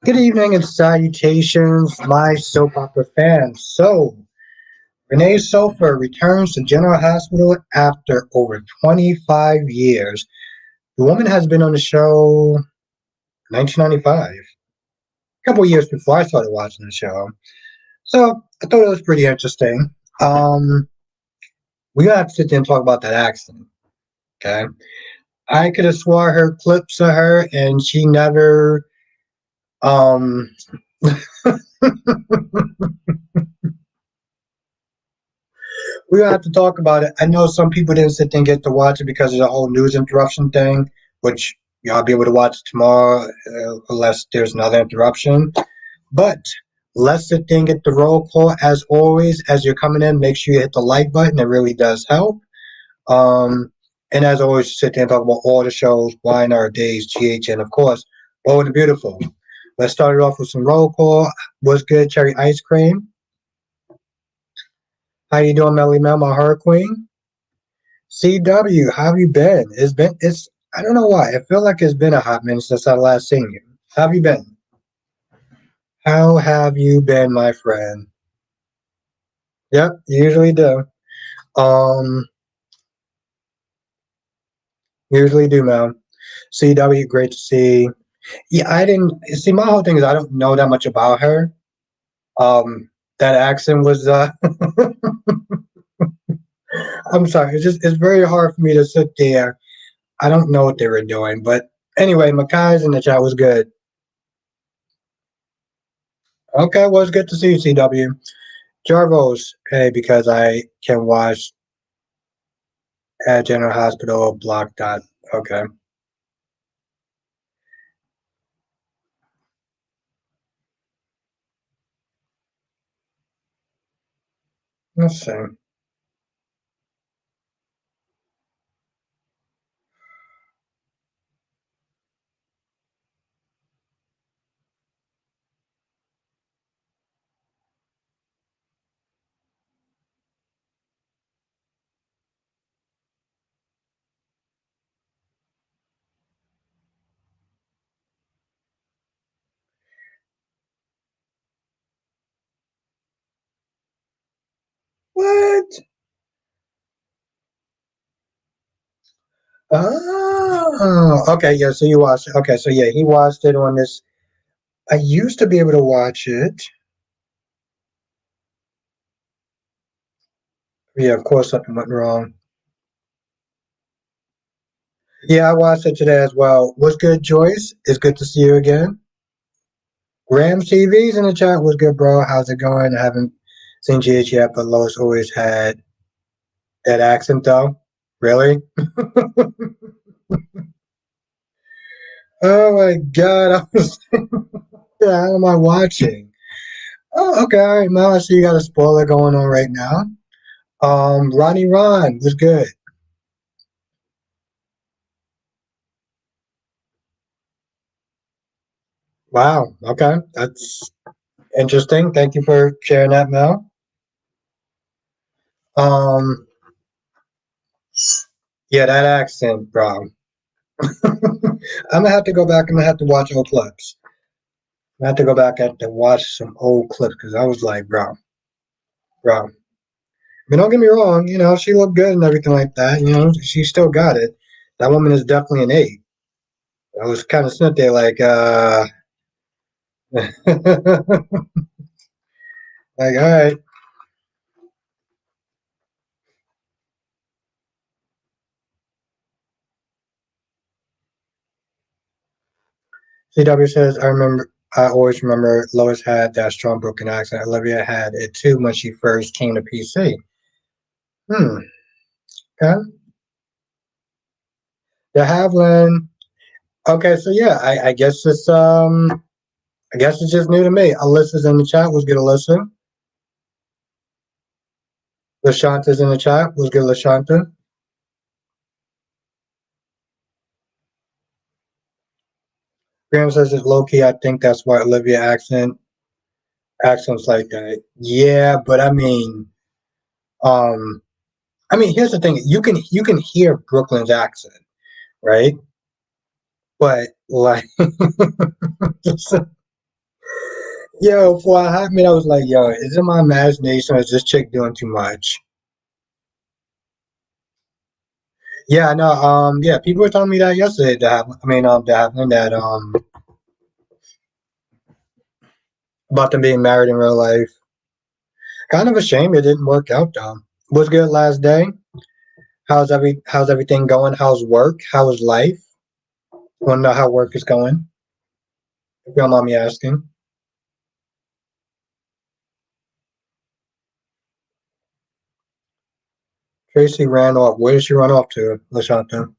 Good evening and salutations, my soap opera fans. Renee Sofer returns to General Hospital after over 25 years. The woman has been on the show 1995, a couple years before I started watching the show. So I thought it was pretty interesting. Um, we got to sit there and talk about that accident. Okay, I could have swore I heard clips of her, and she never. Um, we have to talk about it. I know some people didn't sit there and get to watch it because of the whole news interruption thing, which y'all be able to watch tomorrow unless there's another interruption. But let's sit there and get the roll call. As always, as you're coming in, make sure you hit the like button. It really does help. Um, and as always, sit there and talk about all the shows, Wine Our Days, GH, and of course, Bold and Beautiful. Let's start it off with some roll call. What's good, Cherry Ice Cream? How you doing, Melly Mel, my her queen? CW, how have you been? It's I don't know why. I feel like it's been a hot minute since I last seen you. How have you been? How have you been, my friend? Yep, you usually do. Um, usually do, man. CW, great to see. Yeah, I didn't see my whole thing is I don't know that much about her. Um, that accent was I'm sorry, it's very hard for me to sit there. I don't know what they were doing, but anyway, Makai's in the chat was good. Okay, well, it's good to see you, CW. Jarvos, hey, because I can watch at General Hospital block dot. Okay, let's see. What? Oh, okay, yeah. So you watched it. Okay, so yeah, he watched it on this. I used to be able to watch it. Yeah, of course, something went wrong. Yeah, I watched it today as well. What's good, Joyce? It's good to see you again. Graham TV's in the chat. What's good, bro? How's it going? I haven't seen GH yet, but Lois always had that accent, though. Really? Oh my god! I was. The hell am I watching? Oh, okay, all right, Mel. I see you got a spoiler going on right now. Ronnie Ron was good. Wow. Okay, that's interesting. Thank you for sharing that, Mel. Um, yeah, that accent, bro. I'm gonna have to go back. I'm gonna have to watch old clips. I have to go back and watch some old clips because I was like, bro. I mean, don't get me wrong. You know, she looked good and everything like that. You know, she still got it. That woman is definitely an eight. I was kind of sitting there like, like, all right. CW says, I always remember Lois had that strong broken accent. Olivia had it too when she first came to PC. Hmm. Okay. The Havlin. Okay, so yeah, I guess it's just new to me. Alyssa's in the chat. Was good, Alyssa. Lashanta's in the chat. Was good, Lashanta. Graham says it's low key. I think that's why Olivia accents like that. Yeah, but um, here's the thing. You can hear Brooklyn's accent, right? But like, Yo, for a hot minute, I was like, yo, is it my imagination or is this chick doing too much? Yeah, no, yeah, people were telling me that yesterday. That happened that about them being married in real life. Kind of a shame it didn't work out though. Was good last day. How's everything going? How's work? How is life? Want to know how work is going? If you don't mind me asking. Tracy ran off. Where did she run off to, Lashanta?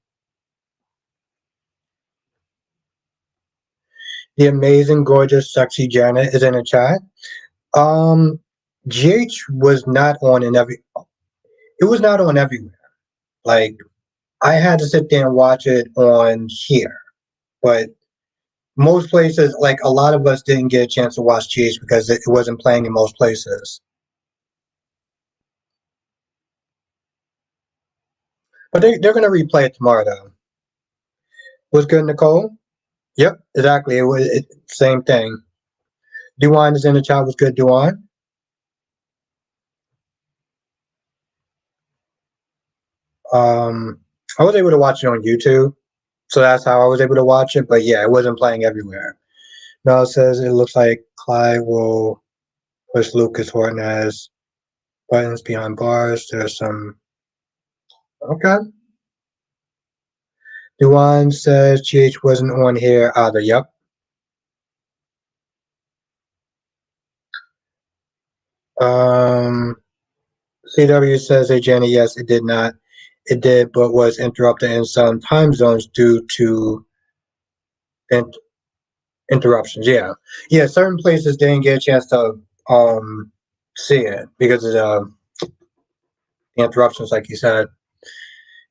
The amazing, gorgeous, sexy Janet is in the chat. Um, GH was not on in every. It was not on everywhere. Like I had to sit there and watch it on here, but most places, like a lot of us, didn't get a chance to watch GH because it wasn't playing in most places. But they're gonna replay it tomorrow though. Was good, Nicole? Yep, exactly. Same thing. Duan is in the chat. Was good, Duan? Um, I was able to watch it on YouTube, so that's how I was able to watch it. But yeah, it wasn't playing everywhere. Mel says it looks like Clyde will push Lucas Horton as buttons behind bars. There's some. Okay. Duan says GH wasn't on here either. Yep. Um, CW says, hey, Jenny, yes, it did not. It did, but was interrupted in some time zones due to in- interruptions. Yeah. Yeah, certain places didn't get a chance to um, see it because of the interruptions, like you said.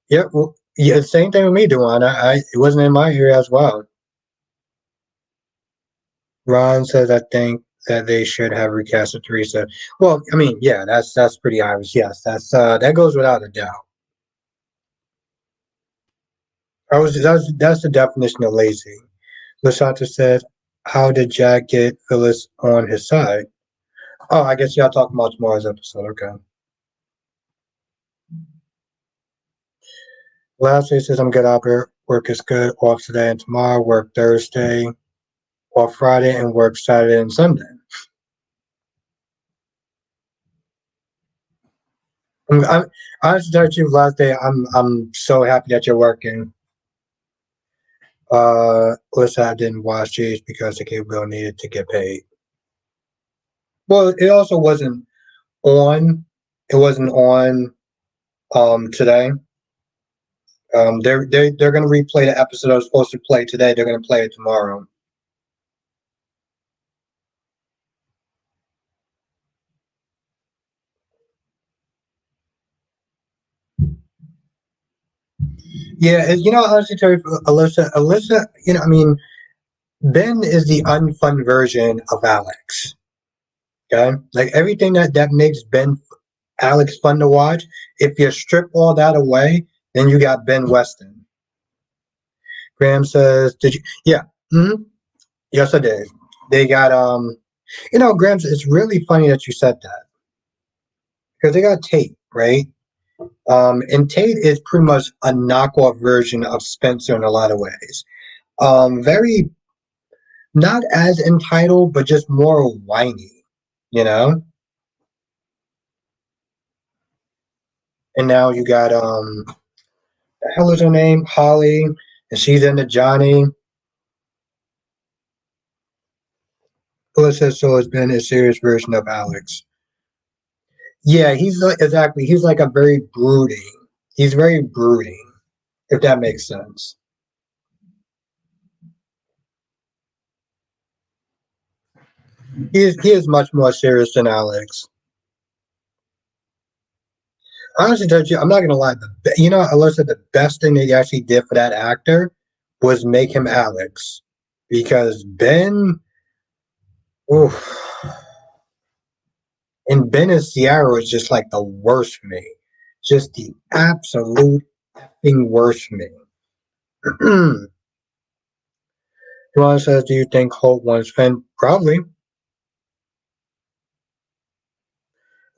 Yep. Well, yeah, same thing with me, Duan. It wasn't in my area as well. Ron says, I think that they should have recasted Teresa. Well, I mean, yeah, that's pretty obvious. Yes, that goes without a doubt. That's the definition of lazy. Lasanta said, "How did Jack get Phyllis on his side?" Oh, I guess y'all talking about tomorrow's episode. Okay. Lastly, says, "I'm good out here. Work is good. Off today and tomorrow. Work Thursday, off Friday, and work Saturday and Sunday." I'm honestly tell you, last day. I'm so happy that you're working. Listen, I didn't watch these because the cable needed to get paid. Well, it also wasn't on. It wasn't on today. They're gonna replay the episode I was supposed to play today. They're gonna play it tomorrow. Yeah, you know, honestly, Terry, Alyssa, you know, I mean, Ben is the unfun version of Alex. Okay, like everything that makes Alex fun to watch. If you strip all that away, then you got Ben Weston. Graham says, "Did you?" Yeah. Mm-hmm. Yes, I did. They got you know, Graham. It's really funny that you said that because they got Tate, right? And Tate is pretty much a knockoff version of Spencer in a lot of ways. Very not as entitled, but just more whiny, you know. And now you got the hell is her name, Holly, and she's into Johnny. Alyssa so has been a serious version of Alex. Yeah, he's like exactly. He's like a very brooding. He's very brooding, if that makes sense. He is much more serious than Alex. Honestly, touch you, I'm not gonna lie. You know, Alyssa, the best thing they actually did for that actor was make him Alex, because Ben, oof, and Ben and Ciara was just like the worst for me, just the absolute effing worst for me. Ron says, "Do you think Holt wants Finn?" Probably.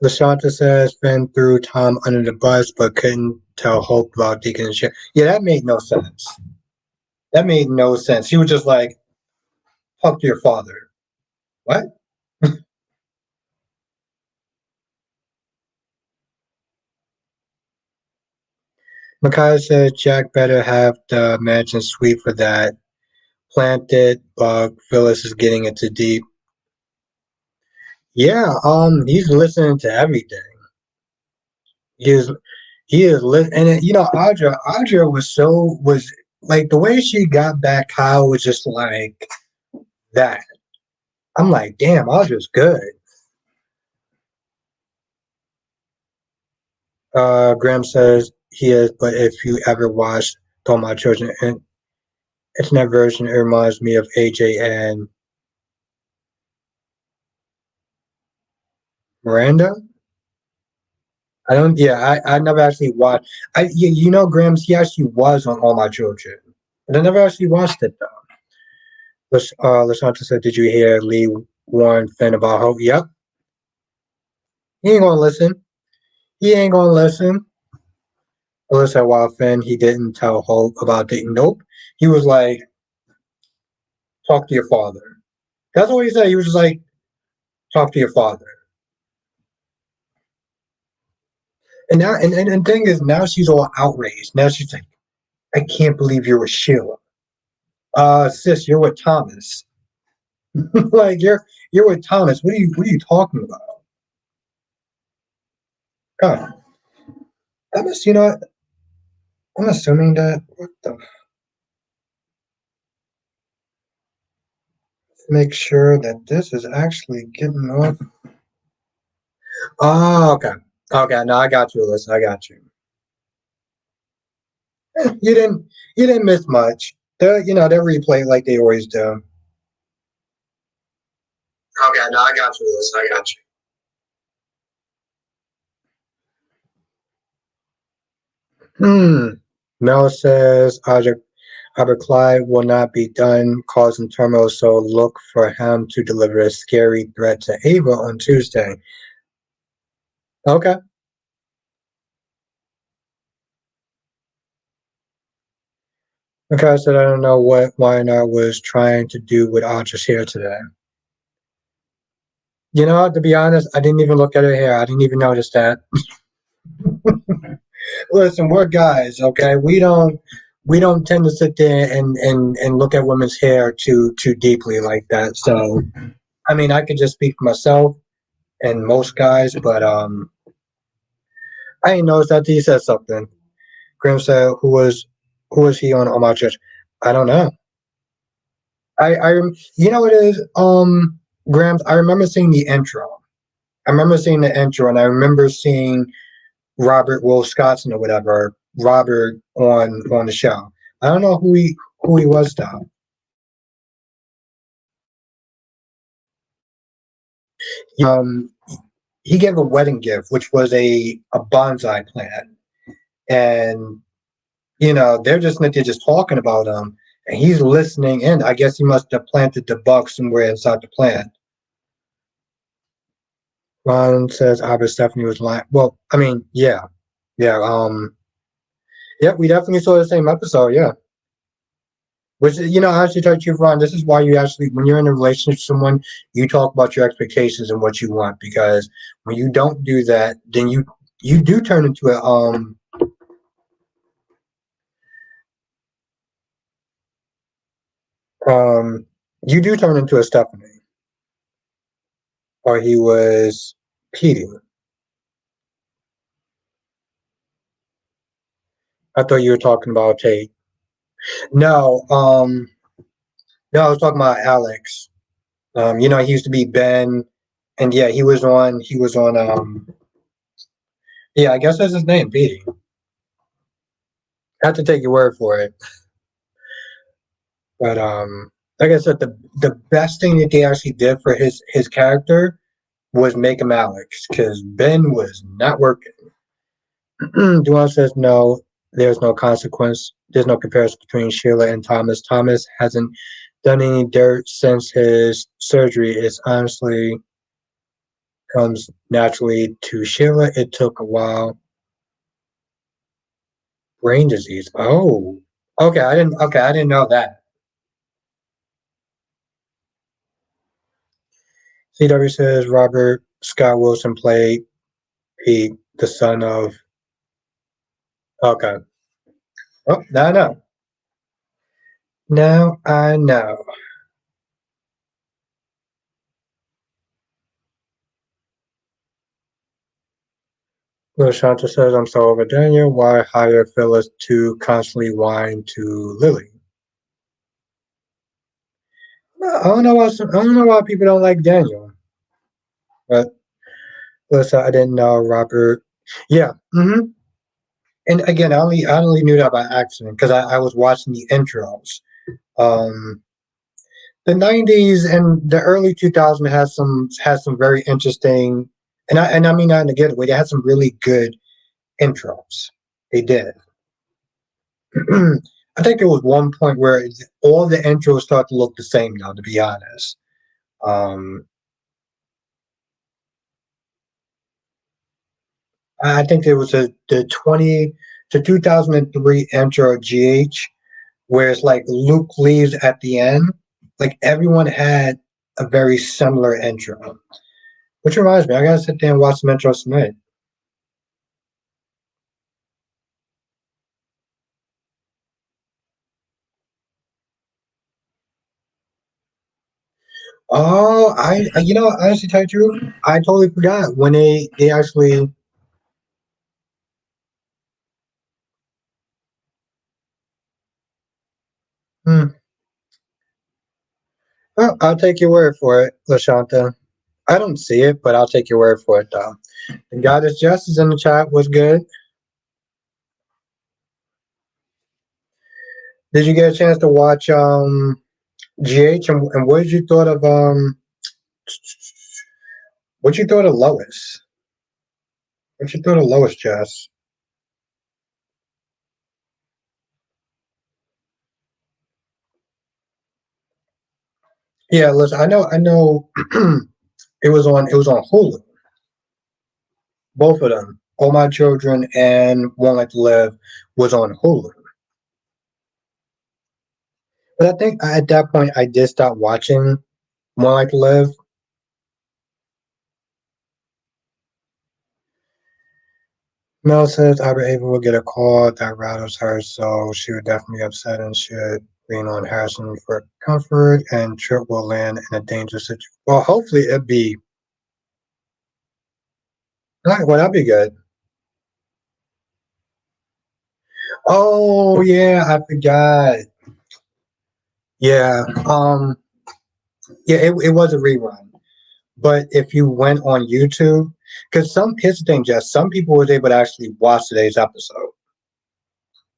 Lashanta says Finn threw Tom under the bus but couldn't tell Hope about Deacon and shit. Yeah, that made no sense. That made no sense. He was just like, talk to your father. What? Makai says Jack better have the mansion suite for that. Planted bug. Phyllis is getting into deep. Yeah, he's listening to everything. He is he is and you know Audra was like the way she got back Kyle was just like that. I'm like, damn, Audra's good. Graham says he is, but if you ever watched Don't My Children, and internet version, it reminds me of AJ and Miranda. I don't. Yeah, I never actually watched. You know, Grams. He actually was on All My Children, but I never actually watched it though. Lashanta said, "Did you hear Lee warn Finn about Hope?" Yep, he ain't gonna listen. He ain't gonna listen. Alyssa, while Finn, he didn't tell Hope about dating. Nope. He was like, "Talk to your father." That's what he said. He was just like, "Talk to your father." And now, and the thing is, now she's all outraged. Now she's like, "I can't believe you're with Sheila." Sis, you're with Thomas. Like you're with Thomas. What are you talking about? God, you know what? I'm assuming that what the make sure that this is actually getting off. Oh, okay. Okay, no, I got you, Alyssa. I got you. You didn't miss much. They replay like they always do. Okay, no, I got you, Alyssa. I got you. Mel says Albert Clyde will not be done causing turmoil, so look for him to deliver a scary threat to Ava on Tuesday. Okay. Okay, I said I don't know what Wynard was trying to do with Audra's hair today. You know, to be honest, I didn't even look at her hair. I didn't even notice that. Listen, we're guys, okay? We don't tend to sit there and look at women's hair too deeply like that. So I mean I could just speak for myself and most guys, but I didn't notice that he said something. Graham said, "Who was he on my church?" I don't know. You know what it is, Grams. I remember seeing the intro. I remember seeing the intro, and I remember seeing Robert Will Scottson or whatever, Robert on the show. I don't know who he was though. Um, he gave a wedding gift, which was a bonsai plant, and they're just talking about him, and he's listening in. I guess he must have planted the bug somewhere inside the plant. Ron says Albert Stephanie was lying. Well, I mean, yeah, yeah, yeah, we definitely saw the same episode, yeah. Which I actually tell you, Ron, this is why you actually, when you're in a relationship with someone, you talk about your expectations and what you want. Because when you don't do that, then you do turn into um you do turn into a Stephanie, or he was Petey. I thought you were talking about Tate. No, no, I was talking about Alex. He used to be Ben, and yeah, he was on. Yeah, I guess that's his name, Petey. I have to take your word for it. But like I said, the best thing that they actually did for his character was make him Alex, because Ben was not working. Duane says no, there's no consequence. There's no comparison between Sheila and Thomas. Thomas hasn't done any dirt since his surgery. It's honestly comes naturally to Sheila. It took a while. Brain disease. Oh, okay. I didn't. Okay, I didn't know that. CW says Robert Scott Wilson played Pete, the son of. Okay. Oh, now I know. Now I know. LaShanta says, I'm so over Daniel. Why hire Phyllis to constantly whine to Lily? I don't know why. I don't know why people don't like Daniel. But listen, I didn't know Robert. Yeah. And again, I only knew that by accident because I was watching the intros. Um, the '90s and the early 2000s has some very interesting, and I mean that in a good way. They had some really good intros. They did. I think there was one point where all the intros start to look the same now. To be honest, um, I think there was the 20 to 2003 intro of GH where it's like Luke leaves at the end. Like everyone had a very similar intro, which reminds me, I gotta sit there and watch some intros tonight. Oh, you know, honestly, tell you the truth, I totally forgot when they actually. Hmm, well, I'll take your word for it, Lashanta. I don't see it, but I'll take your word for it, though. The Goddess Justice in the chat was good. Did you get a chance to watch GH and what did you thought of what you thought of Lois? What you thought of Lois, Jess? Yeah, listen, I know. It was on Hulu. Both of them, All My Children and One Like to Live, was on Hulu. But I think at that point I did stop watching One Like to Live. Mel says Albert Ava will get a call that rattles her, so she would definitely be upset and should lean on Harrison for comfort, and Trip will land in a dangerous situation. Well, hopefully it'd be. Well, that'd be good. Oh yeah, I forgot. Yeah, yeah, it was a rerun. But if you went on YouTube, because here's the thing, Jess, some people was able to actually watch today's episode.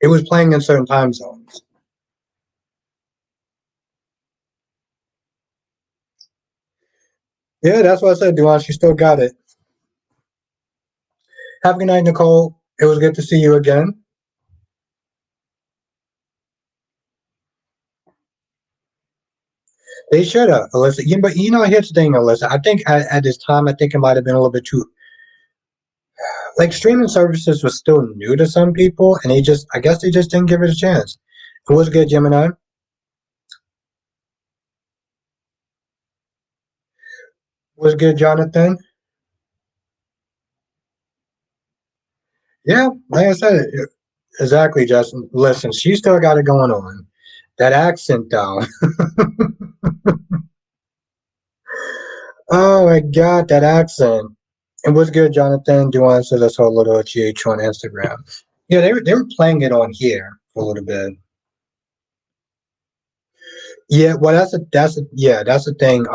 It was playing in certain time zones. Yeah, that's what I said, Duan. She still got it. Have a good night, Nicole. It was good to see you again. They should have, Alyssa. But you know, here's the thing, Alyssa. I think at this time, I think it might have been a little bit too. Like streaming services was still new to some people, and I guess they just didn't give it a chance. It was good, Gemini. Was good, Jonathan. Yeah, like I said, exactly, Justin. Listen, she still got it going on. That accent, though. Oh my God, that accent. And what's good, Jonathan? Do you want to say this whole little GH on Instagram? Yeah, they were playing it on here for a little bit. Yeah, well, that's the thing,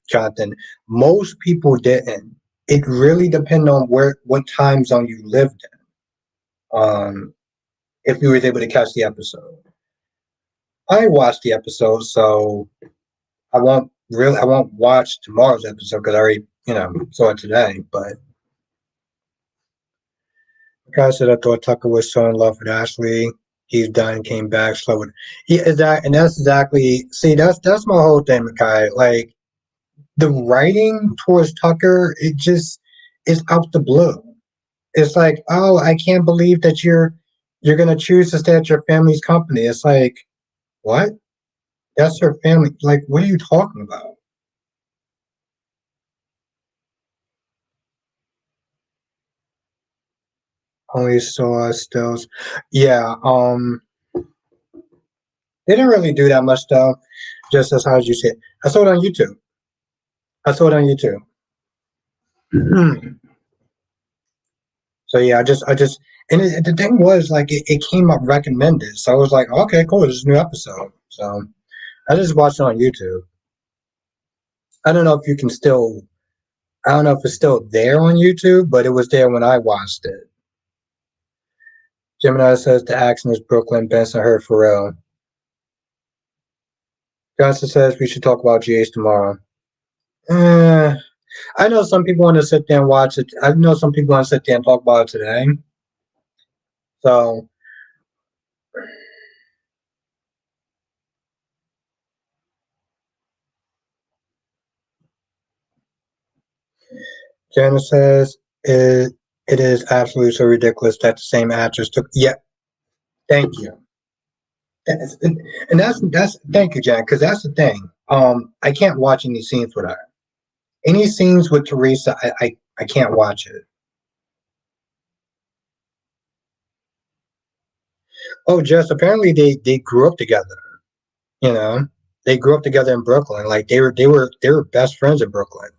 Jonathan. Most people didn't. It really depended on what time zone you lived in. If you was able to catch the episode. I watched the episode, so I won't watch tomorrow's episode because I already saw it today. But like I said, I thought Tucker was so in love with Ashley. He's done, came back, slow. And that's exactly. See, that's my whole thing, Makai. Like the writing towards Tucker, it just is out the blue. It's like, oh, I can't believe that you're gonna choose to stay at your family's company. It's like, what? That's her family. Like, what are you talking about? Only saw stills. Yeah, they didn't really do that much though. Just as hard as you said. I saw it on YouTube. I saw it on YouTube. So yeah, and the thing was like it came up recommended. So I was like, okay, cool, this is a new episode. So I just watched it on YouTube. I don't know if you can still, I don't know if it's still there on YouTube, but it was there when I watched it. Gemini says the accent is Brooklyn. Benson heard Pharrell. Johnson says we should talk about GH tomorrow. Eh, I know some people want to sit there and watch it. I know some people want to sit there and talk about it today. So Janice says it is absolutely so ridiculous that the same actress took. Yeah, thank you. That's, and that's thank you, Jan, because that's the thing. I can't watch any scenes with her. Any scenes with Teresa, I can't watch it. Oh, Jess, apparently they grew up together. You know, they grew up together in Brooklyn. Like they were best friends in Brooklyn.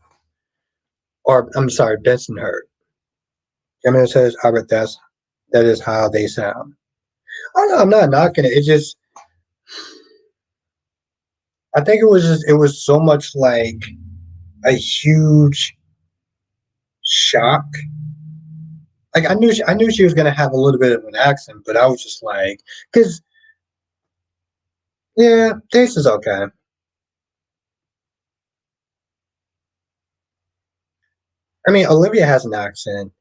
Or I'm sorry, Bensonhurst. Gemini says, Albert, that is how they sound. Oh no, I'm not knocking it. It just I think it was so much like a huge shock. Like I knew she was gonna have a little bit of an accent, but I was just like, because yeah, this is okay. I mean, Olivia has an accent,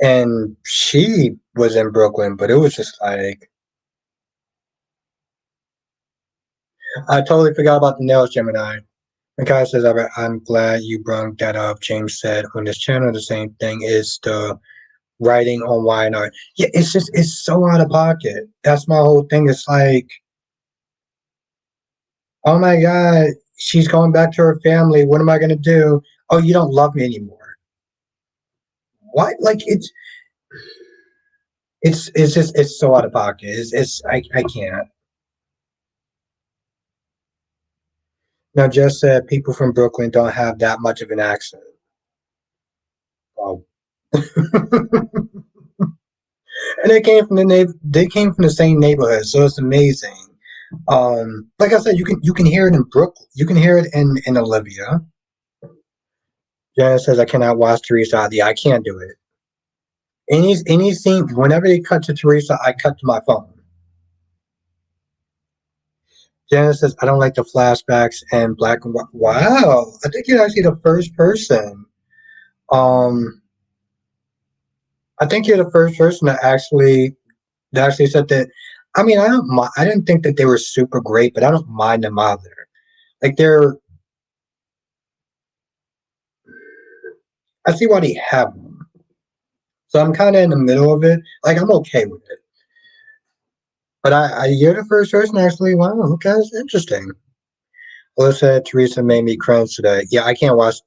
and she was in Brooklyn, but it was just like I totally forgot about the nails, Gemini. Mikhail says, I'm glad you brought that up. James said on this channel, the same thing is the writing on YNR. Yeah, it's so out of pocket. That's my whole thing. It's like, oh my God, she's going back to her family. What am I going to do? Oh, you don't love me anymore. What? Like, it's just, it's so out of pocket. I can't. Now, just said people from Brooklyn don't have that much of an accent. Oh. And they came from the same neighborhood, so it's amazing. Like I said, you can hear it in Brooklyn, you can hear it in Olivia. Janice says I cannot watch Teresa. Yeah, I can't do it. Any scene, whenever they cut to Teresa, I cut to my phone. Janice says I don't like the flashbacks and black and white. Wow, I think you're actually the first person. Um, I think you're the first person that actually said that. I mean, I don't. I didn't think that they were super great, but I don't mind them either. Like they're, I see why they have them. So I'm kind of in the middle of it. Like I'm okay with it. But you're the first person actually. Wow, okay, that's interesting. Alyssa, Teresa made me cringe today. Yeah, I can't watch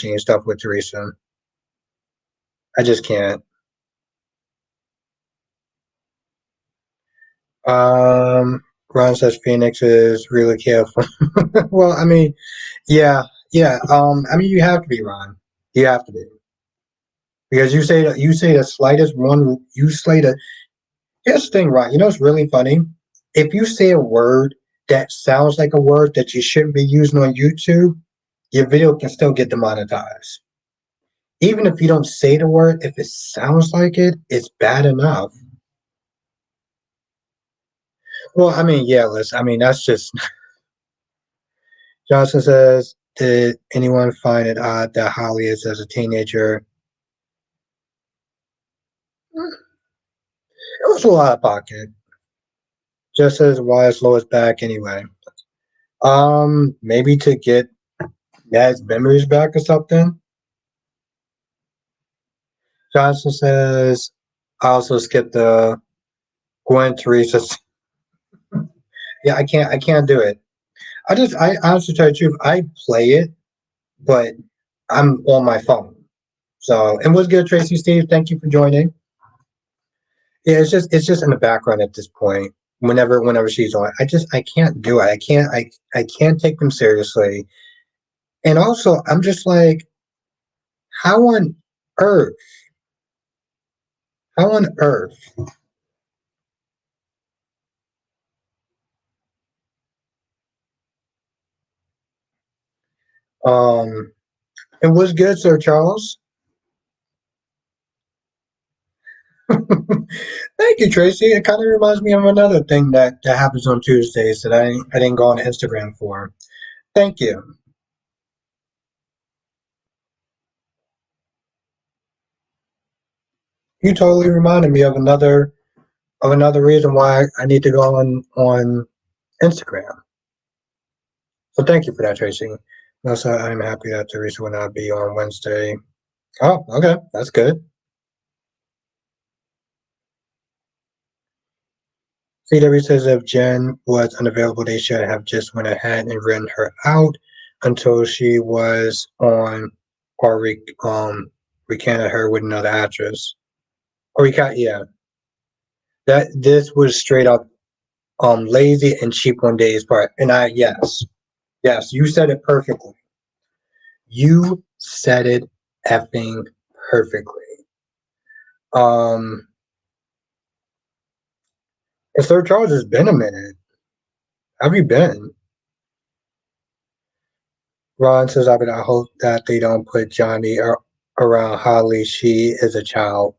any stuff with Teresa. I just can't. Um, Ron says Phoenix is really careful. Well, I mean, yeah, yeah. I mean, you have to be Ron. You have to be because you say the slightest one. You say the Here's the thing, Ron. You know what's really funny? If you say a word that sounds like a word that you shouldn't be using on YouTube, your video can still get demonetized. Even if you don't say the word, if it sounds like it, it's bad enough. Well, I mean, yeah, I mean, that's just. Johnson says, did anyone find it odd that Holly is as a teenager? It was a lot of pocket. Just says, why is Lois back anyway? Maybe to get Yeah, his memory's back or something. Johnson says, I also skipped the Gwen Teresa. Yeah, I can't do it. I honestly tell you the truth, I play it, but I'm on my phone. So, and what's good, Tracy Steve? Thank you for joining. Yeah, it's just in the background at this point. Whenever she's on, I can't do it. I can't take them seriously. And also, I'm just like, how on earth? How on earth? Um, and what's good, Sir Charles? Thank you, Tracy. It kind of reminds me of another thing that happens on Tuesdays that I didn't go on Instagram for. Thank you. You totally reminded me of another reason why I need to go on Instagram. So thank you for that, Tracy. Also, I'm happy that Teresa will not be on Wednesday. Oh, okay, that's good. CW says if Jen was unavailable, they should have just went ahead and written her out until she was on or recanted her with another actress. Or yeah, that this was straight up lazy and cheap on Dave's part. And yes, you said it perfectly. You said it effing perfectly. Um, and Sir Charles, has been a minute. Have you been? Ron says, I hope that they don't put Johnny around Holly. She is a child.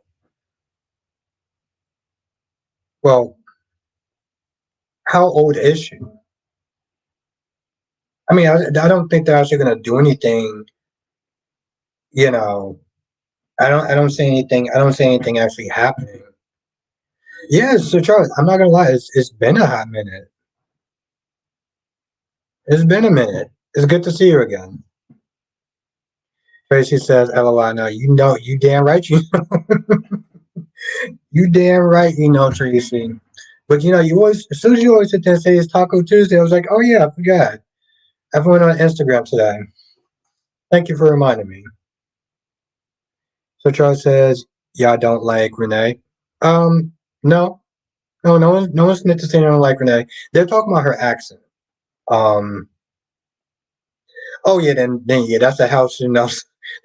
Well, how old is she? I mean, I don't think they're actually going to do anything. You know, I don't see anything. I don't see anything actually happening. Yeah, so Charles, I'm not gonna lie. It's been a hot minute. It's been a minute. It's good to see you again. Tracy says, "LOL." No, you damn right. You damn right. You know, Tracy. But you always, as soon as you always sit there and say it's Taco Tuesday, I was like, oh yeah, I forgot. Everyone on Instagram today. Thank you for reminding me. So Charles says, "Yeah, I don't like Renee." Um, no, no one's meant to say they don't like Renee. They're talking about her accent. Um, oh yeah, then yeah, that's a house to know.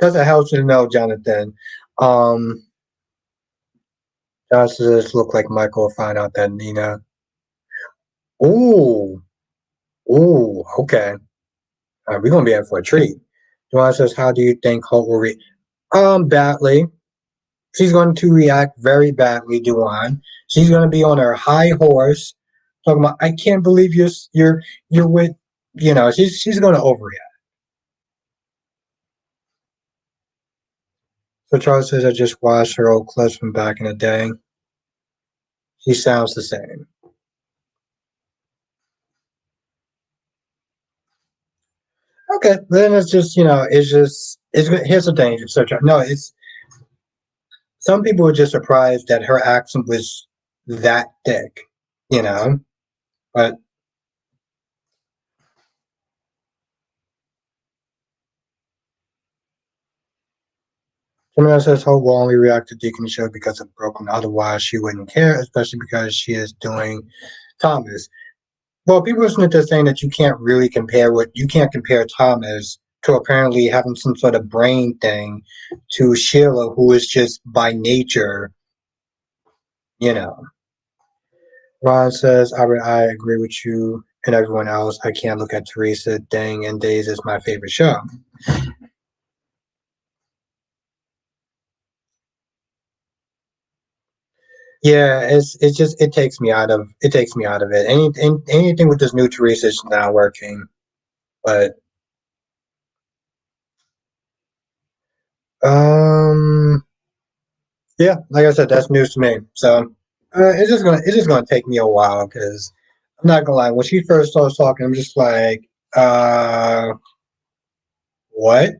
That's a house to know, Jonathan. Um, John says, "Look like Michael." Find out that Nina. Ooh, ooh, okay. We're gonna be in for a treat. Joanne says, "How do you think Hope will badly. She's going to react very badly, Duan. She's going to be on her high horse, talking about, I can't believe you're with, she's going to overreact. So Charles says, I just watched her old clips from back in the day. She sounds the same. Okay, then it's just, here's the thing. So, no, it's, some people were just surprised that her accent was that thick, you know, but Jamila says Hope will only react to Deacon show because of Broken. Otherwise, she wouldn't care, especially because she is doing Thomas. Well, people are just saying that you can't compare Thomas to apparently having some sort of brain thing to Sheila, who is just by nature, you know. Ron says, I agree with you and everyone else. I can't look at Teresa. Dang and Days is my favorite show. Yeah, it's just it takes me out of it. Anything with this new Teresa is not working. But um, yeah, like I said, that's news to me. So it's just gonna take me a while because I'm not gonna lie. When she first starts talking, I'm just like, uh, What?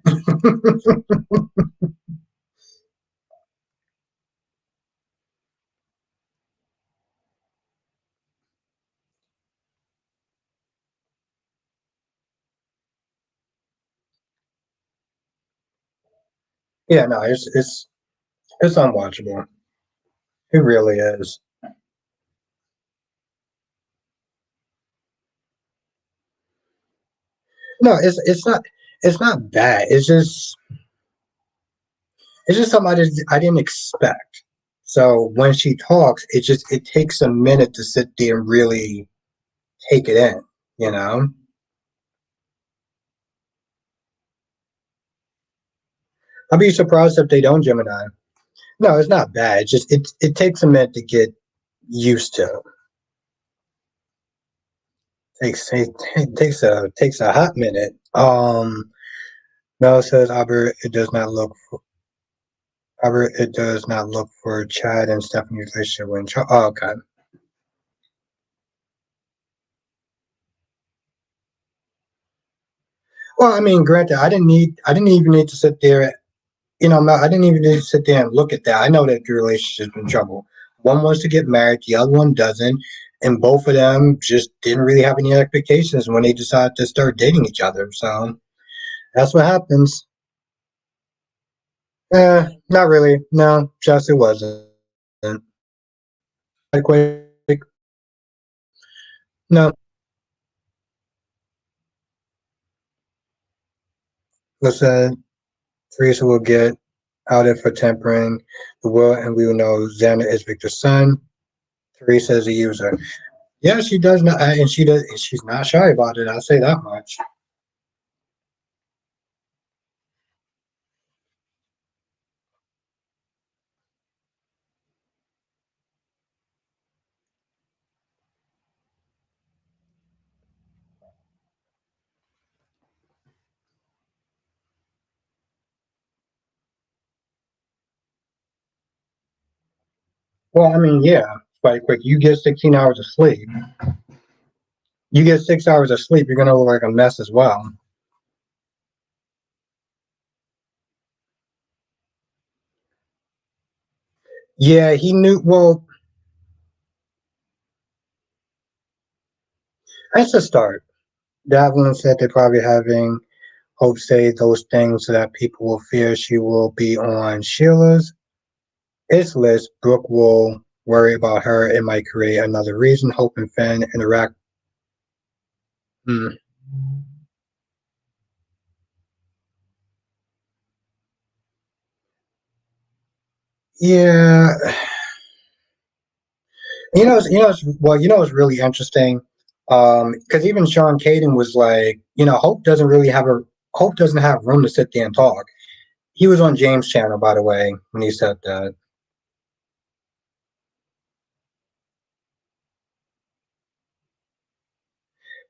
Yeah, no, it's unwatchable. It really is. No, it's not bad. It's just something I didn't expect. So when she talks, it takes a minute to sit there and really take it in. You know, I'd be surprised if they don't Gemini. No, it's not bad. It takes a minute to get used to. Takes a hot minute. Mel says Albert it does not look for Chad and Stephanie's relationship when oh, okay. Well, I mean, granted, I didn't even need to sit there. You know, Mel, I didn't even need to sit there and look at that. I know that the relationship's in trouble. One wants to get married, the other one doesn't, and both of them just didn't really have any expectations when they decided to start dating each other. So that's what happens. Not really. No, just it wasn't. Quick. No, listen, Teresa will get outed for tempering the will, and we will know Xander is Victor's son. Teresa is a user. Yeah, she does not, and she does. She's not shy about it. I'll say that much. Well, I mean, yeah, quite quick. You get 16 hours of sleep. You get 6 hours of sleep. You're gonna look like a mess as well. Yeah, he knew. Well, that's a start. Davlin said they're probably having Hope say those things so that people will fear she will be on Sheila's its list. Brooke will worry about her. It might create another reason. Hope and Finn interact. Hmm. Yeah, you know, it's really interesting. Because even Sean Caden was like, you know, Hope doesn't have room to sit there and talk. He was on James' channel, by the way, when he said that.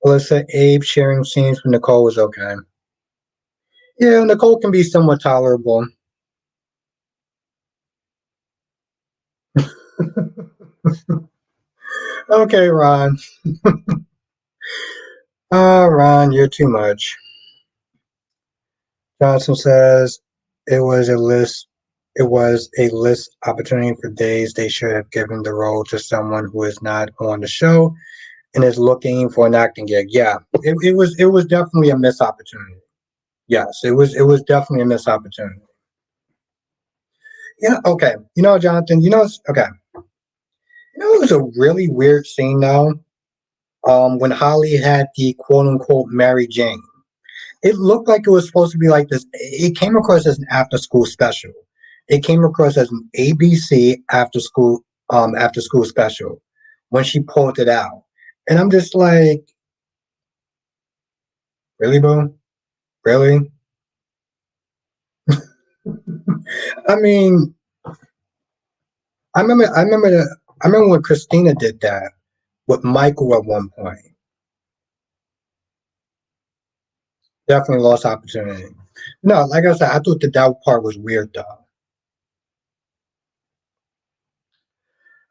Melissa, Abe sharing scenes with Nicole was okay. Yeah, Nicole can be somewhat tolerable. Okay, Ron. Ron, you're too much. Johnson says it was a list. It was a list opportunity for days. They should have given the role to someone who is not on the show and is looking for an acting gig. Yeah, it was definitely a missed opportunity. Yes, it was definitely a missed opportunity. Yeah, okay. You know, Jonathan. Okay. You know, it was a really weird scene though. When Holly had the quote unquote Mary Jane. It looked like it was supposed to be like this. It came across as an after school special. It came across as an ABC after school special when she pulled it out. And I'm just like, really, boo? Really? I mean, I remember when Christina did that with Michael at one point. Definitely lost opportunity. No, like I said, I thought that part was weird though.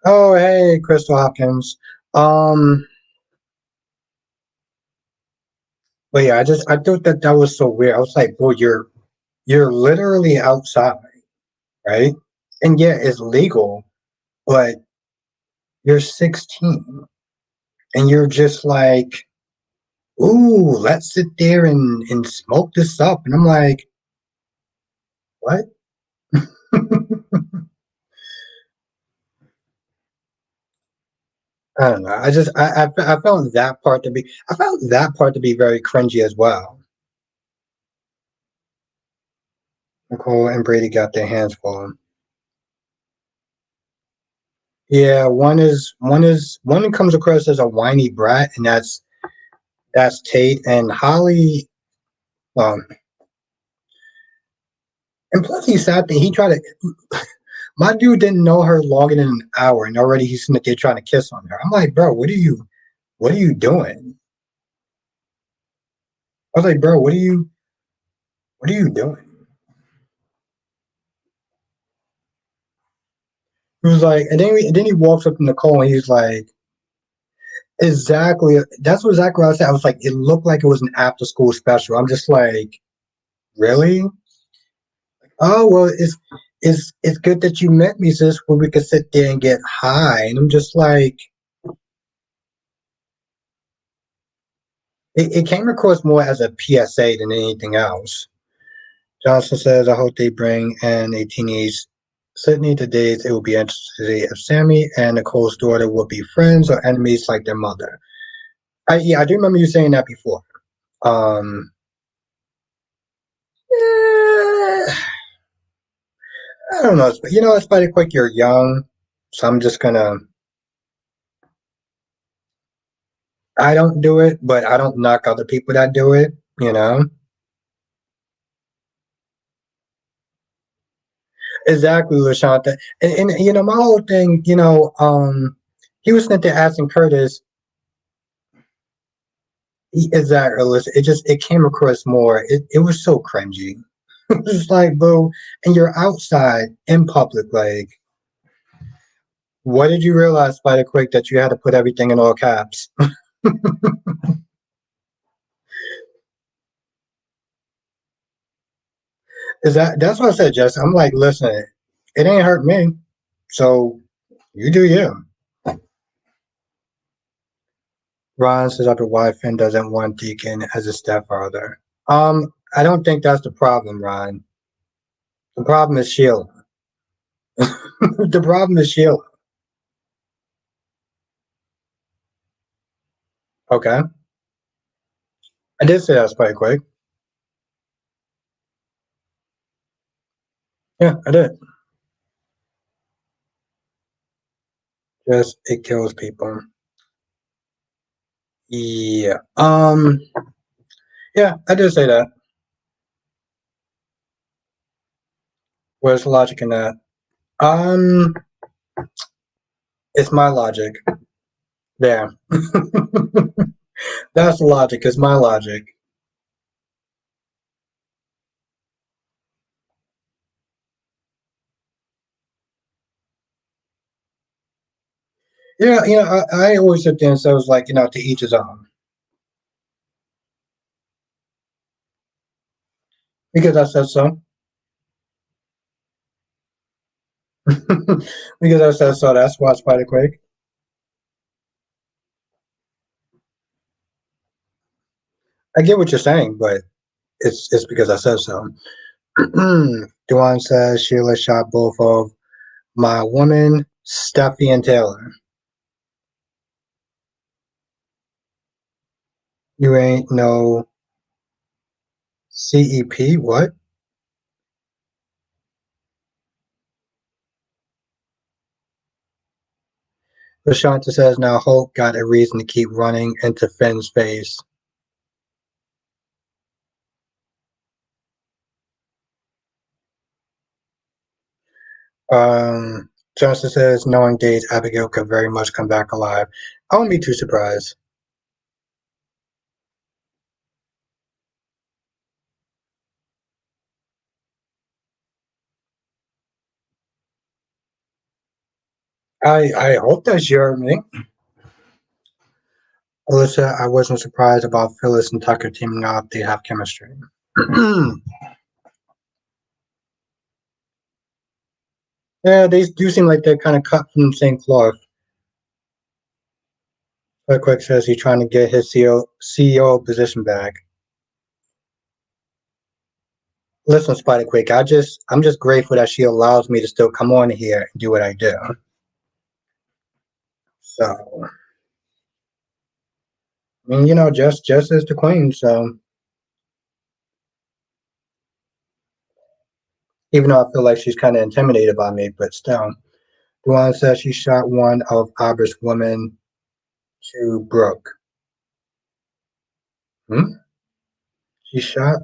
Oh, hey, Crystal Hopkins. Um, But yeah, I thought that that was so weird. I was like, bro, you're literally outside, right? And yeah, it's legal, but you're 16 and you're just like, ooh, let's sit there and smoke this up. And I'm like, what? I don't know. I found that part to be very cringy as well. Nicole and Brady got their hands full. Yeah, one comes across as a whiny brat, and that's Tate and Holly. Um, and plus he sat there. He tried to. My dude didn't know her longer than an hour, and already he's sitting there trying to kiss on her. I'm like, bro, what are you doing? I was like, bro, what are you doing? He was like, and then he walks up to Nicole and he's like, exactly. That's what exactly what I said. I was like, it looked like it was an after school special. I'm just like, really? Oh well, it's good that you met me, sis, where we could sit there and get high. And I'm just like, it came across more as a PSA than anything else. Johnson says, I hope they bring in a teenage Sydney to date. It will be interesting to see if Sammy and Nicole's daughter will be friends or enemies like their mother. Yeah, I do remember you saying that before. Um, eh, I don't know. You know, it's pretty quick. You're young, so I'm just gonna. I don't do it, but I don't knock other people that do it. You know, exactly, Lashanta. And you know, my whole thing. He was sitting there asking Curtis. Exactly. Listen, it came across more. It was so cringy. It was like, boo, and you're outside in public. Like, what did you realize, Spider Quick, that you had to put everything in all caps? That's what I said, Jess. I'm like, listen, it ain't hurt me. So you do you. Ron says after why Finn doesn't want Deacon as a stepfather. I don't think that's the problem, Ron. The problem is Sheila. The problem is Sheila. Okay. I did say that was quite quick. Yeah, I did. Just it kills people. Yeah. Yeah, I did say that. Where's the logic in that? Um, it's my logic. There. That's the logic. It's my logic. Yeah, I always sit there and say it was like, to each his own. Because I said so. Because I said so. That's why Spider Quake. I get what you're saying, but it's because I said so. Duane says Sheila shot both of my woman, Steffi and Taylor. You ain't no CEP. What? Rashanta says now Hulk got a reason to keep running into Finn's face. Johnson says knowing Days Abigail could very much come back alive. I wouldn't be too surprised. I hope that's your me. Alyssa, I wasn't surprised about Phyllis and Tucker teaming up. They have chemistry. Yeah, they do seem like they're kind of cut from the same cloth. Quick says he's trying to get his CEO position back. Listen, Spider Quick, I'm just grateful that she allows me to still come on here and do what I do. So, I mean, just as the queen. So, even though I feel like she's kind of intimidated by me, but still, Duane says she shot one of Aubrey's women to Brooke. Hmm? She shot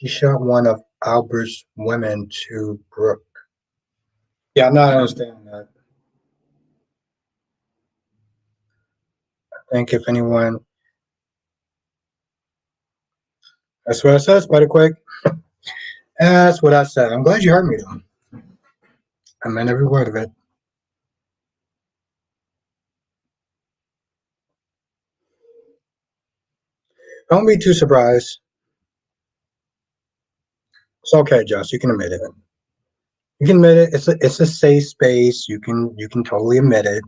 she shot one of Albert's women to Brooke. Yeah, I'm not understanding that. I think if anyone, that's what I said, Spider Quick. That's what I said. I'm glad you heard me though. I meant every word of it. Don't be too surprised. It's okay, Josh. You can admit it. You can admit it. It's a safe space. You can totally admit it.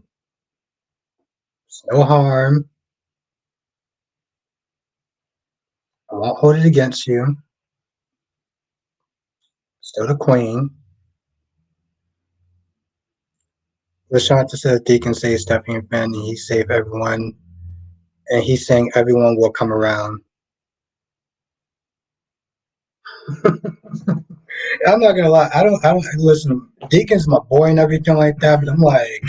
It's no harm. I won't hold it against you. Still the queen. Lashanta says Deacon saves Stephanie and Finn, and he saved everyone. And he's saying everyone will come around. I'm not gonna lie. I don't listen. Deacon's my boy and everything like that, but I'm like,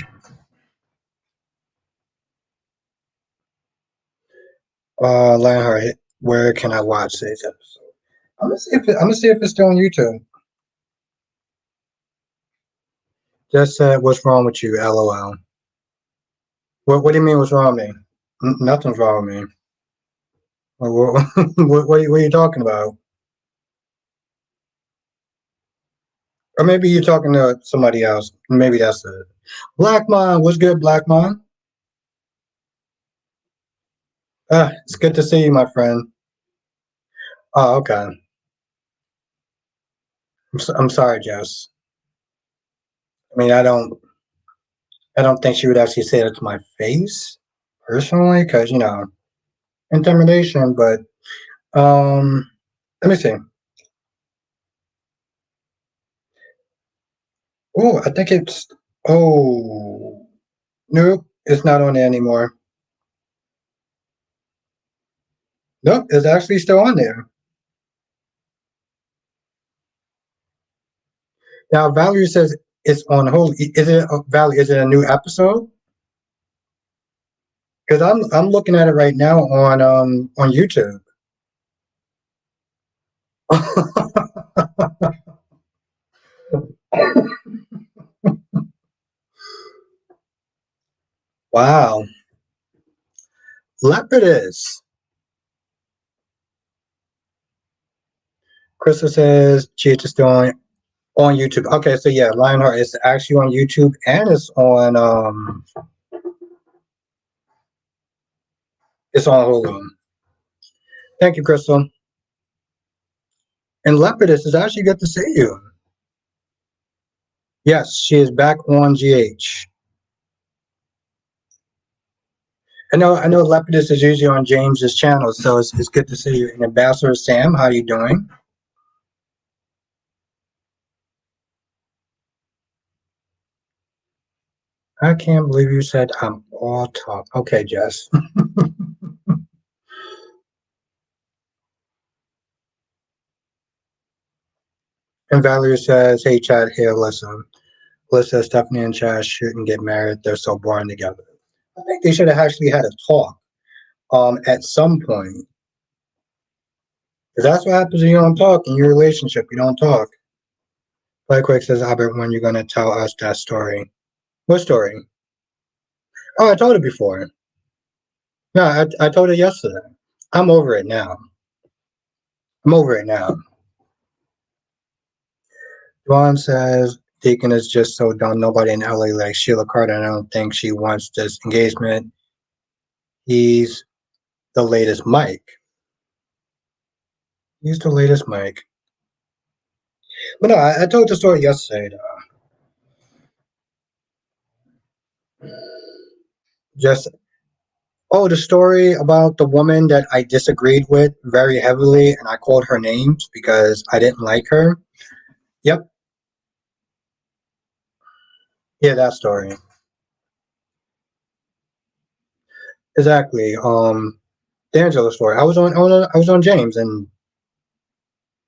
Lionheart, where can I watch this episode? I'm gonna see if it's still on YouTube. Just said, what's wrong with you? LOL. What do you mean? What's wrong with me? Nothing's wrong with me. What are you talking about? Or maybe you're talking to somebody else. Maybe that's it. Black Mon, what's good, Black Mon? It's good to see you, my friend. Oh, okay. I'm sorry, Jess. I mean, I don't think she would actually say that to my face personally, because intimidation. But let me see. Oh, I think it's. Oh, nope, it's not on there anymore. Nope, it's actually still on there. Now, Valerie says it's on hold. Is it Valerie? Is it a new episode? Because I'm looking at it right now on YouTube. Wow, Leopardus. Crystal says she's just on YouTube. Okay, so yeah, Lionheart is actually on YouTube and it's on Hulu. Thank you, Crystal. And Leopardus is actually good to see you. Yes, she is back on GH. I know Leopardus is usually on James's channel, so it's good to see you. And Ambassador Sam, how you doing? I can't believe you said I'm all talk. Okay, Jess. And Valerie says, hey, Chad, here, listen. Listen, Stephanie and Chad shouldn't get married. They're so boring together. I think they should have actually had a talk at some point. Because that's what happens when you don't talk in your relationship. You don't talk. Play Quick says, Albert, when you're going to tell us that story? What story? Oh, I told it before. No, I told it yesterday. I'm over it now. I'm over it now. Ron says, Deacon is just so dumb. Nobody in LA likes Sheila Carter. I don't think she wants this engagement. He's the latest Mike. He's the latest Mike. But no, I told the story yesterday. Just the story about the woman that I disagreed with very heavily, and I called her names because I didn't like her. Yep, yeah, that story exactly. The Angela story. I was on James, and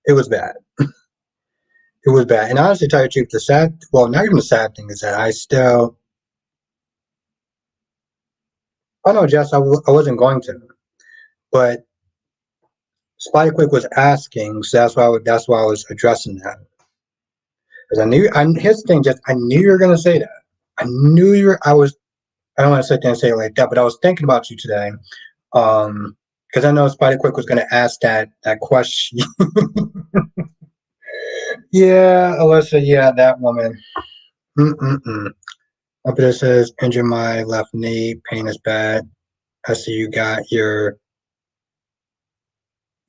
it was bad. It was bad. And honestly, to tell you the truth, the sad, well, not even the sad thing is that I still. Oh no, Jess, I wasn't going to, but Spider Quick was asking, so that's why I was addressing that. Because I knew, here's the thing, Jess, I knew you were gonna say that. I knew you were. I don't want to sit there and say it like that, but I was thinking about you today. Because I know Spider Quick was gonna ask that question. Yeah, Alyssa. Yeah, that woman. Mm-mm-mm. Up there says, injure my left knee. Pain is bad. I see you got your.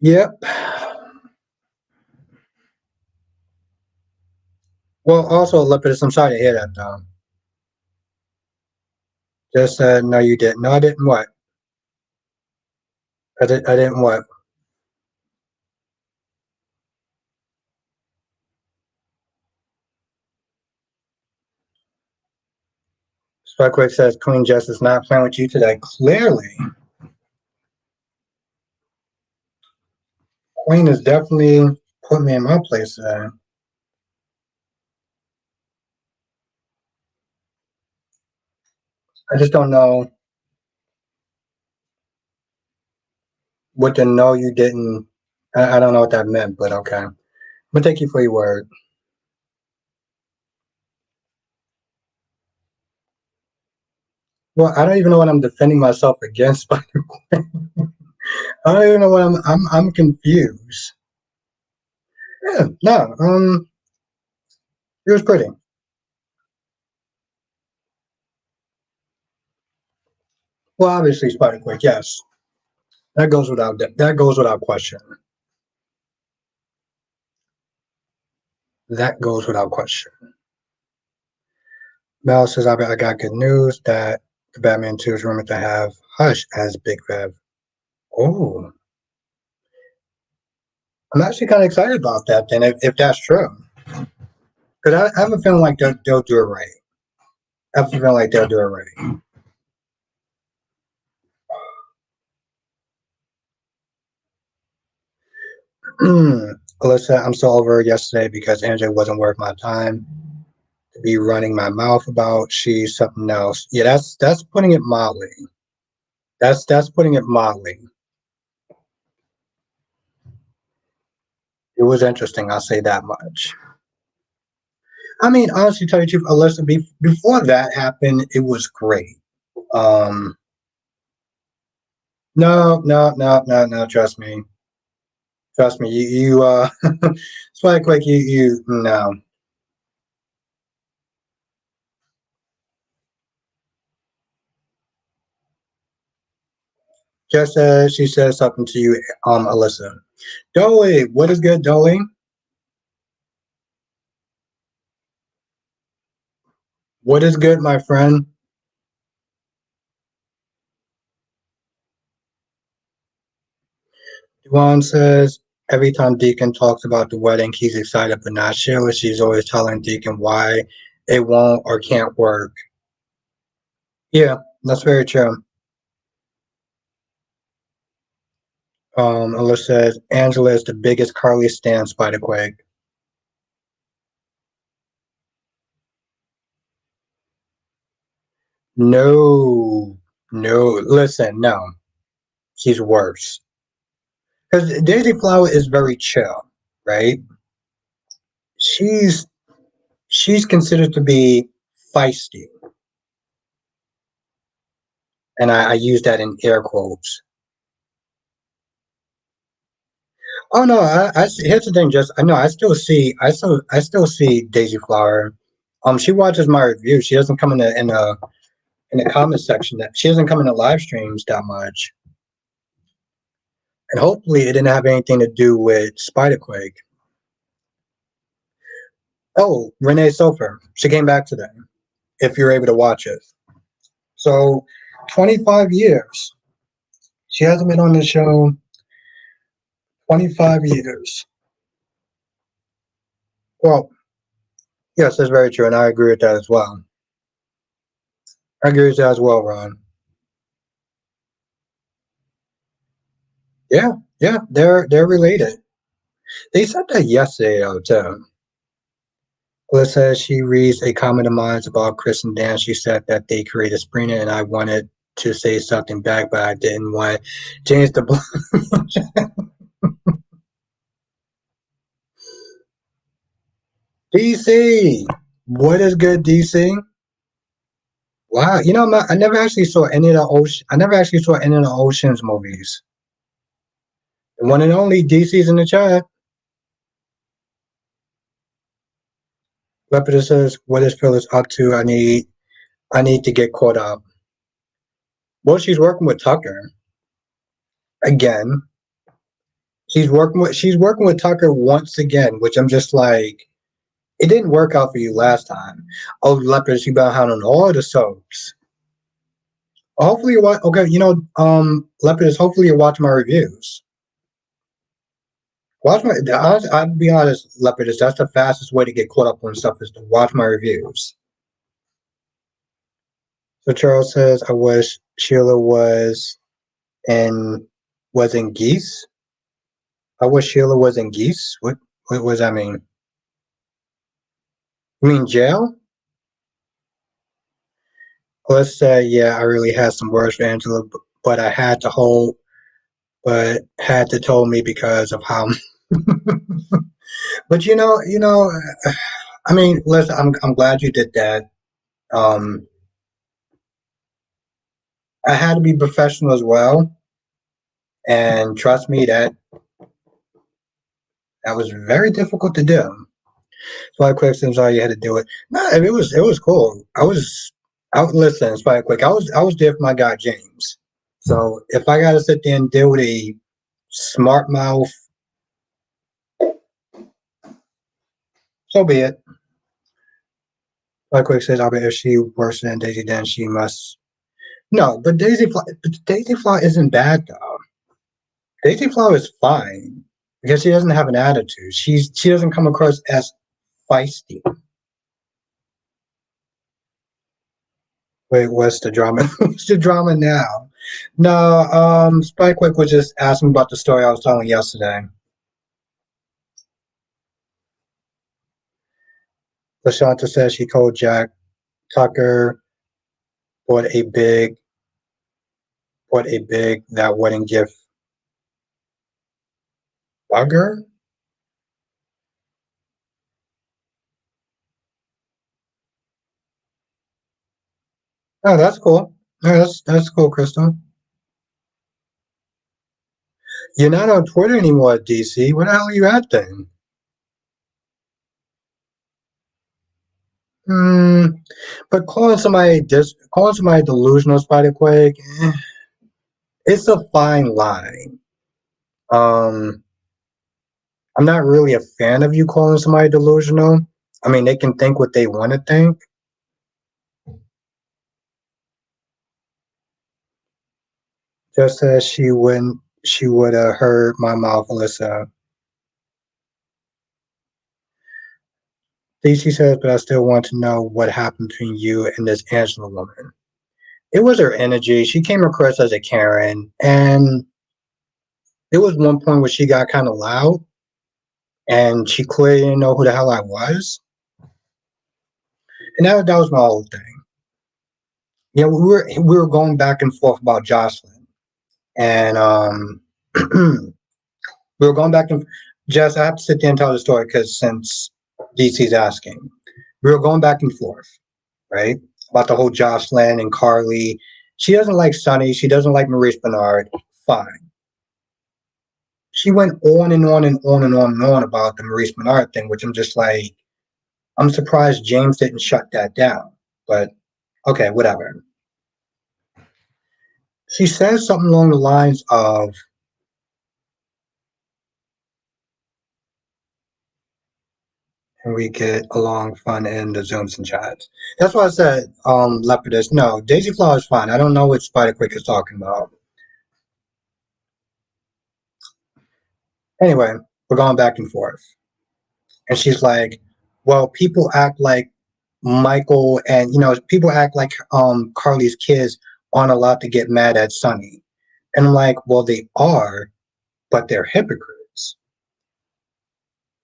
Yep. Well, also, Lepidus, I'm sorry to hear that, though. Just said, no, you didn't. No, I didn't what? I didn't what? Sparkwick says, Queen Jess is not playing with you today. Clearly, Queen is definitely putting me in my place today. I just don't know what the no, you didn't. I don't know what that meant, but okay. But thank you for your word. Well, I don't even know what I'm defending myself against. I don't even know what I'm confused. Yeah, no, it was pretty. Well, obviously, Spider Quick, yes. That goes without question. That goes without question. Mel says, I got good news that the Batman 2 is rumored to have Hush as Big Rev. Oh, I'm actually kind of excited about that then, if that's true. Because I have a feeling like they'll do it right. I have a feeling like they'll do it right. Alyssa, I'm so over yesterday because Angela wasn't worth my time to be running my mouth about. She's something else. Yeah, that's putting it mildly. That's putting it mildly. It was interesting. I'll say that much. I mean, honestly, tell you the truth, Alyssa, before that happened, it was great. Um, no, no, no, no, no. Trust me. Spike, like you, no. Just as she says something to you, Alyssa. Dolly, what is good, Dolly? What is good, my friend? Juan says every time Deacon talks about the wedding, he's excited but not sure. She's always telling Deacon why it won't or can't work. Yeah, that's very true. Alyssa says Angela is the biggest Carly stan, Spider Quake. No, no. Listen, no. She's worse. Because Daisy Flower is very chill, right? She's she's considered to be feisty, and I use that in air quotes. Oh no, here's the thing. Just I know I still see Daisy Flower. She watches my review. She doesn't come in a in the comment section that she doesn't come in the live streams that much. And hopefully it didn't have anything to do with Spiderquake. Oh, Renee Sofer. She came back today, if you're able to watch it. So, 25 years. She hasn't been on the show 25 years. Well, yes, that's very true, and I agree with that as well. I agree with that as well, Ron. Yeah, yeah, they're related. They said that yesterday, though, too. Alyssa says she reads a comment of mine about Chris and Dan. She said that they created Springer, and I wanted to say something back, but I didn't want James to. DC, what is good, DC? Wow, you know, I never actually saw any of the ocean. I never actually saw any of the Ocean's movies. The one and only DC's in the chat. Leopard says, "What is Phyllis up to? I need to get caught up." Well, she's working with Tucker again. She's working with Tucker once again, which I'm just like, it didn't work out for you last time. Oh, Leopard, you behind on all the soaps. Hopefully you watch. Okay, you know, Leopard, hopefully you watch my reviews. Watch my. I'll be honest, Leopard, that's the fastest way to get caught up on stuff is to watch my reviews. So Charles says, "I wish Sheila in was in Geese. I wish Sheila was in Geese. What does that mean? You mean jail?" Let's say, yeah, I really had some words for Angela, but I had to told me because of how. But I mean, listen, I'm glad you did that. Um, I had to be professional as well, and trust me that was very difficult to do. Spy Quick seems like you had to do it. No, it was cool. I was listen, Spy Quick. I was there for my guy James. So if I got to sit there and deal with a smart mouth, so be it. Spy Quick says, "I bet if she works than Daisy, then she must." No, but Daisy Fly isn't bad though. Daisy Fly is fine because she doesn't have an attitude. She doesn't come across as feisty. Wait, what's the drama? What's the drama now? No, Spikewick was just asking about the story I was telling yesterday. Lashanta says she told Jack Tucker bought a big that wedding gift bugger. Oh, that's cool. Yeah, that's cool, Crystal. You're not on Twitter anymore, DC. Where the hell are you at then? Hmm. But calling somebody delusional, Spiderquake, it's a fine line. Um, I'm not really a fan of you calling somebody delusional. I mean, they can think what they want to think. Just as she would have heard my mouth, Alyssa. DC says, but I still want to know what happened between you and this Angela woman. It was her energy. She came across as a Karen, and there was one point where she got kind of loud, and she clearly didn't know who the hell I was. And that was my whole thing. Yeah, we were going back and forth about Jocelyn, and we were going back and Jess. I have to sit there and tell the story because since DC's asking, we were going back and forth, right, about the whole Jocelyn and Carly. She doesn't like Sunny. She doesn't like Maurice Bernard. Fine. She went on and on and on and on and on about the Maurice Bernard thing, which I'm just like, I'm surprised James didn't shut that down. But okay, whatever. She says something along the lines of, and we get along fun in the Zooms and chats. That's why I said, Lepidus. No, Daisy Flower is fine. I don't know what Spider Quick is talking about. Anyway, we're going back and forth. And she's like, well, people act like Michael and, people act like Carly's kids aren't allowed to get mad at Sonny. And I'm like, well, they are, but they're hypocrites.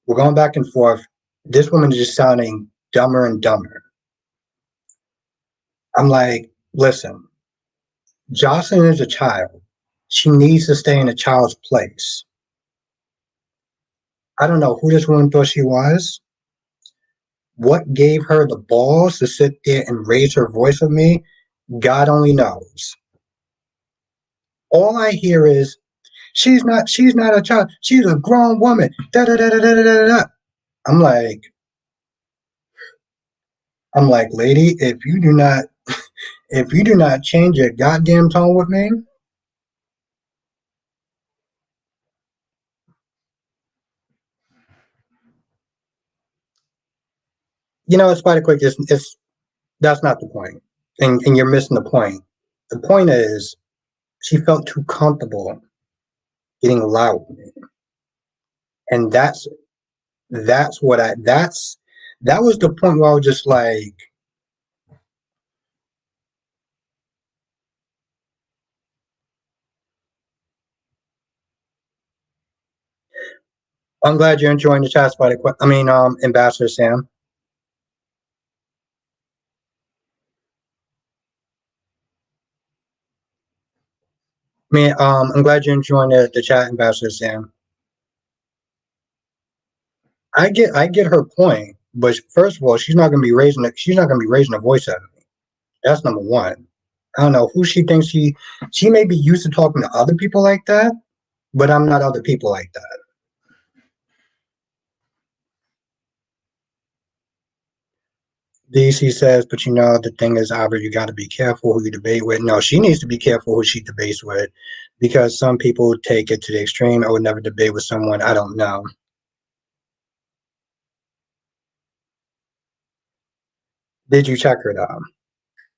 We're going back and forth. This woman is just sounding dumber and dumber. I'm like, listen, Jocelyn is a child. She needs to stay in a child's place. I don't know who this woman thought she was. What gave her the balls to sit there and raise her voice with me? God only knows. All I hear is, she's not a child. She's a grown woman. Da da da da da da da da. I'm like, lady, if you do not change your goddamn tone with me, it's quite a quick. It's That's not the point, and you're missing the point. The point is, she felt too comfortable getting loud with me, and that was the point where I was just like, I'm glad you're enjoying the chat, Spider. I mean, Ambassador Sam. I mean, I'm glad you're enjoying the chat, Ambassador Sam. I get her point, but first of all, she's not gonna be raising a voice at me. That's number one. I don't know who she thinks she may be used to talking to other people like that, but I'm not other people like that. DC says, but the thing is, Albert, you got to be careful who you debate with. No, she needs to be careful who she debates with, because some people take it to the extreme. I would never debate with someone I don't know. Did you check her though?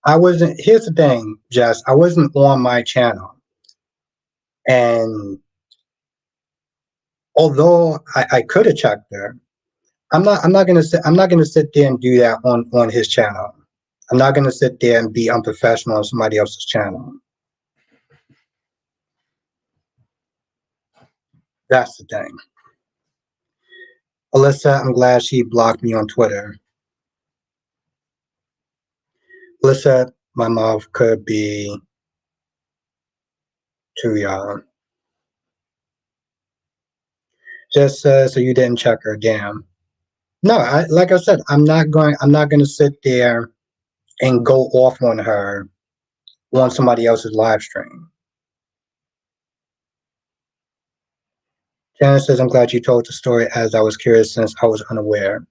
I wasn't. Here's the thing, Jess. I wasn't on my channel, and although I could have checked her, I'm not gonna sit there and do that on his channel. I'm not gonna sit there and be unprofessional on somebody else's channel. That's the thing. Alyssa, I'm glad she blocked me on Twitter. Alyssa, my mouth could be too young. Just so you didn't check her. Damn. No, like I said, I'm not going. I'm not going to sit there and go off on her on somebody else's live stream. Janice says, "I'm glad you told the story, as I was curious since I was unaware."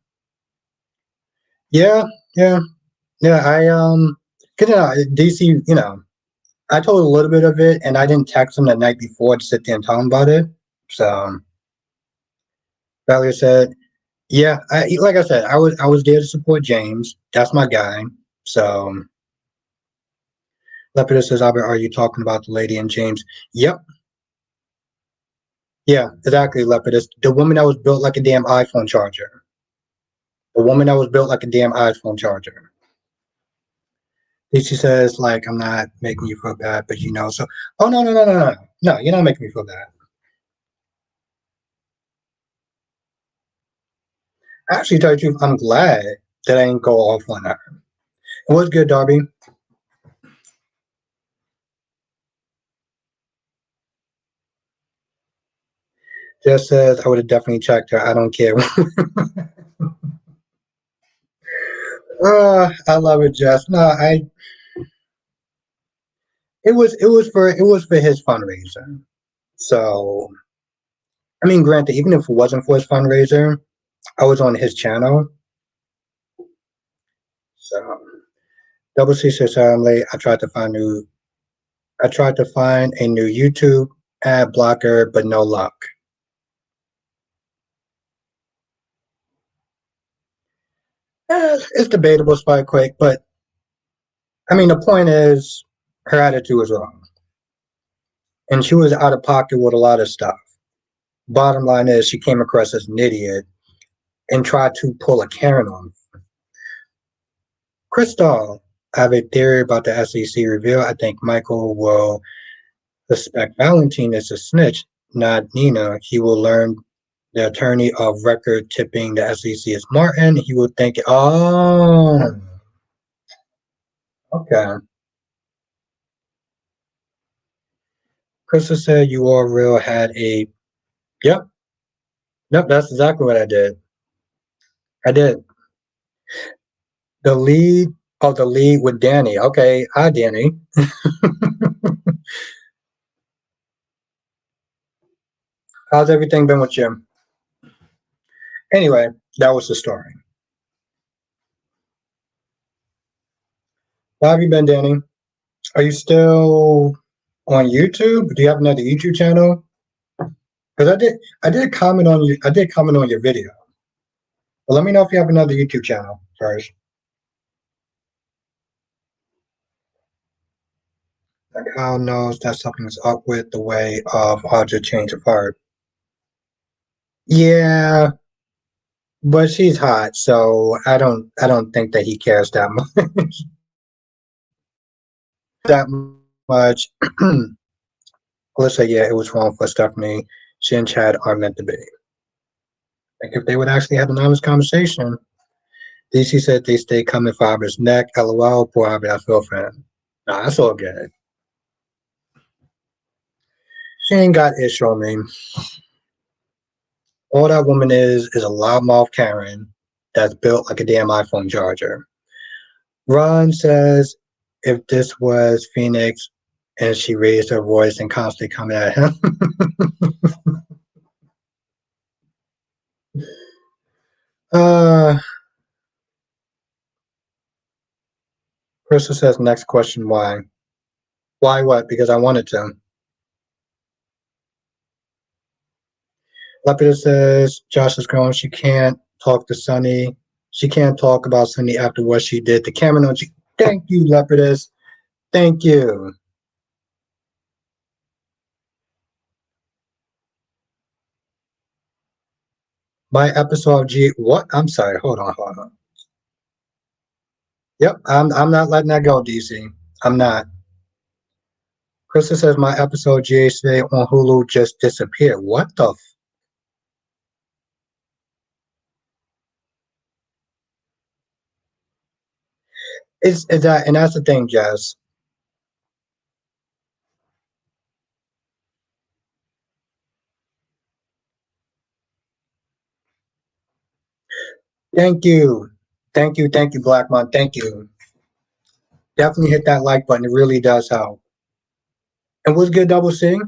Yeah, yeah, yeah. Cause DC, I told a little bit of it, and I didn't text him the night before to sit there and tell him about it. So, Valerie said, "Yeah, like I said, I was there to support James. That's my guy." So, Lepidus says, "Albert, are you talking about the lady in James?" Yep. Yeah, exactly, Lepidus. The woman that was built like a damn iPhone charger. The woman that was built like a damn iPhone charger. She says, like, I'm not making you feel bad, but so. Oh, no, no, no, no, no. No, you're not making me feel bad. Actually, to tell you the truth, I'm glad that I didn't go off on her. It was good, Darby. Just says, I would have definitely checked her. I don't care. I love it, Jess. No, it was for his fundraiser. So, I mean, granted, even if it wasn't for his fundraiser, I was on his channel. So, Double C says I'm late. I tried to find new I tried to find a new YouTube ad blocker, but no luck. It's debatable, Spike Quake, but I mean, the point is, her attitude was wrong. And she was out of pocket with a lot of stuff. Bottom line is, she came across as an idiot and tried to pull a Karen on me. Crystal, I have a theory about the SEC reveal. I think Michael will suspect Valentine is a snitch, not Nina. He will learn the attorney of record tipping the SEC is Martin. He will think, oh, okay. Crystal said you all real had a, yep, yep, that's exactly what I did. I did. The lead of the lead with Danny. Okay, hi, Danny. How's everything been with you? Anyway, that was the story. How have you been, Danny? Are you still on YouTube? Do you have another YouTube channel? Because I did comment on you. I did comment on your video. But let me know if you have another YouTube channel first. Like how knows that something's up with the way of Audra change of heart. Yeah, but she's hot, so I don't think that he cares that much. That much. Let's say yeah, it was wrong for Stephanie. She and Chad are meant to be. Like if they would actually have an honest conversation. DC said they stay coming for Aubrey's neck. LOL, poor Aubrey, I feel for him. Nah, that's all good. She ain't got issue on me. All that woman is a loudmouth Karen that's built like a damn iPhone charger. Ron says if this was Phoenix and she raised her voice and constantly coming at him. uh Crystal says next question why? Why what? Because I wanted to. Lepida says Josh is grown. She can't talk to Sunny. She can't talk about Sunny after what she did to Cameron. Thank you, Lepidus. Thank you. My episode of G. What? I'm sorry. Hold on. Yep, I'm not letting that go, DC. I'm not. Krista says my episode GHC on Hulu just disappeared. What the? Is that? And that's the thing, Jess. Thank you, thank you, Blackmon. Thank you. Definitely hit that like button. It really does help. And what's good, Double C?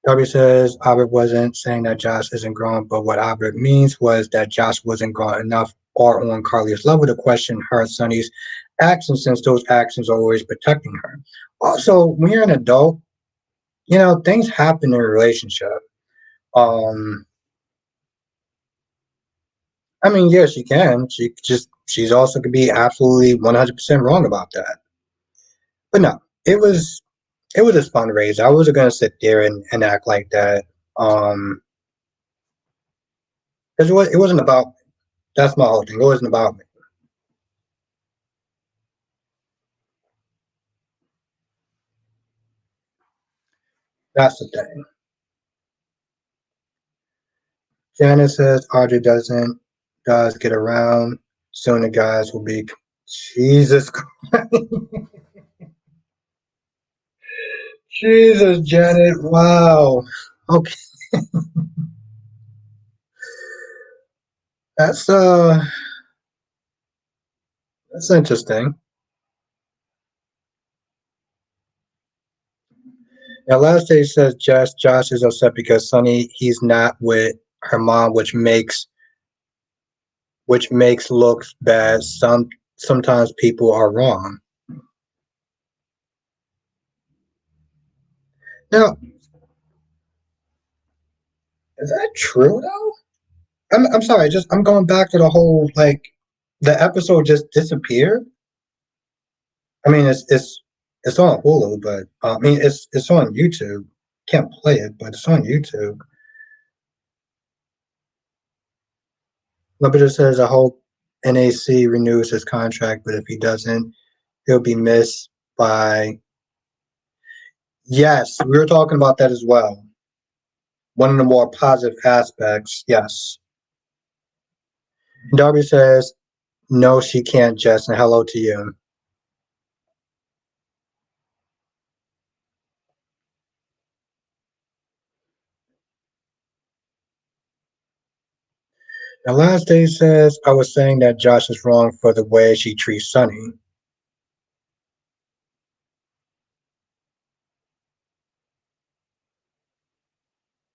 W says Albert wasn't saying that Josh isn't grown, but what Albert means was that Josh wasn't grown enough or on Carly's level to question her Sonny's actions since those actions are always protecting her. Also, when you're an adult, you know, things happen in a relationship. Um, I mean, yeah, she can. She's also could be absolutely 100% wrong about that. But no, it was a fundraiser. I wasn't gonna sit there and act like that. Because it wasn't about me. That's my whole thing. It wasn't about me. That's the thing. Janice says Audrey does get around. Soon the guys will be Jesus Christ. Jesus, Janet. Wow. Okay. That's uh that's interesting. Now last day says Josh is upset because Sonny he's not with her mom, which makes looks bad. Sometimes people are wrong. Now, is that true though? I'm sorry. I'm going back to the whole like the episode just disappeared. I mean, it's on Hulu, but I mean it's on YouTube. Can't play it, but it's on YouTube. Liberty says, "I hope NAC renews his contract, but if he doesn't, he'll be missed by." Yes, we were talking about that as well. One of the more positive aspects. Yes. Darby says, "No, she can't, Jess, and hello to you." And last day says, "I was saying that Josh is wrong for the way she treats Sunny."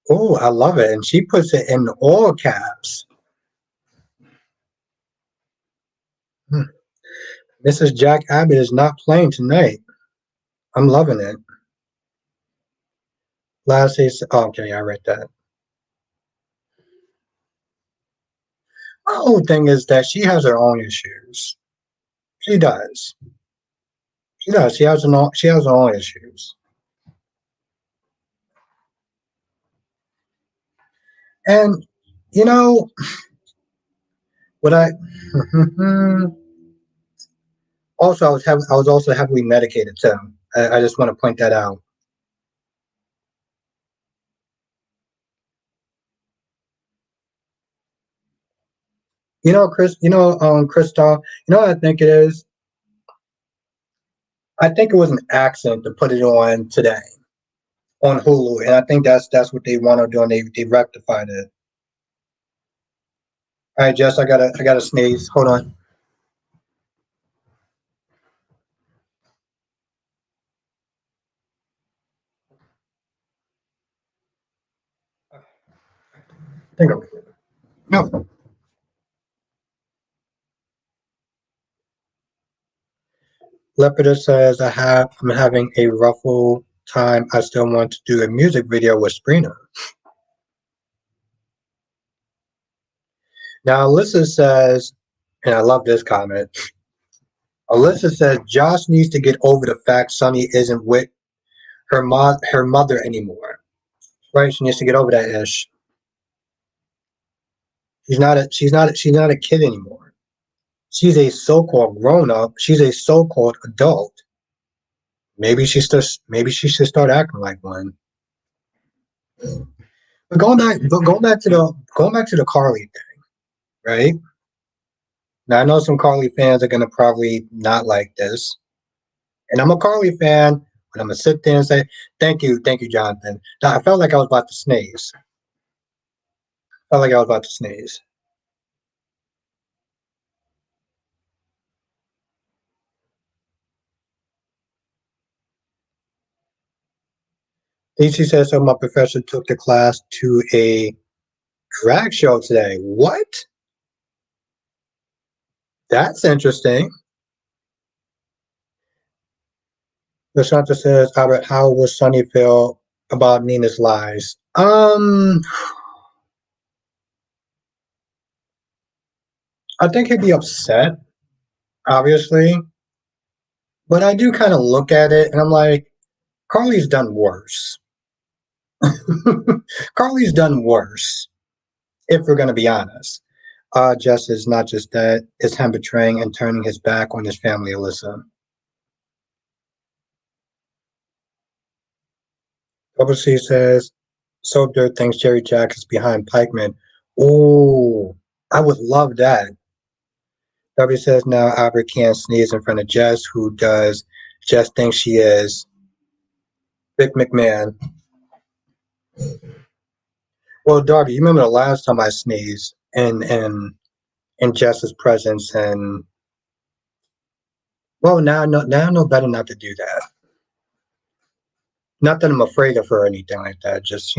Oh, I love it. And she puts it in all caps. Hmm. Mrs. Jack Abbott is not playing tonight. I'm loving it. Last day, oh, okay, I read that. My whole thing is that she has her own issues. She does. She does. She has her own issues. And you know what I also I was also heavily medicated too. I just want to point that out. Chris. Christoph. You know what I think it is. I think it was an accident to put it on today on Hulu, and I think that's what they want to do, and they rectified it. All right, Jess, I gotta sneeze. Hold on. I think I'm no. Lepida says I'm having a ruffle time. I still want to do a music video with Sprina. Now Alyssa says, and I love this comment. Alyssa says Josh needs to get over the fact Sunny isn't with her mother anymore. Right? She needs to get over that ish. She's not a kid anymore. She's a so-called grown up. She's a so-called adult. Maybe she should start acting like one. But going back to the Carly thing, right? Now I know some Carly fans are gonna probably not like this, and I'm a Carly fan, but I'm gonna sit there and say thank you, Jonathan. Now, I felt like I was about to sneeze. Felt like I was about to sneeze. DC says so. My professor took the class to a drag show today. What? That's interesting. Lashanta says, Albert, how will Sonny feel about Nina's lies? I think he'd be upset, obviously, but I do kind of look at it and I'm like, Carly's done worse. Carly's done worse, if we're going to be honest. Jess is not just that, it's him betraying and turning his back on his family, Alyssa. Double C says, So Dirt thinks Jerry Jack is behind Pikeman. Ooh, I would love that. W says now Albert can't sneeze in front of Jess, who does Jess thinks she is Vic McMahon. Well, Darby, you remember the last time I sneezed in Jess's presence, and well, now I know better not to do that. Not that I'm afraid of her or anything like that. Just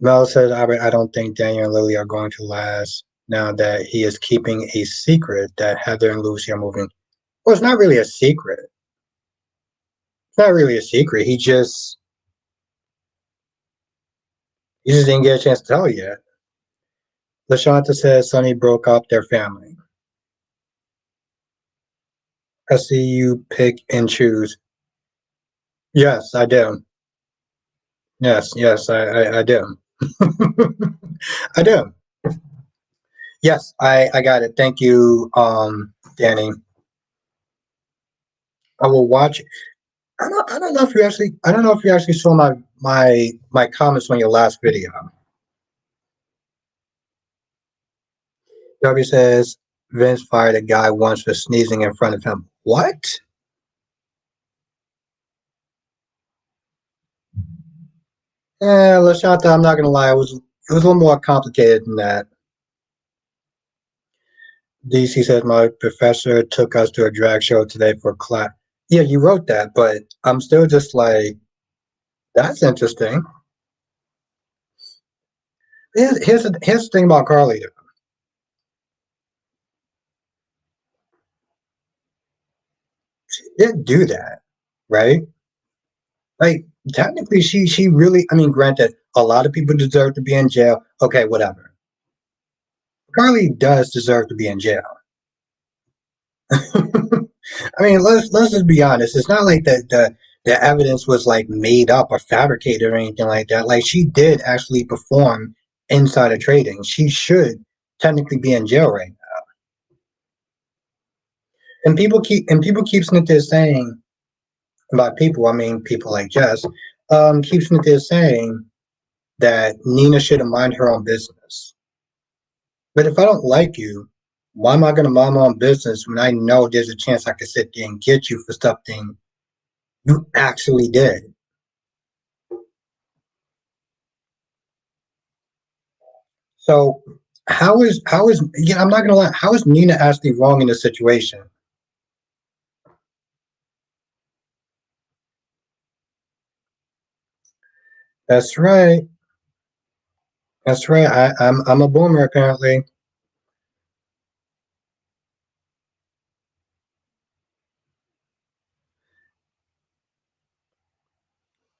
Mel says, Albert, I don't think Daniel and Lily are going to last now that he is keeping a secret that Heather and Lucy are moving. Well, it's not really a secret. It's not really a secret. He just You just didn't get a chance to tell you yet. LaShanta says Sonny broke up their family. I see you pick and choose. Yes, I do. Yes, yes, I do. I do. Yes, I got it. Thank you, Danny. I will watch. I don't know if you actually. I don't know if you actually saw my comments on your last video. W says Vince fired a guy once for sneezing in front of him. What? Lashanta, I'm not gonna lie. It was a little more complicated than that. DC says my professor took us to a drag show today for class. Yeah, you wrote that, but I'm still just like, that's interesting. Here's the thing about Carly. She didn't do that, right? Like technically, she really. I mean, granted, a lot of people deserve to be in jail. Okay, whatever. Carly does deserve to be in jail. I mean, let's just be honest. It's not like the evidence was like made up or fabricated or anything like that. Like she did actually perform insider trading. She should technically be in jail right now. And people keep sitting there saying, by people I mean people like Jess, keep sitting there saying that Nina should have mind her own business. But if I don't like you, why am I going to mind my own business when I know there's a chance I could sit there and get you for something you actually did? So how is yeah, I'm not gonna lie, how is Nina actually wrong in this situation? That's right. That's right. I'm a boomer apparently.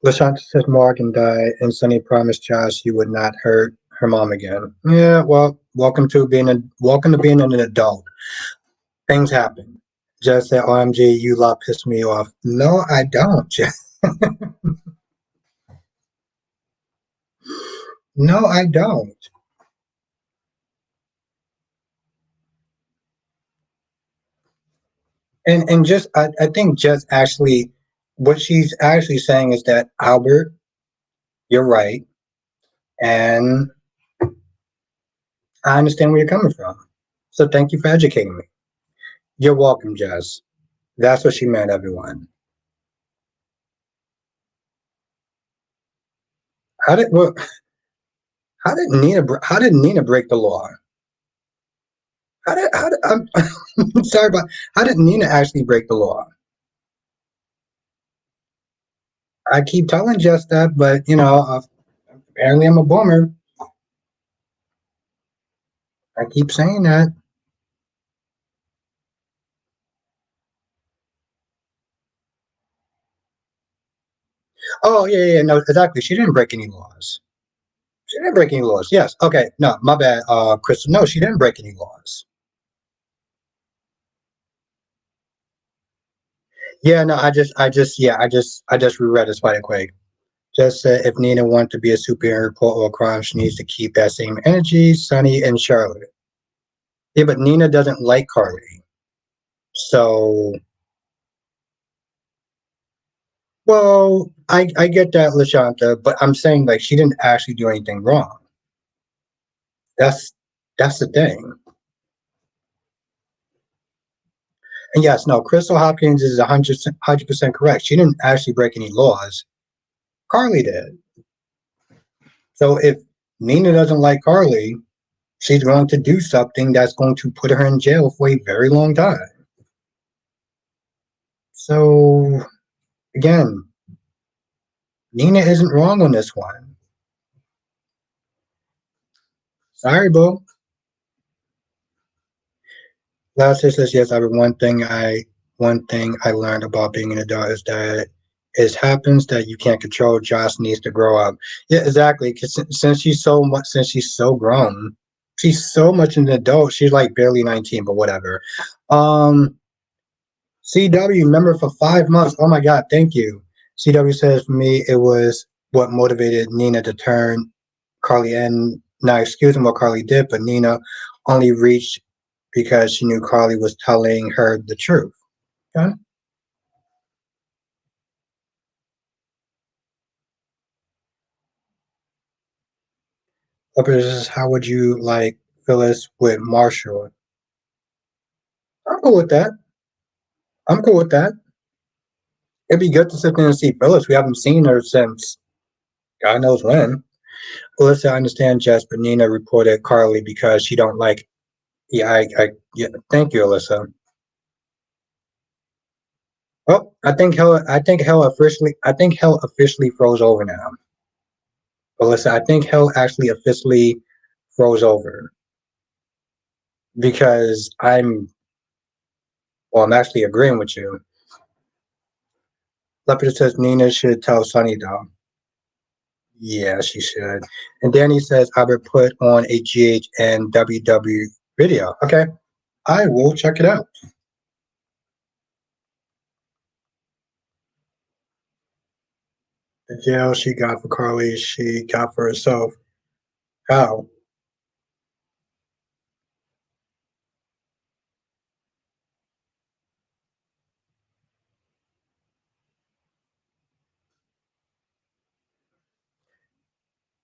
LaShanta says Morgan died and Sonny promised Josh he would not hurt her mom again. Yeah, well, welcome to being an adult. Things happen. Just said OMG, you lot pissed me off. No, I don't. No, I don't. And just I think just actually what she's actually saying is that Albert, you're right. And I understand where you're coming from. So thank you for educating me. You're welcome, Jess. That's what she meant, everyone. How did well, how did Nina break the law? I'm sorry, but how did Nina actually break the law? I keep telling Jess that, but apparently I'm a boomer. I keep saying that. Oh yeah, yeah, no, exactly. She didn't break any laws. She didn't break any laws. Yes. Okay. No, my bad, Crystal. No, she didn't break any laws. Yeah. No, I just reread it by the quick. Just said if Nina wanted to be a superhero report or a crime, she needs to keep that same energy, Sunny and Charlotte. Yeah, but Nina doesn't like Carly. So, well, I get that, Lashanta, but I'm saying like she didn't actually do anything wrong. That's that's the thing. And yes, no, Crystal Hopkins is 100% correct. She didn't actually break any laws. Carly did. So if Nina doesn't like Carly, she's going to do something that's going to put her in jail for a very long time. So again, Nina isn't wrong on this one. Sorry, boo. Last says yes. I mean, one thing I learned about being an adult is that It happens that you can't control. Josh needs to grow up. Yeah, exactly. Because since she's so much, since she's so grown, she's so much an adult. She's like barely 19, but whatever. Um, CW member for 5 months. Oh my God, thank you. CW says for me, it was what motivated Nina to turn Carly in. Not excusing what Carly did, but Nina only reached because she knew Carly was telling her the truth. Okay. Upper says, how would you like Phyllis with Marshall? I'm cool with that. I'm cool with that. It'd be good to sit there and see Phyllis. We haven't seen her since God knows when. Alyssa, I understand Jess, but Nina reported Carly because she don't like. Yeah, yeah. Thank you, Alyssa. Oh, I think hell officially froze over now. Alyssa, I think hell actually officially froze over because I'm actually agreeing with you. Leopard says Nina should tell Sunny though. Yeah, she should. And Danny says Albert put on a GH and WW video. Okay, I will check it out. The jail she got for Carly, she got for herself. How?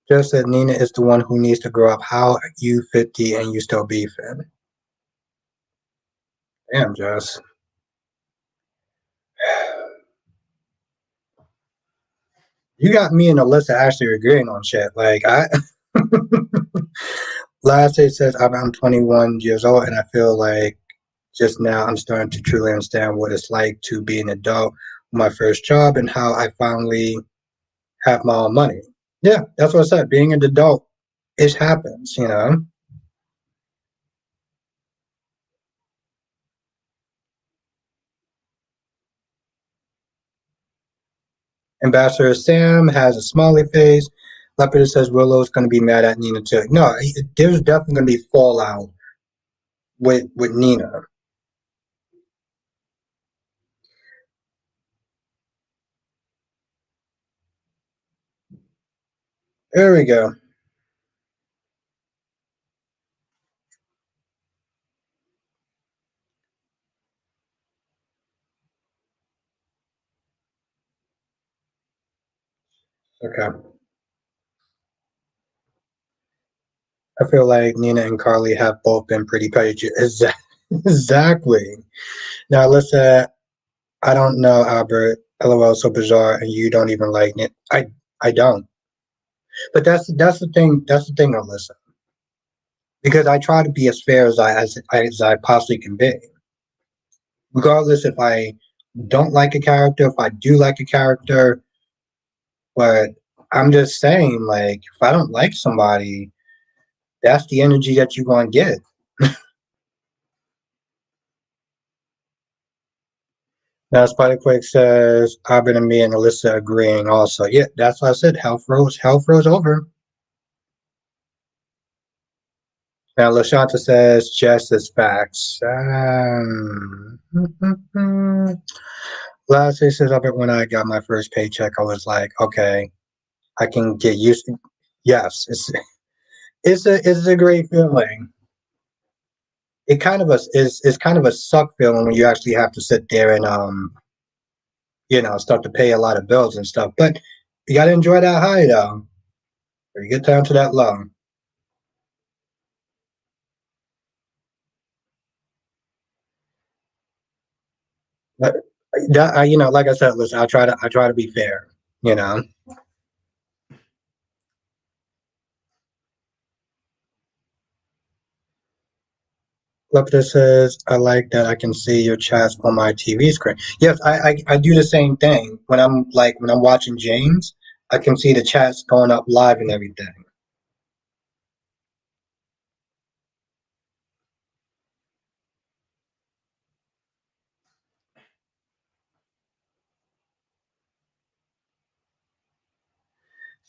Just that Nina is the one who needs to grow up. How you 50 and you still beefing? Damn, Jess. You got me and Alyssa actually agreeing on shit. Like I last day says I'm 21 years old and I feel like just now I'm starting to truly understand what it's like to be an adult, my first job, and how I finally have my own money. Yeah, that's what I said. Being an adult, it happens. Ambassador Sam has a smiley face. Leopard says Willow's going to be mad at Nina too. No, there's definitely going to be fallout with Nina. There we go. Okay. I feel like Nina and Carly have both been pretty petty. Exactly. Now, listen, I don't know, Albert. LOL, so bizarre, and you don't even like it. I don't. But that's the thing. That's the thing, Alyssa. Because I try to be as fair as I possibly can be, regardless if I don't like a character, if I do like a character. But I'm just saying, like, if I don't like somebody, that's the energy that you're gonna get. Now, Spiderquake says Abin and me and Alyssa agreeing also. Yeah, that's what I said. Hell froze over. Now, Lashanta says just as facts. Last day says Albert, when I got my first paycheck, I was like, okay, I can get used to. Yes, it's a great feeling. It kind of a is it's kind of a suck feeling when you actually have to sit there and start to pay a lot of bills and stuff. But you got to enjoy that high though. When you get down to that low. But like I said, listen, I try to be fair. You know, Lepta says, I like that I can see your chats on my TV screen. Yes, I do the same thing when I'm watching James. I can see the chats going up live and everything.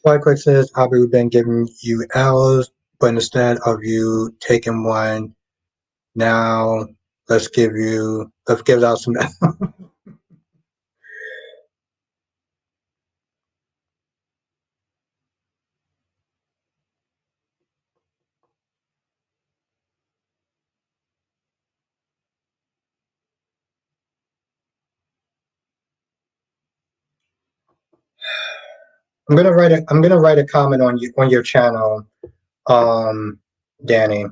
White Quick says, Aubrey, we've been giving you L's, but instead of you taking one, now let's give out some. I'm gonna write a comment on you on your channel, um, Danny.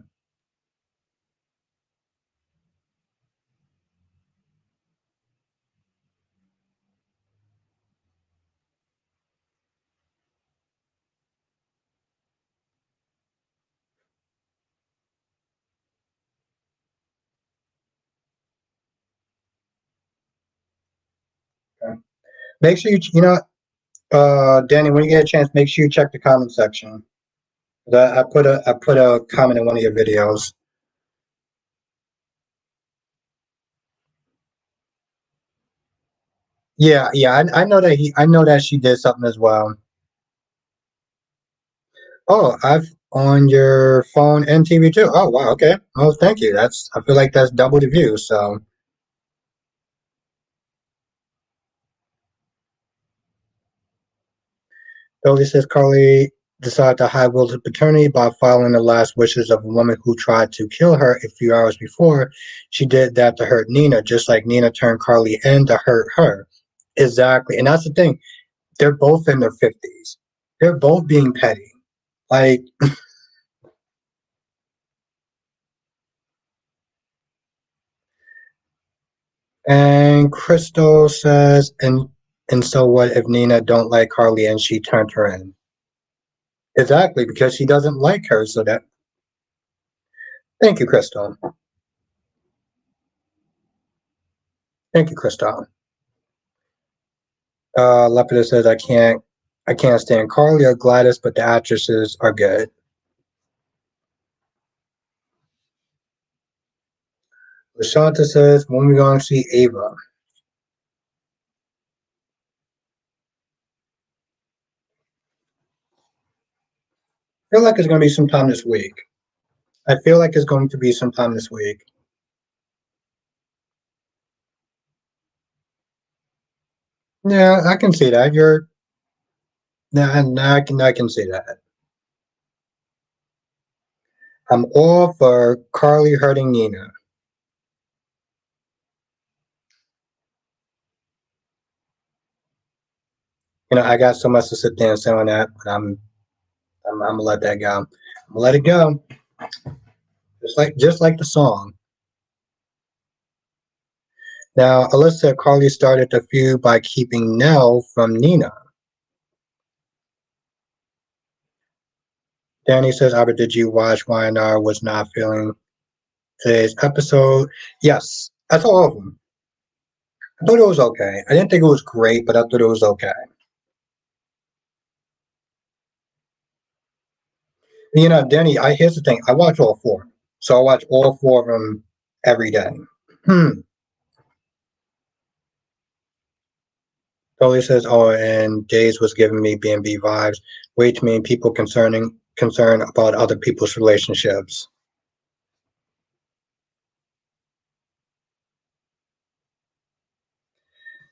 Okay. Make sure Danny, when you get a chance, make sure you check the comment section. I put a comment in one of your videos. Yeah, yeah, I know that I know that she did something as well. Oh, I've on your phone and TV too. Oh wow, okay. Oh, thank you. That's I feel like that's double the views. So Dolly says Carly decided to high will to paternity by following the last wishes of a woman who tried to kill her a few hours before. She did that to hurt Nina, just like Nina turned Carly in to hurt her. Exactly, and that's the thing. They're both in their 50s. They're both being petty. Like, and Crystal says, and so what if Nina don't like Carly and she turned her in? Exactly, because she doesn't like her. So that. Thank you, Crystal. Thank you, Crystal. Lepida says, I can't stand Carly or Gladys, but the actresses are good. Lashanta says, when we going to see Ava? I feel like it's going to be sometime this week. I feel like it's going to be sometime this week. Yeah, I can see that. I can see that. I'm all for Carly hurting Nina. I got so much to sit there and say on that, but I'm gonna let that go. I'm gonna let it go, just like the song. Now, Alyssa said Carly started the feud by keeping Nell from Nina. Danny says, Albert, did you watch why I was not feeling today's episode? Yes, I saw all of them. I thought it was okay. I didn't think it was great, but I thought it was okay. Danny, here's the thing. I watch all four. So I watch all four of them every day. Hmm. Totally says, oh, and Days was giving me B&B vibes. Way too many people concerned about other people's relationships.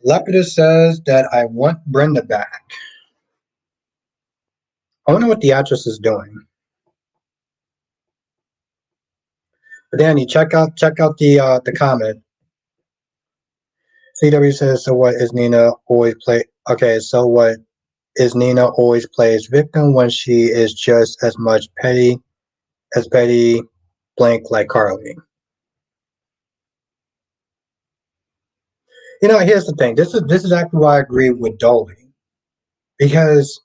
Lepidus says that I want Brenda back. I wonder what the actress is doing. But Danny, check out the comment. CW says, so what is Nina always play? Okay, so what is Nina always plays victim when she is just as much petty blank like Carly. Here's the thing. This is actually why I agree with Dolly because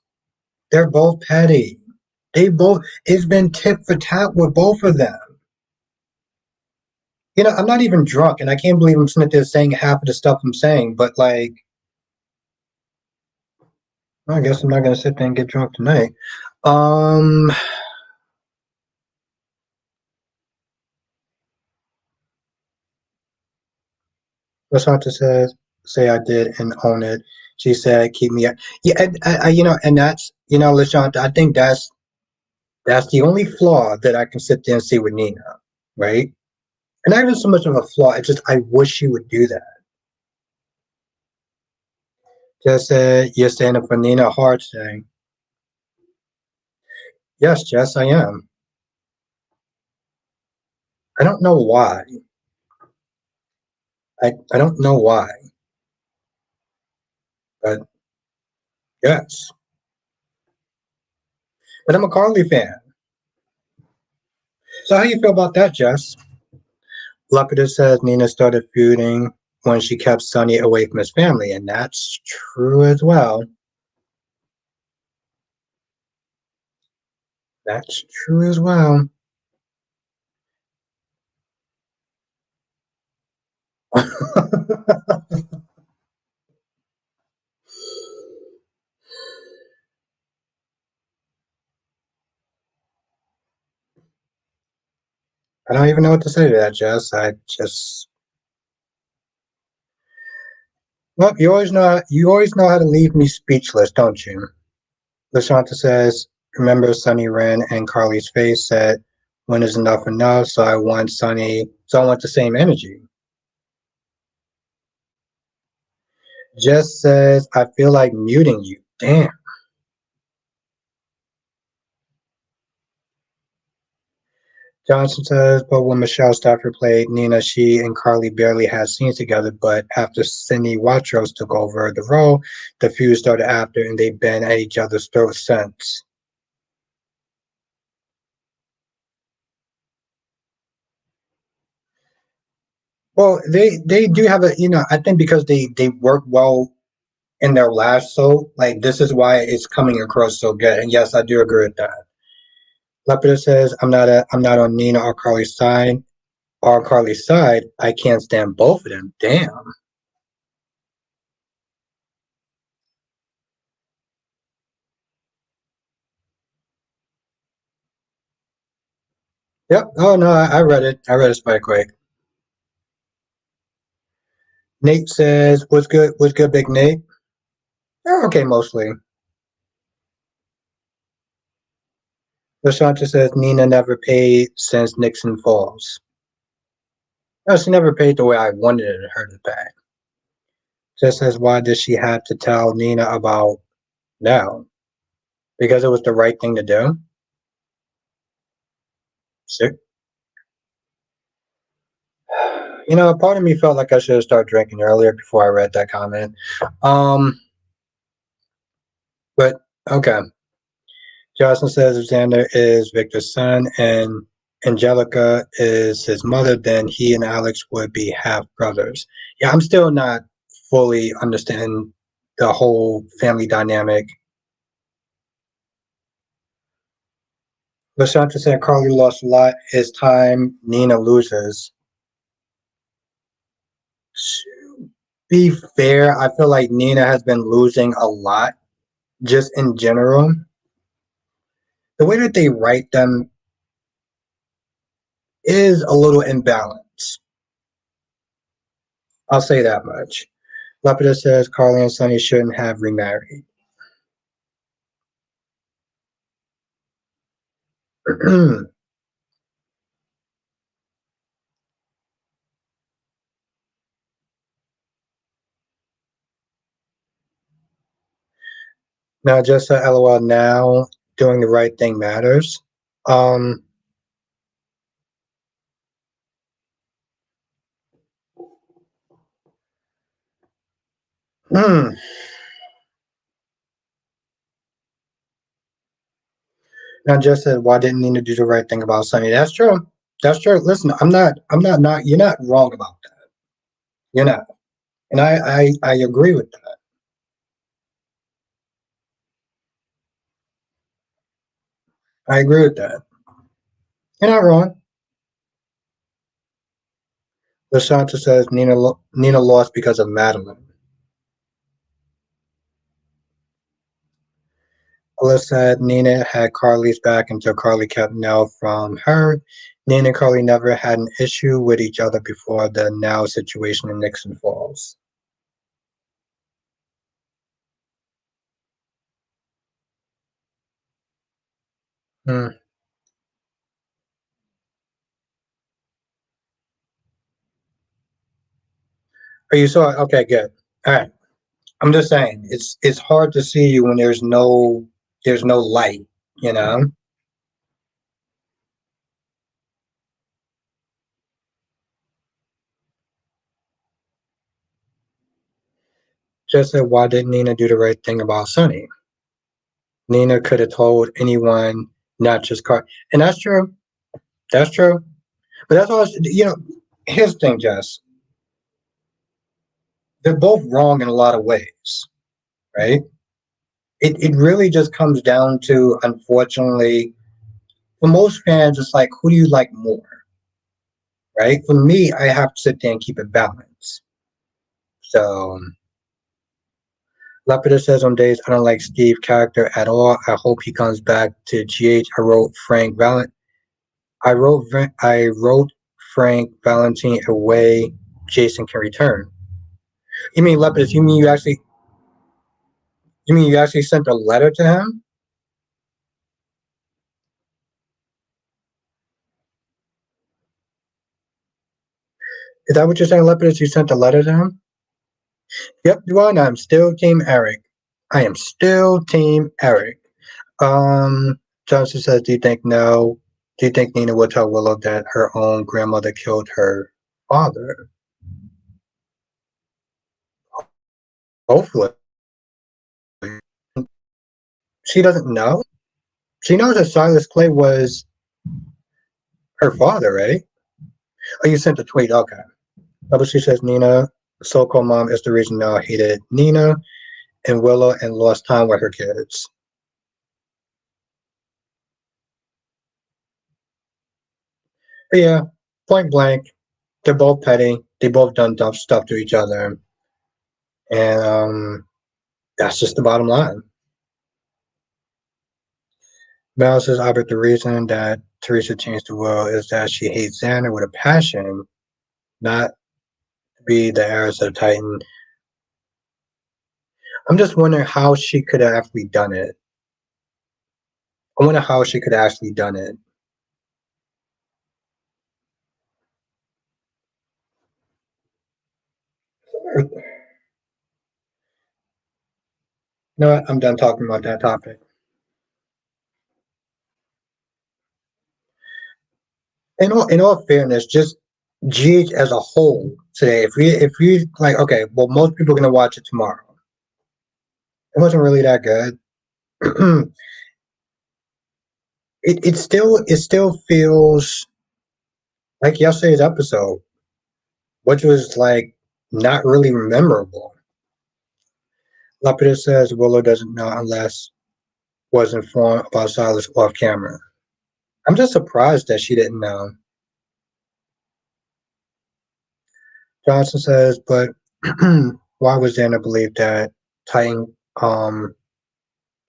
they're both petty. It's been tit for tat with both of them. I'm not even drunk, and I can't believe I'm sitting there saying half of the stuff I'm saying. But like, I guess I'm not gonna sit there and get drunk tonight. Um, What's hard to say I did and own it. She said, "Keep me." Yeah, and that's LaShanta. I think that's the only flaw that I can sit there and see with Nina, right? And not even so much of a flaw. It's just I wish she would do that. Just said you're standing for Nina Hard saying, yes, Jess, I am. I don't know why. I don't know why, but yes. But I'm a Carly fan. So how you feel about that, Jess? Lepida says Nina started feuding when she kept Sonny away from his family, and that's true as well. That's true as well. I don't even know what to say to that, Jess. I just well, you always know how to leave me speechless, don't you? LaShanta says, remember Sonny Ren and Carly's face said, when is enough enough? So I want the same energy. Jess says, I feel like muting you. Damn. Johnson says, but when Michelle Stafford played Nina, she and Carly barely had scenes together, but after Cindy Watros took over the role, the feud started after, and they've been at each other's throats since. Well, they do have I think because they work well in their last soap, like this is why it's coming across so good. And yes, I do agree with that. Lepida says, I'm not on Nina or Carly's side. I can't stand both of them. Damn. Yep. Oh no, I read it. I read it quite quick. Nate says, what's good? What's good, Big Nate? Oh, okay, mostly. Lashanta says Nina never paid since Nixon Falls. No, she never paid the way I wanted her to pay. Just says, why did she have to tell Nina about now? Because it was the right thing to do. Sick. Part of me felt like I should have started drinking earlier before I read that comment. Um, but okay. Jocelyn says if Xander is Victor's son and Angelica is his mother, then he and Alex would be half brothers. Yeah, I'm still not fully understanding the whole family dynamic. Lashanta said Carly lost a lot. It's time Nina loses. To be fair, I feel like Nina has been losing a lot just in general. The way that they write them is a little imbalanced. I'll say that much. Lepida says Carly and Sonny shouldn't have remarried. Now, just LOL now, doing the right thing matters. Um, hmm. Now, just said, why didn't Nina do the right thing about Sonny? That's true. That's true. Listen, not, you're not wrong about that. You're not. And I agree with that. I agree with that. You're not wrong. Lashanta says Nina lost because of Madeline. Alyssa said Nina had Carly's back until Carly kept Nell from her. Nina and Carly never had an issue with each other before the Nell situation in Nixon Falls. Mm. Are you saw? Okay, good. All right. I'm just saying, it's hard to see you when there's no light. You know. Just said, why didn't Nina do the right thing about Sonny? Nina could have told anyone, not just Car. And that's true. That's true. But that's all. Here's the thing, Jess. They're both wrong in a lot of ways, right? It really just comes down to, unfortunately, for most fans, it's like, who do you like more, right? For me, I have to sit there and keep it balanced. So, Lepida says on days I don't like Steve character at all. I hope he comes back to GH. I wrote Frank Valentine away. Jason can return. You mean Lepidus? You mean you actually sent a letter to him? Is that what you're saying, Lepidus? You sent a letter to him? Yep, you are. And I'm still Team Eric. I am still Team Eric. Um, Johnson says, "Do you think no? Do you think Nina would tell Willow that her own grandmother killed her father? Hopefully, she doesn't know. She knows that Silas Clay was her father, right? Oh, you sent a tweet. Okay. She says Nina, so-called mom, is the reason now hated Nina and Willow and lost time with her kids. But yeah, point blank, they're both petty. They both done dumb stuff to each other, and that's just the bottom line. Mel says, Albert, the reason that Teresa changed the world is that she hates Xander with a passion, not to be the heiress of Titan. I'm just wondering how she could have actually done it. I wonder how she could have actually done it. You know what? I'm done talking about that topic. In all fairness, just GH as a whole today, if we like, okay, well, most people are gonna watch it tomorrow. It wasn't really that good. it still feels like yesterday's episode, which was like not really memorable. Lapidus says Willow doesn't know unless was informed about Silas off camera. I'm just surprised that she didn't know. Johnson says, but why was Xander believe that Titan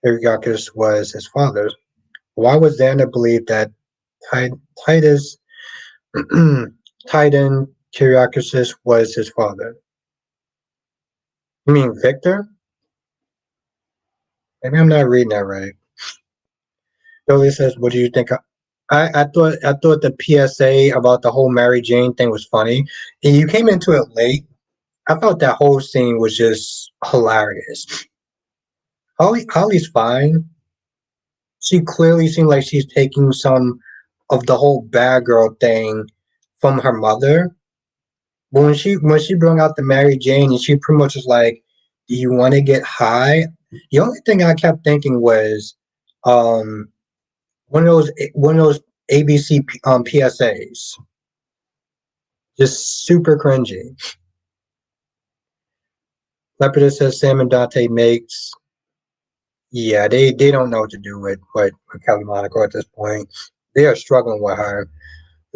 Kiriakis was his father? Why would Xander believe that Titus Titan Kiriakis was his father? You mean Victor? Maybe I'm not reading that right. Billy says, "What do you think?" I thought the PSA about the whole Mary Jane thing was funny, and you came into it late. I thought that whole scene was just hilarious. Holly's fine. She clearly seemed like she's taking some of the whole bad girl thing from her mother. But when she brought out the Mary Jane and she pretty much was like, "Do you want to get high?" The only thing I kept thinking was, um, one of those ABC PSAs, just super cringy. Lepidus says Sam and Dante makes. Yeah, they don't know what to do with Kelly Monaco at this point. They are struggling with her.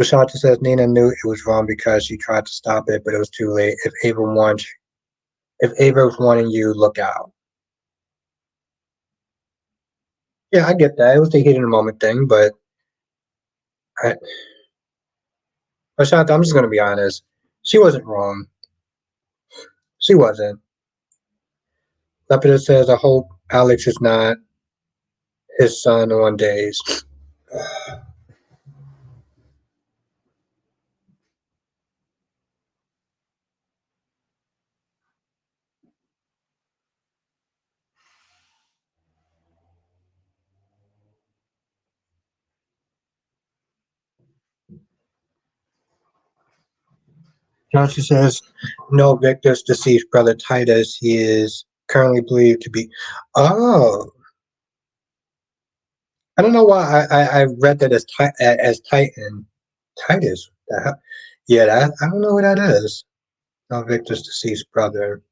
Rashanta says Nina knew it was wrong because she tried to stop it, but it was too late. If Ava was wanting you, look out. Yeah, I get that. It was a heat in the moment thing, but I, Rashanta, I'm just gonna be honest. She wasn't wrong. She wasn't. Lepidus says, I hope Alex is not his son on days. Johnson says no Victor's deceased brother Titus. He is currently believed to be. Oh, I don't know why I read that as Titan Titus. Yeah, I don't know what that is. No Victor's deceased brother.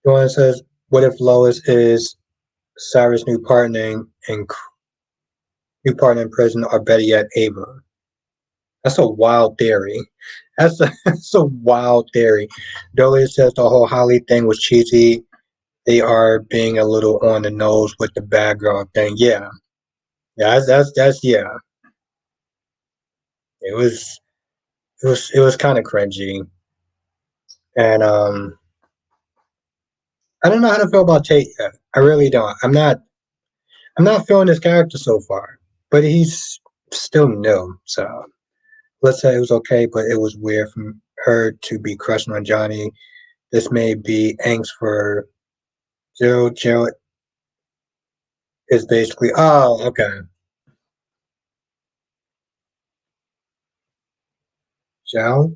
Joanne says, "What if Lois is Cyrus' new partner in prison, or better yet, Ava?" That's a wild theory. That's a wild theory. Dolly says the whole Holly thing was cheesy. They are being a little on the nose with the bad girl thing. Yeah, yeah, that's yeah. It was it was kind of cringy, and I don't know how to feel about Tate yet. I really don't. I'm not feeling his character so far, but he's still new. So let's say it was okay, but it was weird from her to be crushing on Johnny. This may be angst for Jill. Jill is basically, oh, okay. Jill.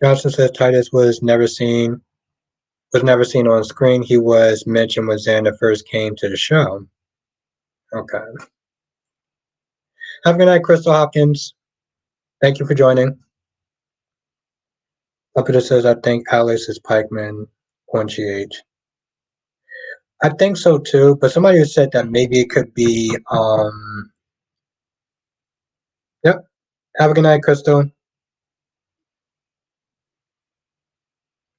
Johnson says Titus was never seen on screen. He was mentioned when Xander first came to the show. Okay. Have a good night, Crystal Hopkins. Thank you for joining. Lapita says, I think Alice is Pikeman on GH. I think so too, but somebody said that maybe it could be, yep. Have a good night, Crystal.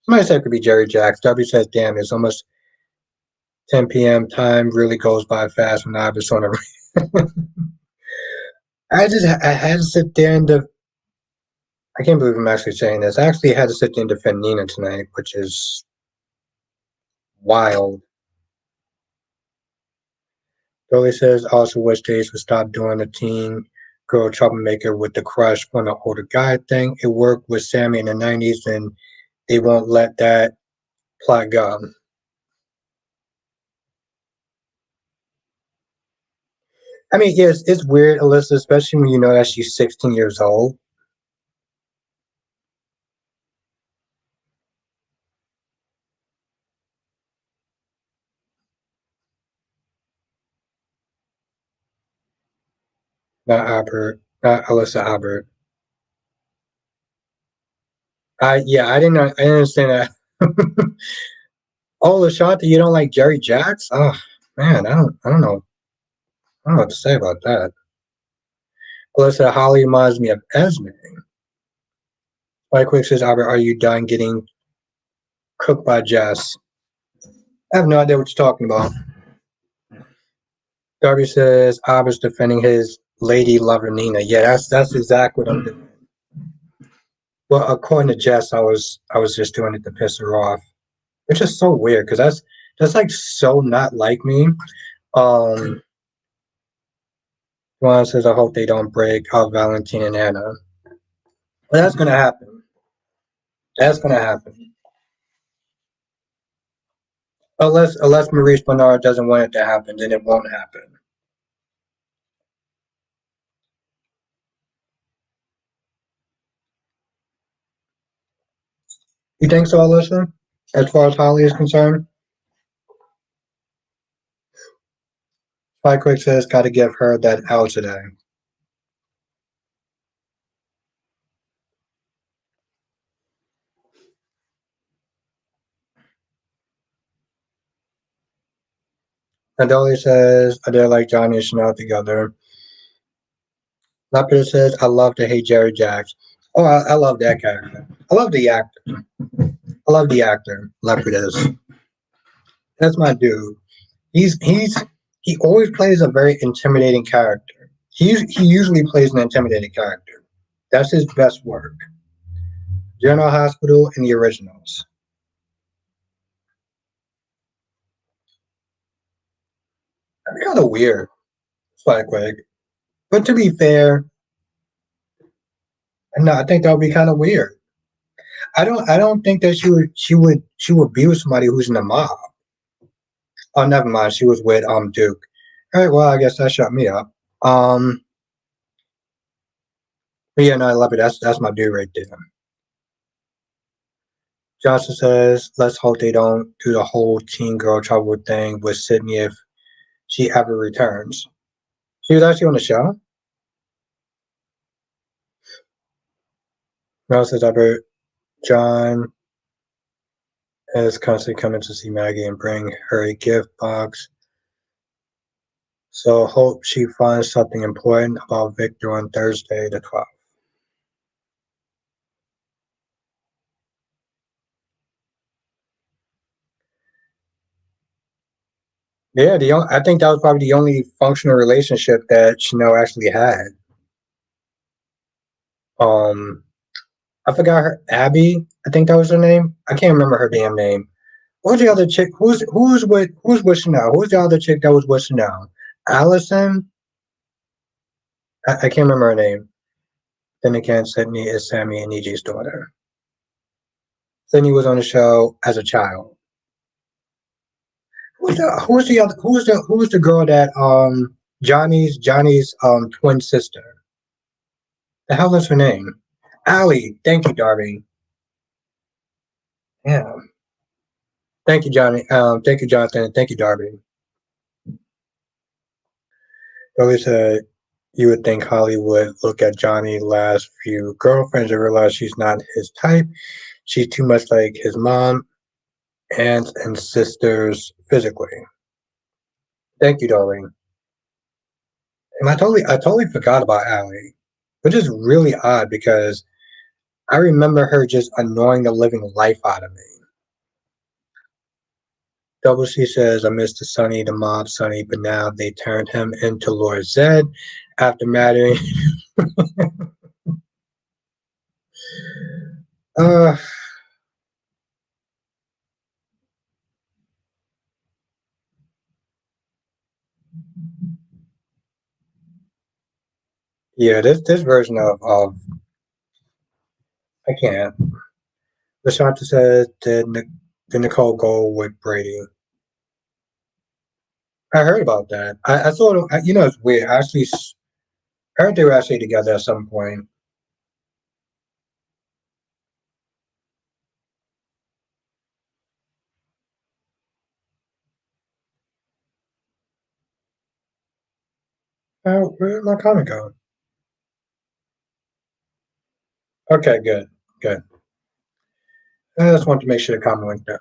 Somebody said it could be Jerry Jacks. W says, damn, it's almost 10 p.m. Time really goes by fast when I was on a. I had to sit there I can't believe I'm actually saying this. I actually had to sit there and defend Nina tonight, which is wild. Dolly says also wish Days would stop doing the teen girl troublemaker with the crush on the older guy thing. It worked with Sammy in the 90s, and they won't let that plot go. I mean, yes, it's weird, Alyssa, especially when you know that she's 16 years old. Not Albert, not Alyssa Albert. I didn't understand that. Oh, Lashanta, you don't like Jerry Jacks? Oh man, I don't know what to say about that. Alyssa Holly reminds me of Esme. Spike Quick says, Albert, are you done getting cooked by Jess? I have no idea what you're talking about. Darby says Albert's defending his lady lover Nina. Yeah, that's exactly what I'm doing. Well, according to Jess, I was just doing it to piss her off, which is so weird because that's like so not like me. Um, Juan says I hope they don't break up Valentine and Anna. But that's gonna happen. That's gonna happen. Unless Maurice Bernard doesn't want it to happen, then it won't happen. You think so, Alyssa? As far as Holly is concerned, Spike Quick says got to give her that L today. Adeli says I did like Johnny and Chanel together. Lapidus says I love to hate Jerry Jacks. Oh, I love that character. I love the actor. I love the actor, Lapidus. That's my dude. He always plays a very intimidating character. He usually plays an intimidating character. That's his best work. General Hospital and the originals. kind of weird. Like, but to be fair, no, I think that would be kind of weird. I don't think that she would be with somebody who's in the mob. Oh, never mind. She was with Duke. All right, well, I guess that shut me up. But yeah, no, I love it. That's my dude right there. Johnson says, let's hope they don't do the whole teen girl trouble thing with Sydney if she ever returns. She was actually on the show. Mel says, I bet John is constantly coming to see Maggie and bring her a gift box. So hope she finds something important about Victor on Thursday the 12th. Yeah, I think that was probably the only functional relationship that Chanel actually had. Um, I forgot her Abby. I think that was her name. I can't remember her damn name. Who's the other chick? Who's with Chanel? Who's the other chick that was with Chanel? Allison. I can't remember her name. Then again, Sydney is Sammy and EJ's daughter. Sydney was on the show as a child. Who's the girl that Johnny's twin sister? The hell is her name? Allie. Thank you, Darby. Yeah. Thank you, Johnny. Thank you, Jonathan. Thank you, Darby. Darby said you would think Hollywood look at Johnny's last few girlfriends and realize she's not his type. She's too much like his mom, aunts, and sisters physically. Thank you, darling. And I totally forgot about Allie, which is really odd because I remember her just annoying the living life out of me. Double C says, I missed the Sonny, the mob Sonny, but now they turned him into Lord Zed after marrying. uh, yeah, this version of I can't. Lashanta says, did Nicole go with Brady? I heard about that. I thought, it's weird. I actually heard they were actually together at some point. Where did my comment go? Okay, good, good. I just want to make sure the comment went down.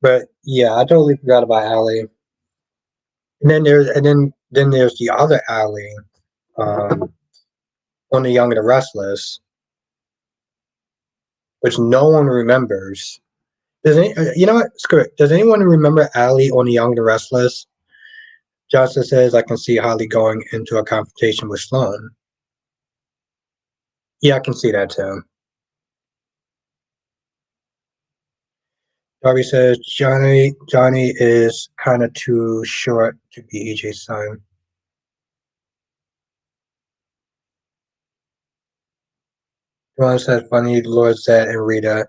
But yeah, I totally forgot about Allie. And then there's the other Allie, um, on the Young and the Restless, which no one remembers. You know what? Screw it. Does anyone remember Allie on the Young and the Restless? Johnson says, I can see Holly going into a confrontation with Sloan. Yeah, I can see that too. Darby says Johnny is kind of too short to be EJ's son. Ron says funny Lord Zed and Rita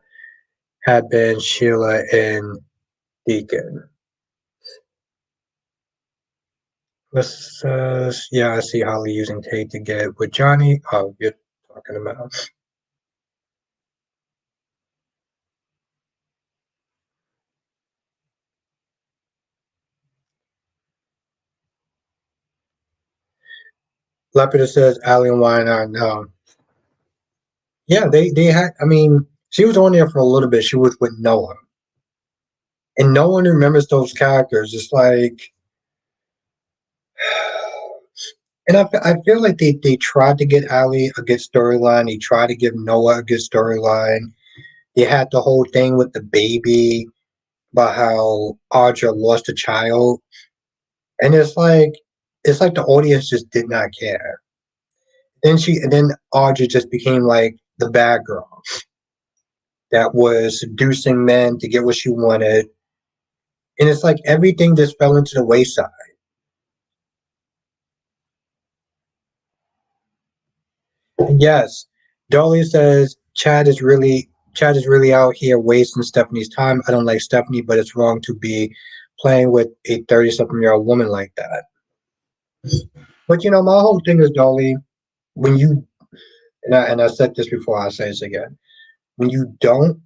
had been Sheila and Deacon. This says, yeah, I see Holly using Tate to get with Johnny. Oh, you're talking about. Lepida says Allie and Wine no. Yeah, they had. I mean, she was on there for a little bit. She was with Noah, and no one remembers those characters. It's like, and I feel like they tried to get Allie a good storyline. They tried to give Noah a good storyline. They had the whole thing with the baby about how Audra lost a child, and it's like the audience just did not care. And then Audra just became like the bad girl. that was seducing men to get what she wanted. And it's like everything just fell into the wayside. And yes, Dolly says Chad is really out here wasting Stephanie's time. I don't like Stephanie, but it's wrong to be playing with a 30-something-year-old woman like that. But my whole thing is, Dolly, when you and I said this before, I'll say this again. When you don't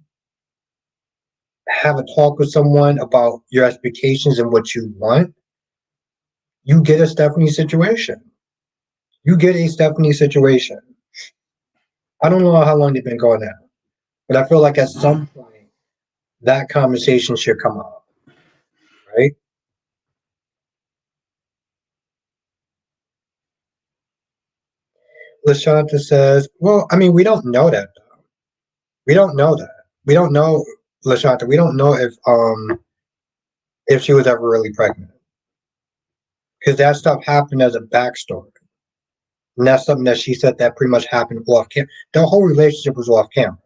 have a talk with someone about your expectations and what you want, you get a Stephanie situation. You get a Stephanie situation. I don't know how long they've been going now, but I feel like at some point that conversation should come up, right? Lashanta says, well, I mean, we don't know that. We don't know that. We don't know, Lashanta. We don't know if she was ever really pregnant because that stuff happened as a backstory, and that's something that she said that pretty much happened off camera. The whole relationship was off camera,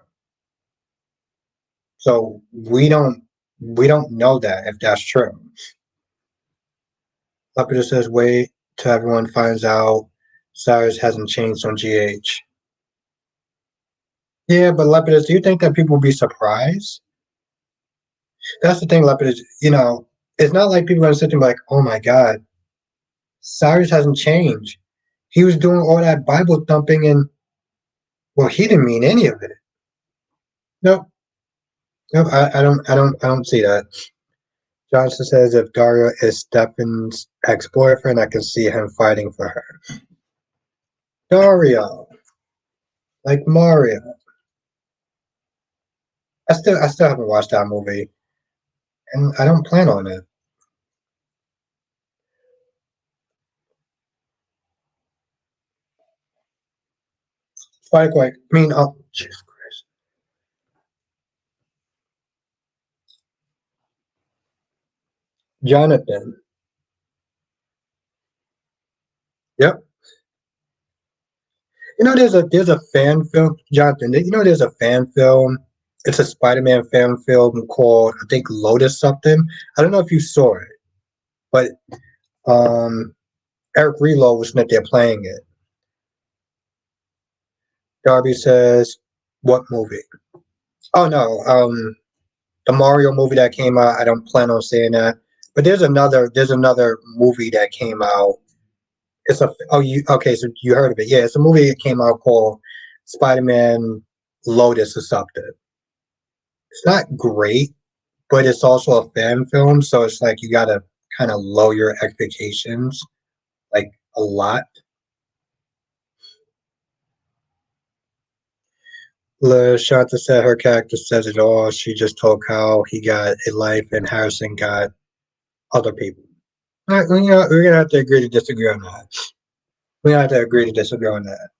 so we don't know that if that's true. Lepida says, wait till everyone finds out Cyrus hasn't changed on GH. Yeah, but Lepidus, do you think that people will be surprised? That's the thing, Lepidus. It's not like people are going to sit there and be like, oh my God, Cyrus hasn't changed. He was doing all that Bible thumping and, well, he didn't mean any of it. Nope. Nope. I don't see that. Johnson says if Dario is Stefan's ex-boyfriend, I can see him fighting for her. Dario, like Mario. I still haven't watched that movie, and I don't plan on it. Like, I mean, oh, Jesus Christ. Jonathan. Yep. There's a fan film, Jonathan. There's a fan film. It's a Spider-Man fan film called, I think, Lotus something. I don't know if you saw it, but um, Eric Relo was not there playing it. Darby says, "What movie?" Oh no, the Mario movie that came out. I don't plan on saying that, but there's another movie that came out. You okay? So you heard of it? Yeah, it's a movie that came out called Spider-Man Lotus or something. It's not great, but it's also a fan film, so it's like you gotta kind of lower your expectations like a lot. LaShanta said her character says it all. She just told Kyle he got a life and Harrison got other people. We're gonna have to agree to disagree on that. We have to agree to disagree on that.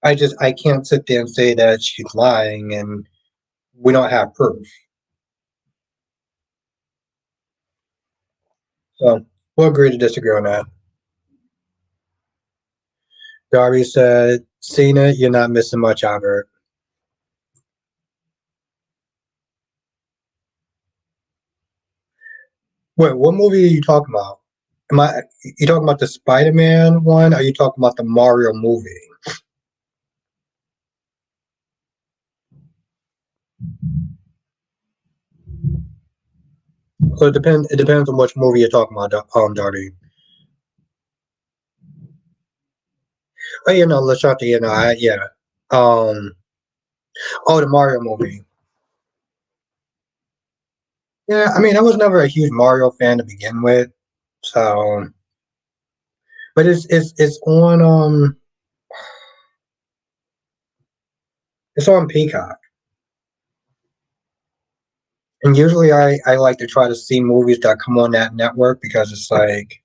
I can't sit there and say that she's lying and we don't have proof. So we'll agree to disagree on that. Darby said, Cena, you're not missing much, Albert. Wait, what movie are you talking about? You talking about the Spider-Man one? Or are you talking about the Mario movie? So it depends on which movie you're talking about, Darby. Oh, let's try to, yeah. Um, oh, the Mario movie. Yeah, I mean, I was never a huge Mario fan to begin with, so, but it's on Peacock, and usually I like to try to see movies that come on that network because it's like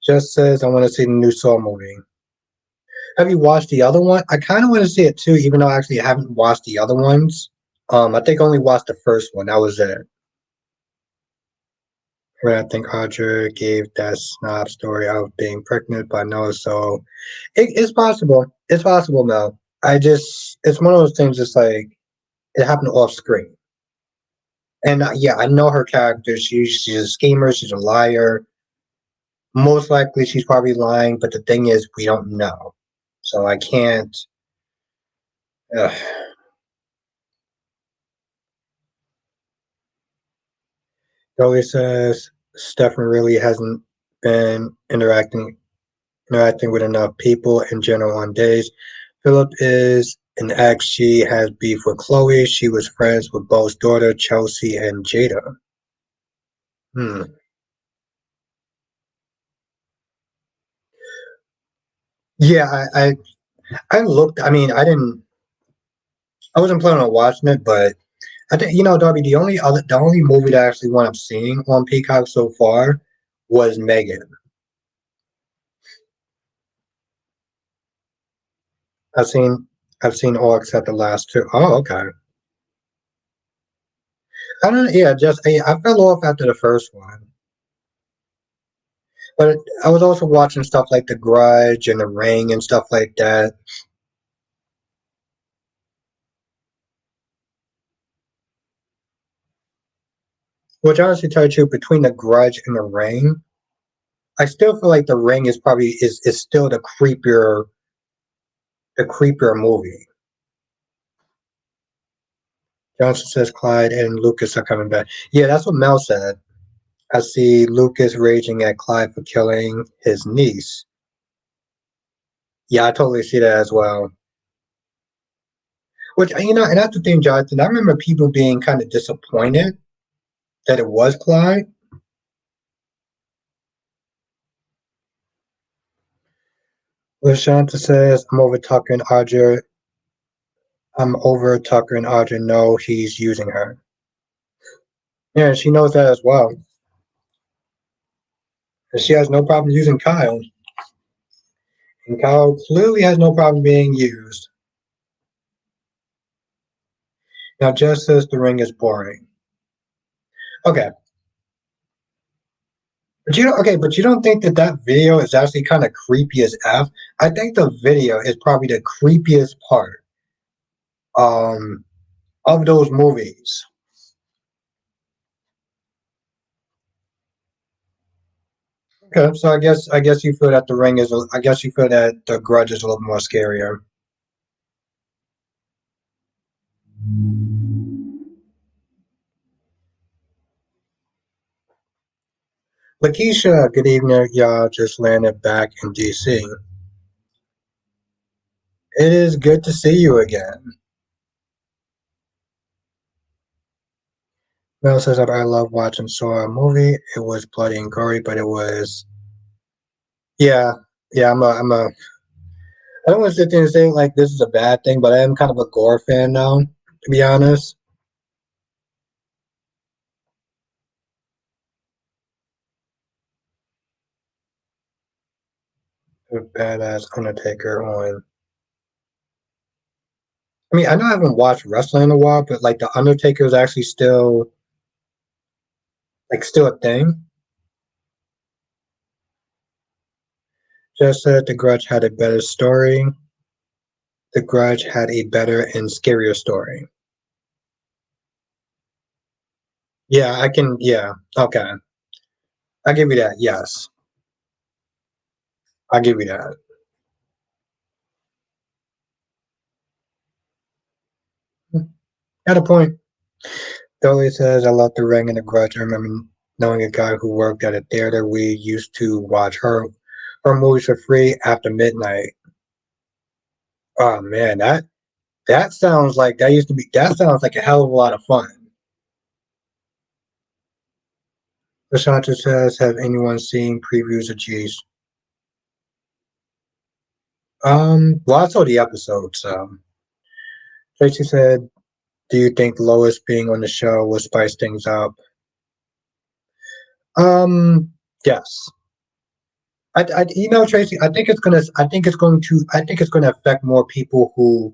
just says I want to see the new Saw movie. Have you watched the other one? I kind of want to see it too, even though I actually haven't watched the other ones. I think I only watched the first one. That was it. Where I think Audra gave that snob story of being pregnant, but no, so it's possible. It's possible, Mel. It's one of those things. It's like it happened off screen, and yeah, I know her character. She's a schemer. She's a liar. Most likely, she's probably lying. But the thing is, we don't know, so I can't. Ugh. Dolly says Stefan really hasn't been interacting with enough people in general on days. Philip is an ex. She has beef with Chloe. She was friends with Bo's daughter, Chelsea, and Jada. Hmm. Yeah, I looked. I mean, I didn't. I wasn't planning on watching it, but I think Darby. The only movie that I actually wound up seeing on Peacock so far was Megan. I've seen I've seen all except the last two. Oh, okay. I don't. Yeah, just I fell off after the first one, but I was also watching stuff like The Grudge and The Ring and stuff like that. Which honestly, tell you the truth, between The Grudge and The Ring, I still feel like The Ring is probably is still the creepier movie. Johnson says Clyde and Lucas are coming back. Yeah, that's what Mel said. I see Lucas raging at Clyde for killing his niece. Yeah, I totally see that as well. Which and that's the thing, Jonathan. I remember people being kind of disappointed that it was Clyde. LaShanta says, I'm over Tucker and Audrey know he's using her. Yeah, she knows that as well. And she has no problem using Kyle. And Kyle clearly has no problem being used. Now, Jess says the ring is boring. Okay. But you don't think that that video is actually kind of creepy as F? I think the video is probably the creepiest part um, of those movies. Okay, so I guess you feel that the ring is. I guess you feel that the Grudge is a little more scarier. Lakeisha, good evening. Y'all just landed back in DC. It is good to see you again. Mel says that I love watching Saw a movie. It was bloody and gory, but it was yeah, yeah. I don't want to sit there and say like this is a bad thing, but I am kind of a gore fan now, to be honest. A badass Undertaker on. I mean, I know I haven't watched wrestling in a while, but like the Undertaker is actually still a thing. Just said the Grudge had a better story. The Grudge had a better and scarier story. Yeah, I can. Yeah, okay. I give you that. Yes, I give you that. At a point. Dolly says, I love The Ring and The Grudge. I remember knowing a guy who worked at a theater. We used to watch her movies for free after midnight. Oh man, that sounds like that sounds like a hell of a lot of fun. Lashanta says, have anyone seen previews of G's? Well, I saw the episode, so Tracy said, do you think Lois being on the show will spice things up? Yes. Tracy, I think it's gonna affect more people who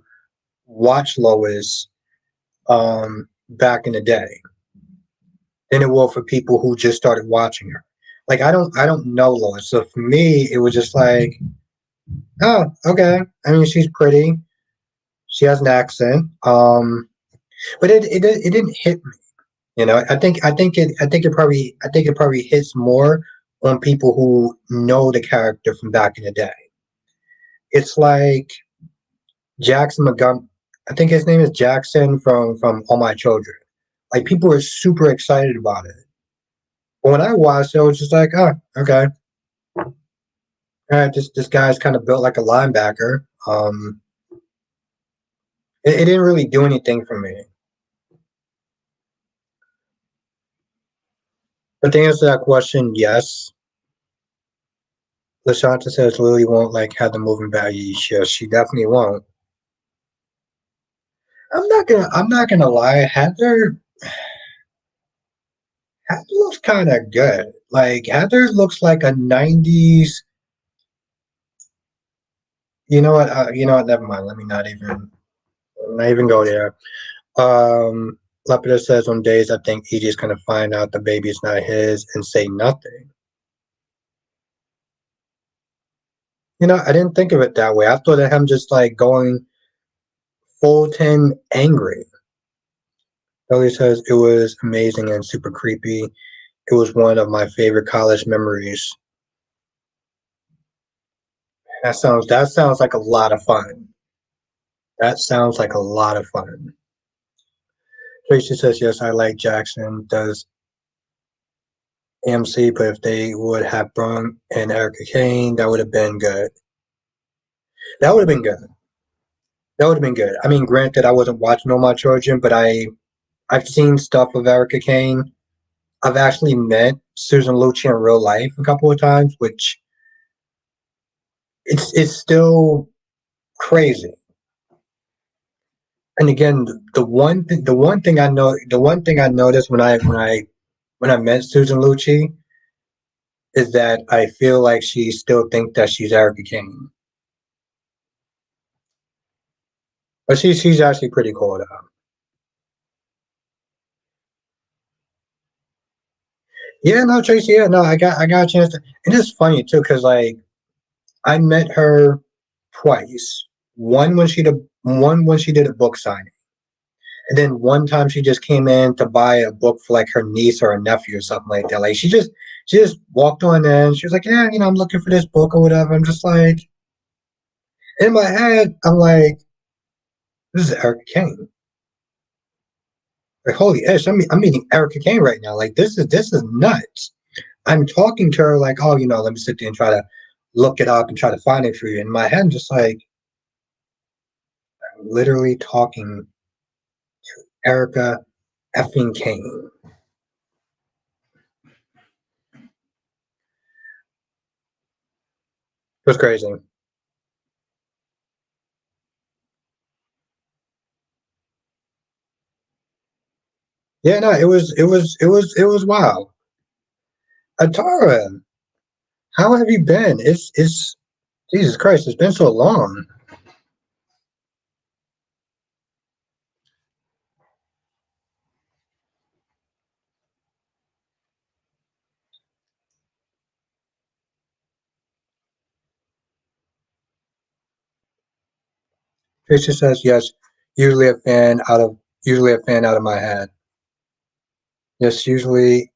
watch Lois back in the day than it will for people who just started watching her. Like I don't know Lois, so for me it was just like Oh, okay. I mean, she's pretty. She has an accent. But it didn't hit me. You know, I think it probably hits more on people who know the character from back in the day. It's like Jackson Montgomery. I think his name is Jackson from All My Children. Like people were super excited about it. But when I watched it, I was just like, oh, okay. All right, this guy's kind of built like a linebacker. It didn't really do anything for me. But to answer that question, yes. Lashanta says Lily won't like have the moving value. Yes, she definitely won't. I'm not gonna lie, Heather looks kinda good. Like Heather looks like a nineties. You know what, never mind. Not even go there. Um Lepida says on days I think EJ's gonna find out the baby's not his and say nothing. You know, I didn't think of it that way. I thought of him just like going full 10 angry. Ellie says it was amazing and super creepy. It was one of my favorite college memories. That sounds like a lot of fun. That sounds like a lot of fun. Tracy says yes, I like Jackson. Does AMC, but if they would have Brun and Erica Kane, that would have been good. That would have been good. That would have been good. I mean, granted, I wasn't watching all my children, but I've seen stuff of Erica Kane. I've actually met Susan Lucci in real life a couple of times, which it's still crazy. And again, the one thing I noticed when I met Susan Lucci is that I feel like she still thinks that she's Erica Kane, but she's actually pretty cool though. Yeah, no, Tracy. Yeah, no, I got a chance to. And it's funny too, cause like I met her twice. One when she did a book signing, and then one time she just came in to buy a book for like her niece or a nephew or something like that. Like she just walked on in. She was like, yeah, you know, I'm looking for this book or whatever. I'm just like in my head, I'm like, this is Erica Kane. Like holy ish, I'm meeting Erica Kane right now. Like this is nuts. I'm talking to her like, oh, you know, let me sit there and try to look it up and try to find it for you. In my head, I'm just like literally talking Erica effing Kane. It was crazy. Yeah, no, it was wild. Atara, how have you been? It's Jesus Christ, it's been so long. Tricia says yes, usually a fan out of usually a fan out of my head. Yes, usually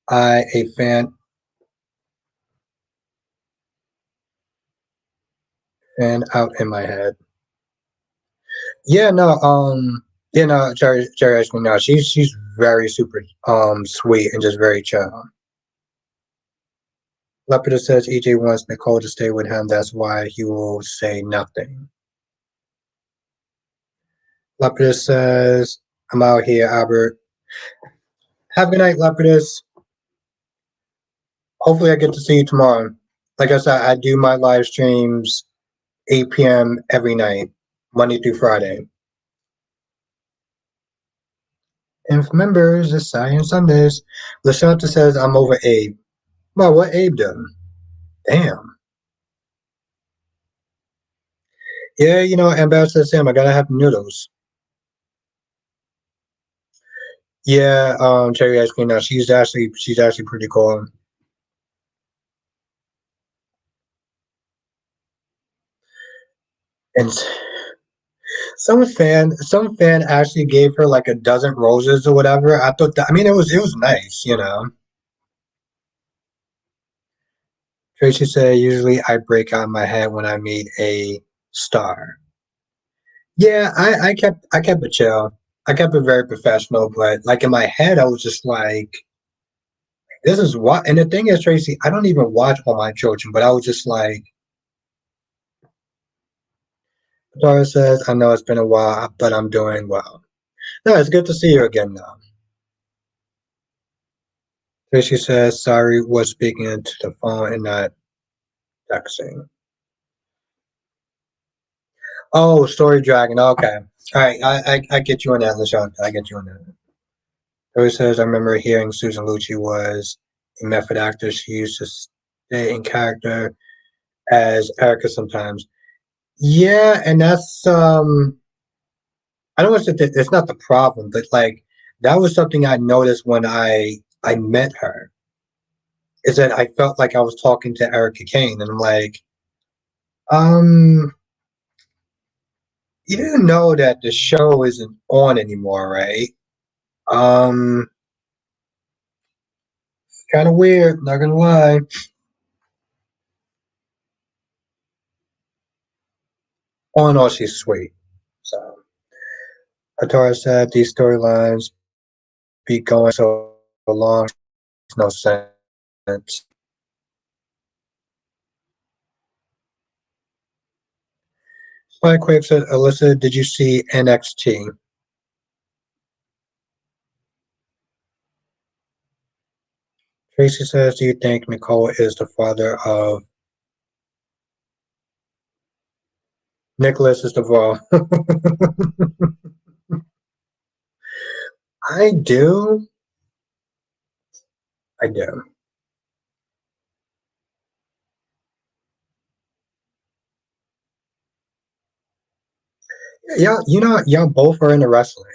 I a fan out in my head. Yeah, no, yeah, no, Cherry Ashton, no, she's very super sweet and just very chill. Lepida says EJ wants Nicole to stay with him, that's why he will say nothing. Lepidus says, I'm out here, Albert. Have a good night, Lepidus. Hopefully I get to see you tomorrow. Like I said, I do my live streams 8 p.m. every night, Monday through Friday. And for members, it's Saturday and Sundays. Lashanta says I'm over Abe. Well, what Abe done? Damn. Yeah, you know, Ambassador Sam, I gotta have noodles. Yeah, cherry ice cream. Now she's actually pretty cool. And some fan actually gave her like a dozen roses or whatever. I thought that, I mean, it was nice, you know. Tracy said, usually I break out my head when I meet a star. Yeah, I kept it chill. I kept it very professional, but like in my head, I was just like, this is what. And the thing is, Tracy, I don't even watch All My Children, but I was just like, Dora says, I know it's been a while, but I'm doing well. No, it's good to see you again now. Tracy says, sorry, was speaking into the phone and not texting. Oh, Story Dragon. Okay. All right. I get you on that, LaShawn. I get you on that. Tracy says, I remember hearing Susan Lucci was a method actor. She used to stay in character as Erica sometimes. Yeah, and that's I don't want to say that it's not the problem, but like that was something I noticed when I met her. Is that I felt like I was talking to Erica Kane, and I'm like, um, you didn't know that the show isn't on anymore, right? Um, kind of weird, not gonna lie. All in all, she's sweet. So, Atara said these storylines be going so long, makes no sense. Spy Quick said, Alyssa, did you see NXT? Tracy says, do you think Nicole is the father of Nicholas is the father? I do. I do. Yeah, you know, y'all both are into wrestling.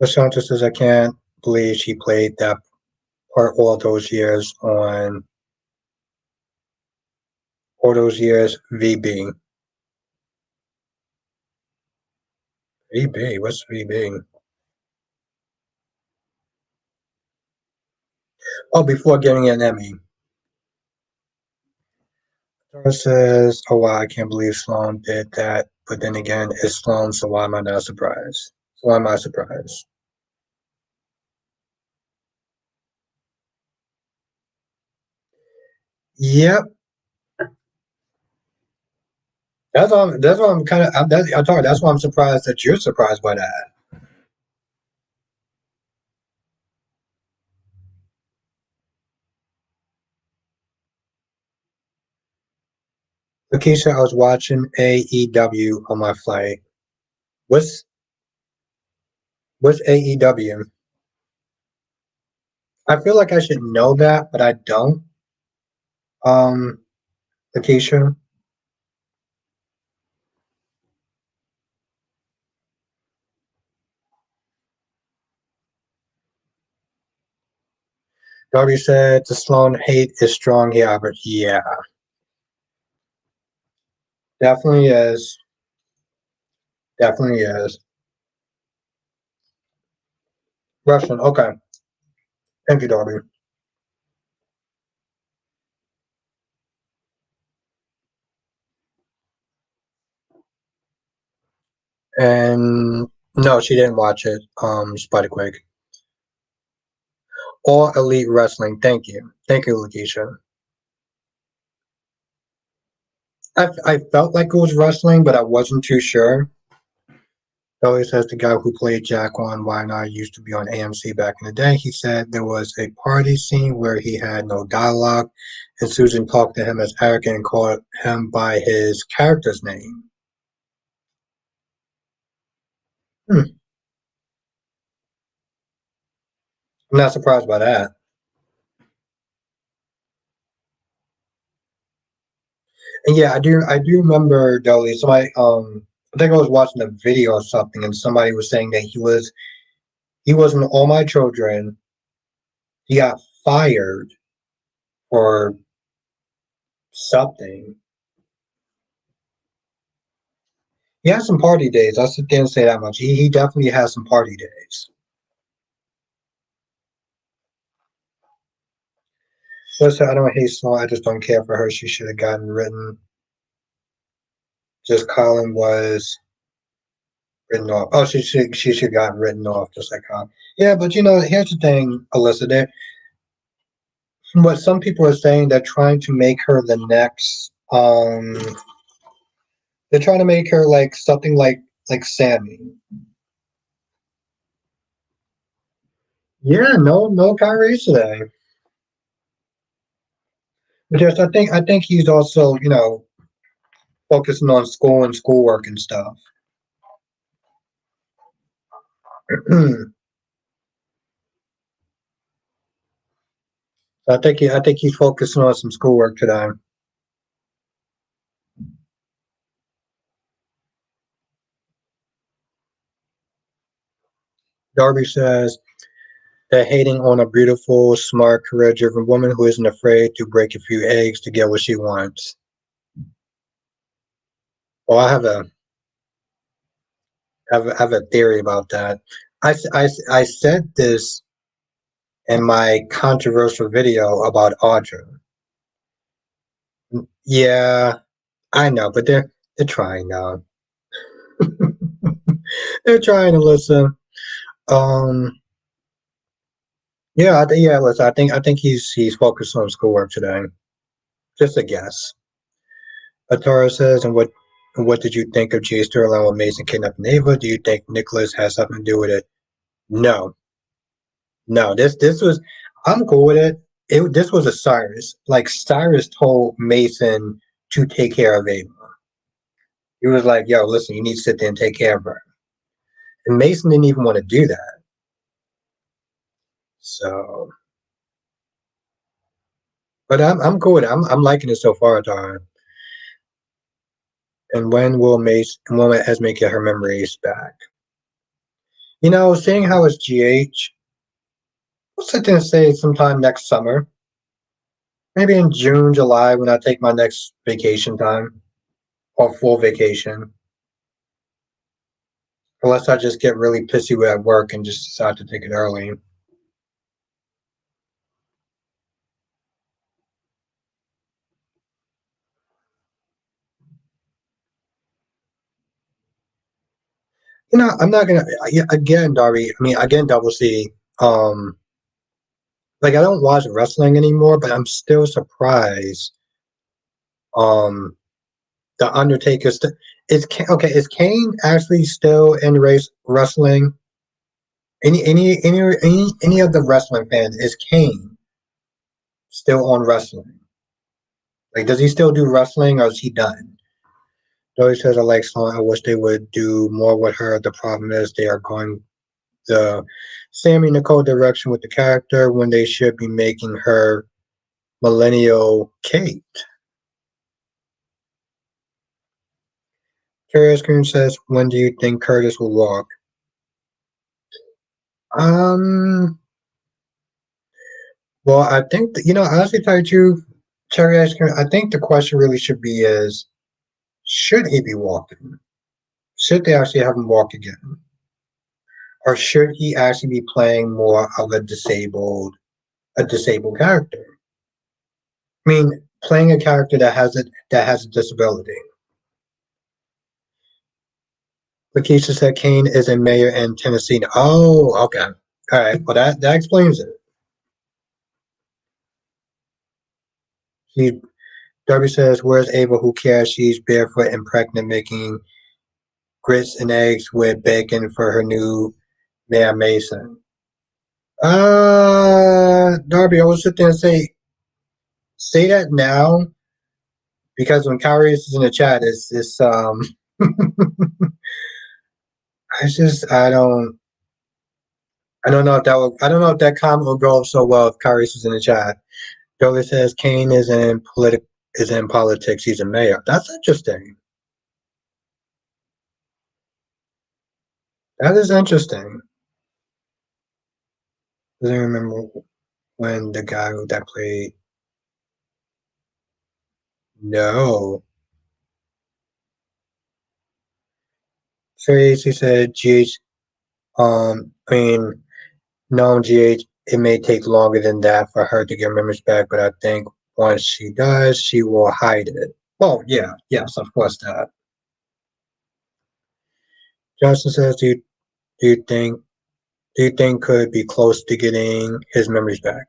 Lashanta says, I can't believe she played that part all those years VB. VB, what's VB? Oh, before getting an Emmy. Tara says, oh wow, I can't believe Sloan did that. But then again, it's Sloan, so why am I not surprised? So why am I surprised? Yep. That's why I'm kind of, I told her, that's why I'm surprised that you're surprised by that. Lakeisha, I was watching AEW on my flight. What's what's AEW? I feel like I should know that, but I don't. Um, Lakeisha, Darby said the Sloan hate is strong here, but yeah, definitely is. Definitely is. Russian, okay. Thank you, Darby. And no, she didn't watch it. Spider Quick or Elite Wrestling. Thank you, Lakeisha. I felt like it was wrestling, but I wasn't too sure. Billy says the guy who played Jack on Why Not used to be on AMC back in the day. He said there was a party scene where he had no dialogue, and Susan talked to him as Eric and called him by his character's name. Hmm. I'm not surprised by that. And yeah, I do remember Dolly. Somebody, I think I was watching a video or something, and somebody was saying that he was in All My Children. He got fired or something. He has some party days. I'll sit there and say that much. He definitely has some party days. Listen, I don't hate Sloan. I just don't care for her. She should have gotten written. Just Colin was written off. Oh, she should have gotten written off just like Colin. Yeah, but here's the thing, Alyssa. What some people are saying, they're trying to make her the next. They're trying to make her like something like Sammy. Yeah, no Kyrie today. But yes, I think he's also focusing on school and schoolwork and stuff. I think he's focusing on some schoolwork today. Darby says they're hating on a beautiful, smart, career-driven woman who isn't afraid to break a few eggs to get what she wants. Well, I have a theory about that. I said this in my controversial video about Audra. Yeah, I know, but they're trying now. They're trying to listen. Um, yeah. Listen, I think he's focused on schoolwork today. Just a guess. Atara says, and what did you think of Jay Sterling with Mason kidnapping Ava? Do you think Nicholas has something to do with it? No, no. This was. I'm cool with it. This was a Cyrus. Like Cyrus told Mason to take care of Ava. He was like, "Yo, listen, you need to sit there and take care of her." And Mason didn't even want to do that. So, but I'm cool with it. I'm liking it so far, Atara. And when will Esme get her memories back? Seeing how it's GH, I'll sit there and say sometime next summer. Maybe in June, July, when I take my next vacation time or full vacation. Unless I just get really pissy at work and just decide to take it early. I'm not gonna again, Darby. I mean, again, Double C. Like I don't watch wrestling anymore, but I'm still surprised. Um, the Undertaker okay. Is Kane actually still in race wrestling? Any of the wrestling fans, is Kane still on wrestling? Like, does he still do wrestling, or is he done? Dory says, "I like Sloan. I wish they would do more with her. The problem is they are going the Sammy Nicole direction with the character when they should be making her millennial Kate." Curious Green says, "When do you think Curtis will walk?" Um, well, I think honestly, tell you the truth, Cherry Ice Cream. I think the question really should be is, should he be walking? Should they actually have him walk again? Or should he actually be playing more of a disabled character? I mean, playing a character that has a disability. Lakeisha said Kane is a mayor in Tennessee. Oh, okay. All right. Well, that explains it. He Darby says, "Where's Ava? Who cares? She's barefoot and pregnant, making grits and eggs with bacon for her new Mayor Mason." Darby, I will sit there and say that now because when Kyrie is in the chat, it's. I don't know if that comment will go up so well if Kyrie is in the chat. Billy says Kane is in politics. He's a mayor. That's interesting. That is interesting. I don't remember when the guy that played. No. Tracy said, GH, I mean, no, GH, it may take longer than that for her to get memories back, but I think once she does, she will hide it. Oh, yeah, yes, of course that. Justin says, do you think, do you think could be close to getting his memories back?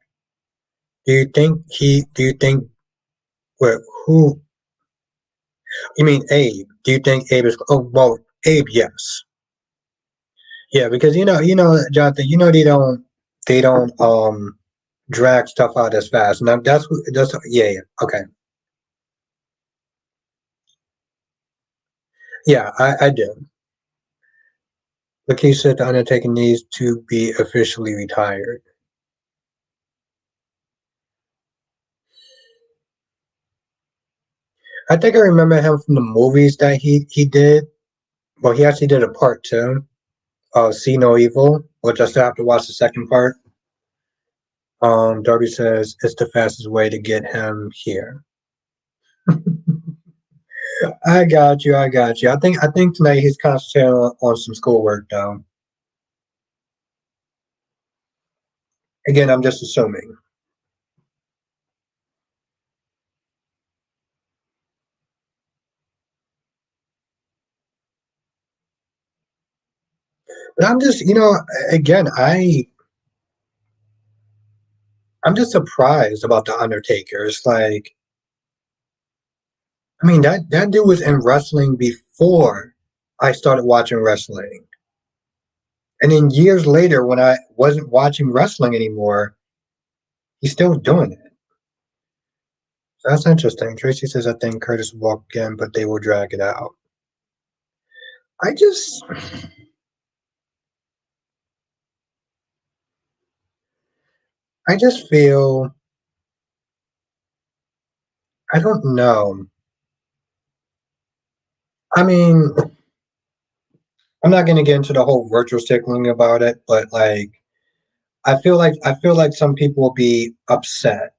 Do you think, wait, who, you mean Abe? Do you think Abe is, oh, well, Abe, yes. Yeah, because Jonathan, they don't, drag stuff out as fast. Now yeah, yeah, okay. Yeah, I do. Lakeith said the Undertaker needs to be officially retired. I think I remember him from the movies that he did. Well, he actually did a part two, See No Evil, which I still have to watch the second part. Darby says it's the fastest way to get him here. I got you. I got you. I think tonight he's concentrating on some schoolwork though. Again, I'm just assuming. But I'm just, again, I'm just surprised about the Undertaker. It's like, I mean, that dude was in wrestling before I started watching wrestling, and then years later, when I wasn't watching wrestling anymore, he's still doing it. So that's interesting. Tracy says, I think Curtis will walk again, but they will drag it out. I just, I just feel, I don't know. I mean, I'm not going to get into the whole virtual stickling about it, but like, I feel like some people will be upset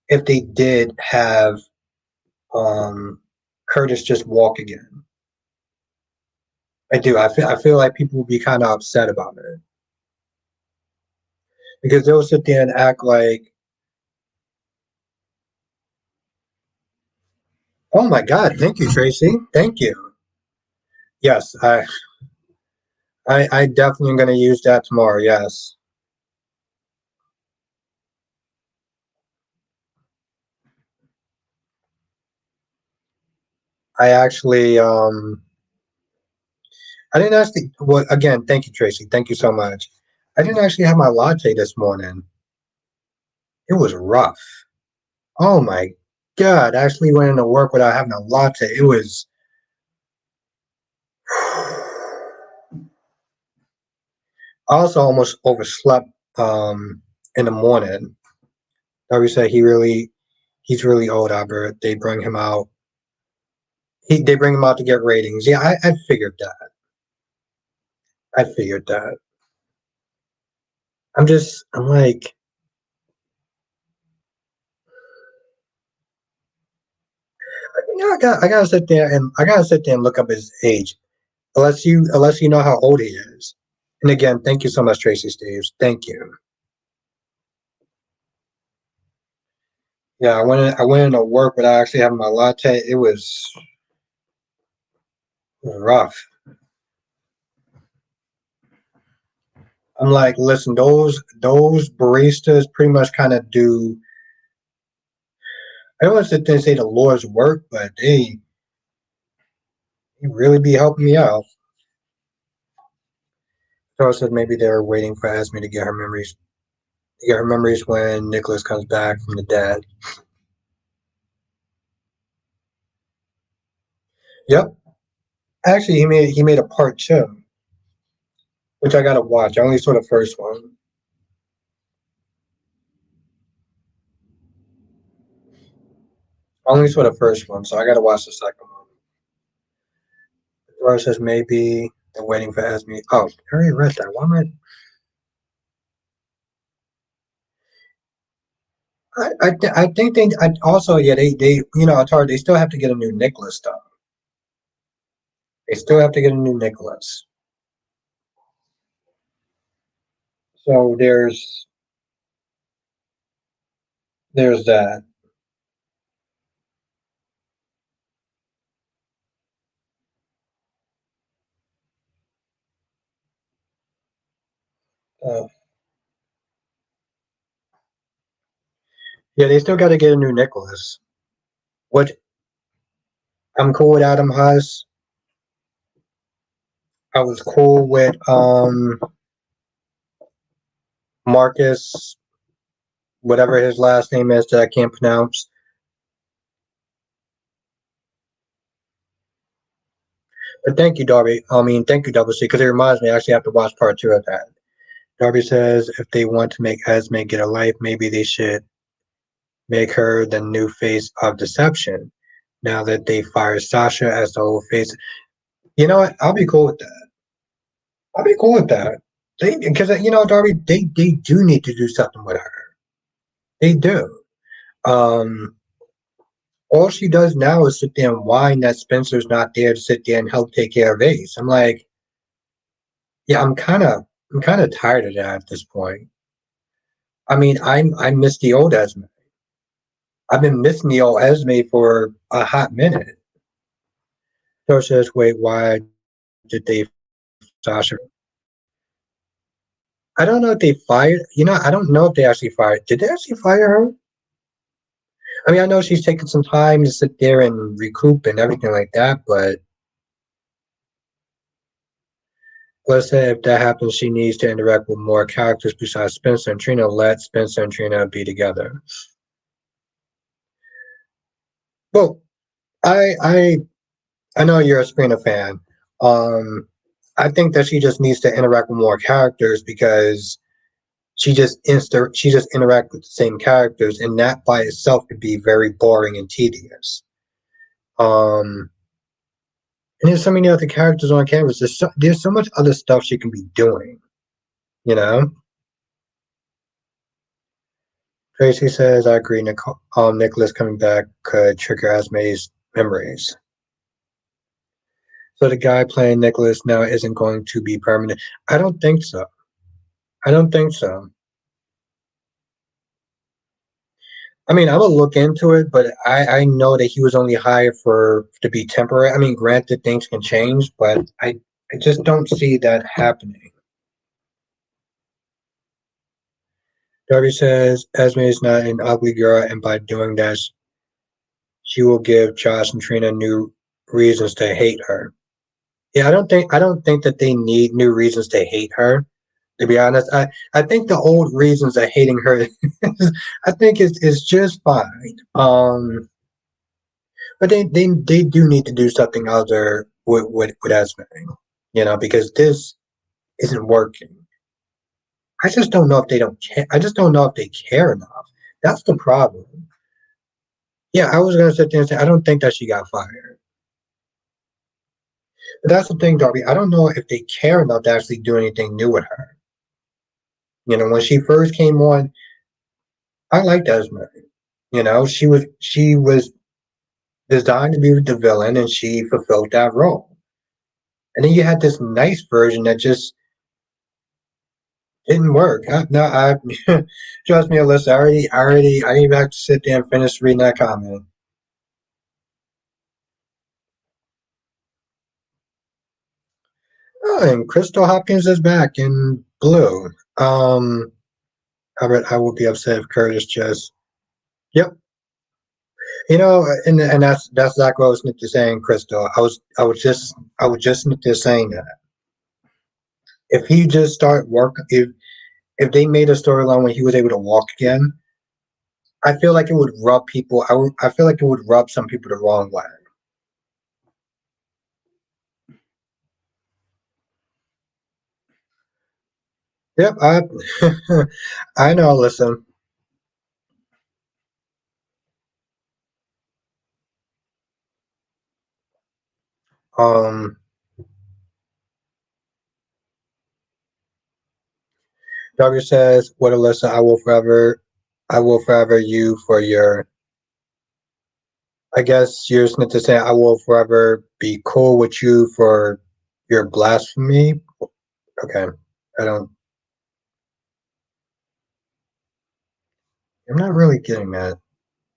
if they did have um, Curtis just walk again. I do. I feel like people will be kind of upset about it because they'll sit there and act like, "Oh my God, thank you, Tracy, thank you." Yes, I definitely am going to use that tomorrow. Yes, I actually I didn't actually. Well, again, thank you, Tracy. Thank you so much. I didn't actually have my latte this morning. It was rough. Oh my God, I actually went into work without having a latte. It was. I also almost overslept in the morning. Like we said, he's really old, Albert. They bring him out. They bring him out to get ratings. Yeah, I figured that. I figured that. I'm like, I gotta sit there and look up his age. Unless you know how old he is. And again, thank you so much, Tracy Steves. Thank you. Yeah, I went into work without actually having my latte. It was rough. I'm like, listen, those baristas pretty much kind of do. I don't want to sit there and say the Lord's work, but they really be helping me out. So I said maybe they're waiting for Esme to get her memories when Nicholas comes back from the dead. Yep. Actually, he made a part two, which I gotta watch. I only saw the first one. I only saw the first one, so I gotta watch the second one. Dora says maybe they're waiting for Esme. Oh, I already read that. Why am I? I think they also yeah they you know it's hard they still have to get a new Nicholas though. They still have to get a new Nicholas. So there's that. Uh, yeah, they still got to get a new Nicholas. What I'm cool with Adam Huss. I was cool with Marcus, whatever his last name is that I can't pronounce. But thank you, Darby. I mean, thank you, Double C, because it reminds me I actually have to watch part two of that. Darby says if they want to make Esme get a life, maybe they should make her the new face of deception. Now that they fire Sasha as the old face, you know what? I'll be cool with that. I'll be cool with that. They because you know, Darby, they do need to do something with her. They do. Um, all she does now is sit there and whine that Spencer's not there to sit there and help take care of Ace. I'm like, yeah, I'm kind of tired of that at this point. I mean, I miss the old Esme. I've been missing the old Esme for a hot minute. So says, wait, why did they Sasha? I don't know if they fired. You know, I don't know if they actually fired. Did they actually fire her? I mean, I know she's taking some time to sit there and recoup and everything like that, but let's say if that happens, she needs to interact with more characters besides Spencer and Trina. Let Spencer and Trina be together. Well, I I I know you're a Sabrina fan. Um, I think that she just needs to interact with more characters because she just interact with the same characters, and that by itself could be very boring and tedious. Um, and there's so many other characters on canvas. There's so much other stuff she can be doing. You know, Tracy says I agree. Nicholas coming back could trigger Esme's memories. So the guy playing Nicholas now isn't going to be permanent. I don't think so. I don't think so. I mean, I will look into it, but I know that he was only hired for to be temporary. I mean, granted, things can change, but I just don't see that happening. Darby says Esme is not an ugly girl, and by doing that, she will give Josh and Trina new reasons to hate her. Yeah, I don't think that they need new reasons to hate her. To be honest, I think the old reasons of hating her, I think is just fine. But they do need to do something other with Esme, you know, because this isn't working. I just don't know if they don't care. I just don't know if they care enough. That's the problem. Yeah, I was gonna sit there and say I don't think that she got fired. But that's the thing, Darby. I don't know if they care enough to actually do anything new with her. You know, when she first came on, I liked Esme. You know, she was designed to be the villain, and she fulfilled that role. And then you had this nice version that just didn't work. No, I trust me, Alyssa. I didn't even have to sit there and finish reading that comment. Oh, and Crystal Hopkins is back in blue. Albert, I will be upset if Curtis just. Yep. You know, and that's exactly what I was saying, Crystal. I was just saying that if he just start work, if they made a storyline when he was able to walk again, I feel like it would rub people. I feel like it would rub some people the wrong way. Yep, I know. Listen, um, Doctor says, "What Alyssa? I will forever. I will forever you for your. I guess you're just meant to say I will forever be cool with you for your blasphemy. Okay, I don't. I'm not really getting that.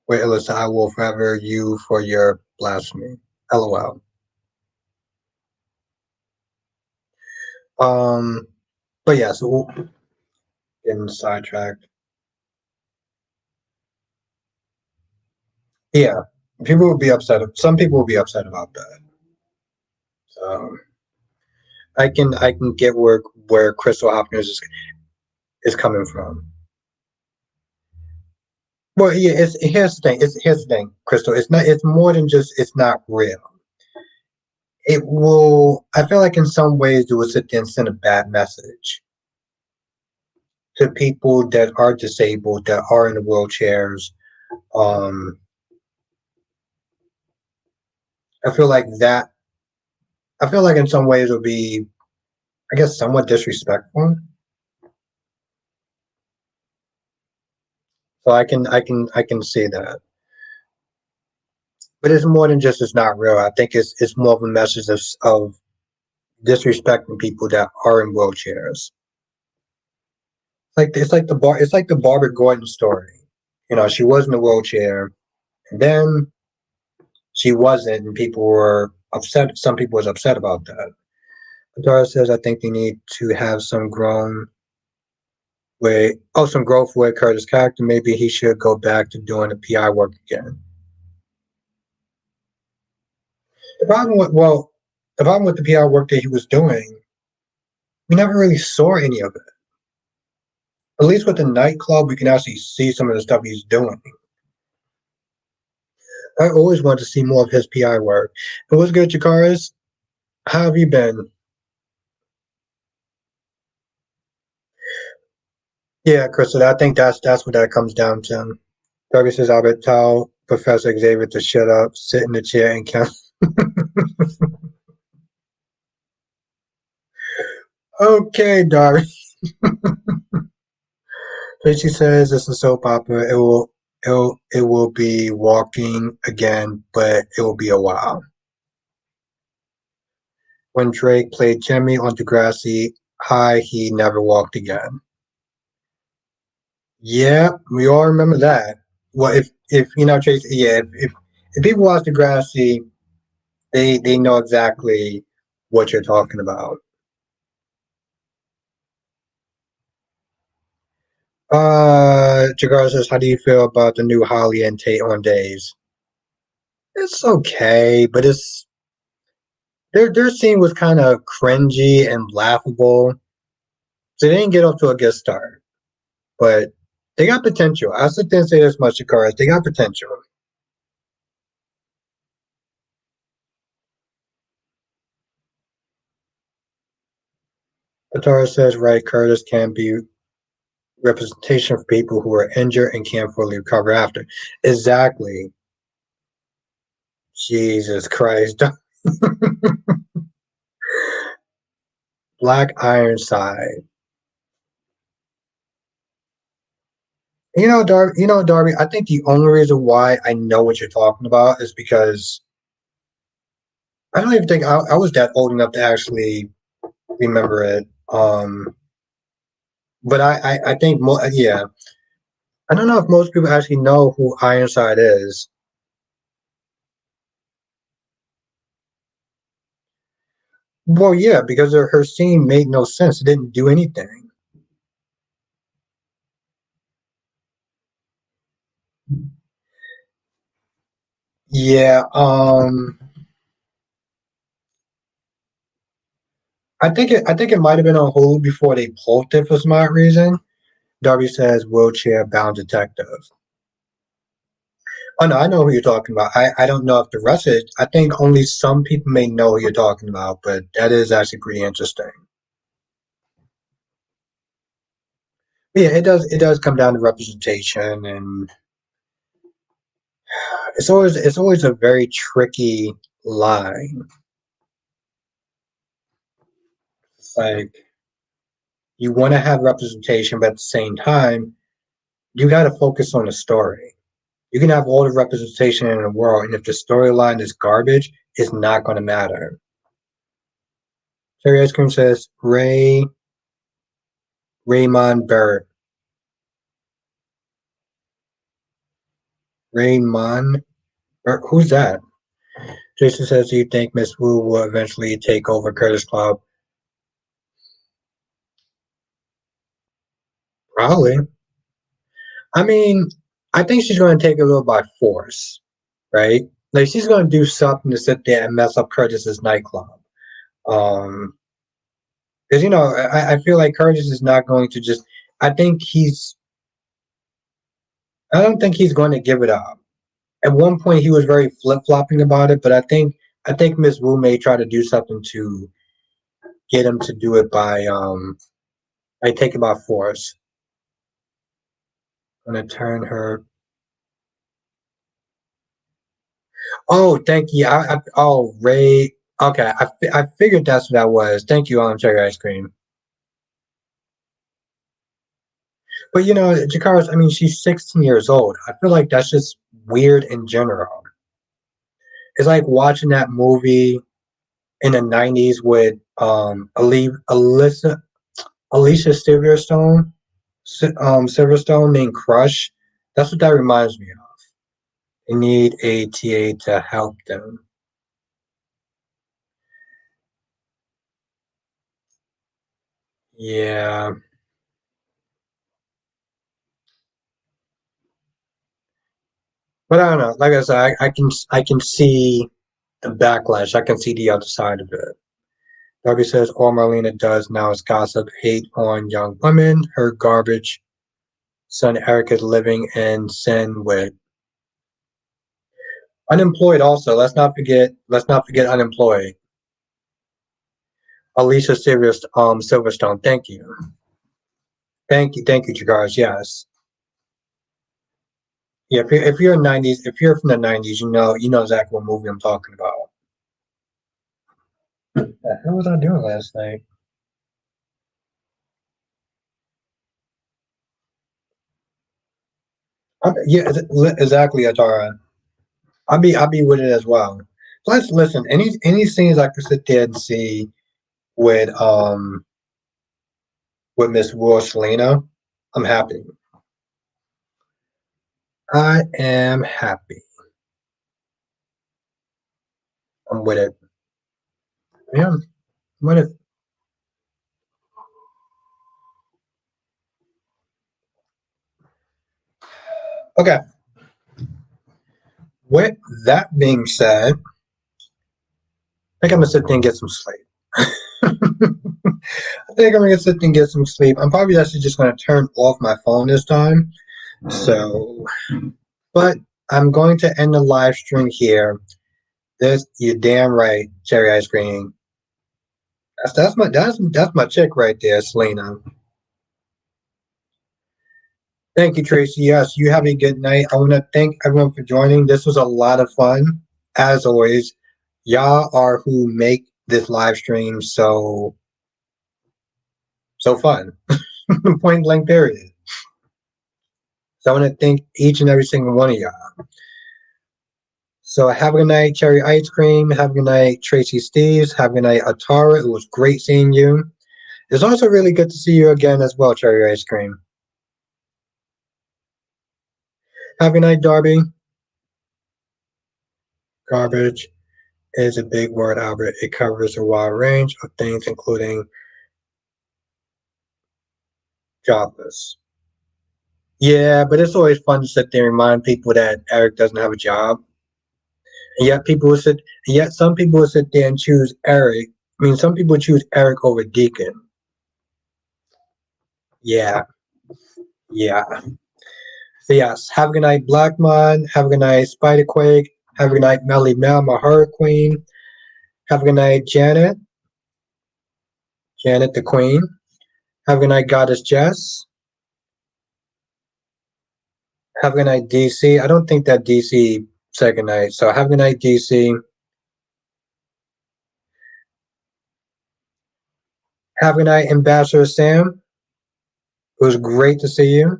Wait, Alyssa, I will forever you for your blasphemy. LOL. Um, but yeah, so getting sidetracked. Yeah, people will be upset. Some people will be upset about that. So I can get where Crystal Hopkins is coming from. Well, yeah, it's here's the thing, Crystal. It's not. It's more than just. It's not real. It will. I feel like in some ways it will sit there and send a bad message to people that are disabled, that are in the wheelchairs. Um, I feel like that. I feel like in some ways it'll be, I guess, somewhat disrespectful. So I can see that. But it's more than just it's not real. I think it's more of a message of disrespecting people that are in wheelchairs. It's like the Barbara Gordon story. You know, she was in a wheelchair, and then she wasn't, and people were upset. Some people was upset about that. Dara says, I think they need to have some growth with Curtis' character. Maybe he should go back to doing the PI work again. The problem with well, the problem with the PI work that he was doing, we never really saw any of it. At least with the nightclub, we can actually see some of the stuff he's doing. I always wanted to see more of his PI work. And what's good, Chikaris? How have you been? Yeah, Crystal, I think that's what that comes down to. Darby says Albert tell Professor Xavier to shut up, sit in the chair and count. Okay, Darby. Tracy says it's a soap opera. It will be walking again, but it will be a while. When Drake played Jimmy on Degrassi High, he never walked again. Yeah, we all remember that. Well, if you know Tracy, yeah, if people watch Degrassi, they know exactly what you're talking about. Jagar says, how do you feel about the new Holly and Tate on Days? It's okay, but their scene was kind of cringy and laughable. So they didn't get off to a good start, but they got potential. I sit there and say this much, Jakar. They got potential. Atara says, right, Curtis can be representation for people who are injured and can't fully recover after. Exactly. Jesus Christ. Black Ironside. Darby, I think the only reason why I know what you're talking about is because I don't even think I was that old enough to actually remember it. But I think, yeah, I don't know if most people actually know who Ironside is. Well, yeah, because her scene made no sense. It didn't do anything. Yeah, I think it might have been on hold before they pulled it for some odd reason. Darby says wheelchair bound detective. Oh no, I know who you're talking about. I don't know if the rest of it. I think only some people may know who you're talking about, but that is actually pretty interesting. But yeah, it does come down to representation, and it's always a very tricky line. It's like you want to have representation, but at the same time, you got to focus on the story. You can have all the representation in the world, and if the storyline is garbage, it's not going to matter. Cherry Ice Cream says Raymond Barrett. Raymond, who's that? Jason says, "Do you think Miss Wu will eventually take over Curtis Club?" Probably. I mean, I think she's going to take it a little by force, right? Like she's going to do something to sit there and mess up Curtis's nightclub. Um, because I feel like Curtis is not going to just. I think he's. I don't think he's going to give it up. At one point, he was very flip flopping about it, but I think Miss Wu may try to do something to get him to do it by take it by force. I'm gonna turn her. Oh, thank you. Ray. Okay, I figured that's what that was. Thank you, Cherry Ice Cream. But Jakara's. I mean, she's 16 years old. I feel like that's just weird in general. It's like watching that movie in the 90s with Alicia Silverstone named Crush. That's what that reminds me of. They need a TA to help them. Yeah, but I don't know. Like I said, I can see the backlash. I can see the other side of it. Darby says all Marlena does now is gossip, hate on young women. Her garbage son Eric is living in sin with unemployed. Also, let's not forget. Let's not forget unemployed. Alicia Silverstone. Thank you. Thank you, Jagars. Yes. Yeah, if you're '90s, if you're from the '90s, you know exactly what movie I'm talking about. What the hell was I doing last night? Yeah, exactly, Atara. I'll be with it as well. Plus, listen, any scenes I could sit there and see with with Miss Roy Selena, I'm happy. I am happy. I'm with it. Yeah, I'm with it. Okay. With that being said, I think I'm gonna sit there and get some sleep. I think I'm gonna sit there and get some sleep. I'm probably actually just gonna turn off my phone this time. So, but I'm going to end the live stream here. This, you're damn right, cherry ice cream. That's my chick right there, Selena. Thank you, Tracy. Yes, you have a good night. I want to thank everyone for joining. This was a lot of fun, as always. Y'all are who make this live stream so fun. Point blank period. So I want to thank each and every single one of y'all. So have a good night, Cherry Ice Cream. Have a good night, Tracy Steves. Have a good night, Atara. It was great seeing you. It's also really good to see you again as well, Cherry Ice Cream. Have a good night, Darby. Garbage is a big word, Albert. It covers a wide range of things, including jobless. Yeah, but it's always fun to sit there and remind people that Eric doesn't have a job. And yet some people will sit there and choose Eric. I mean, some people choose Eric over Deacon. Yeah, yeah. So yes, have a good night, Blackmon. Have a good night, Spiderquake. Have a good night, Melly Mel, my Hurricane. Have a good night, Janet. Janet the Queen. Have a good night, Goddess Jess. Have a good night, DC. I don't think that DC said good night. So have a good night, DC. Have a good night, Ambassador Sam. It was great to see you.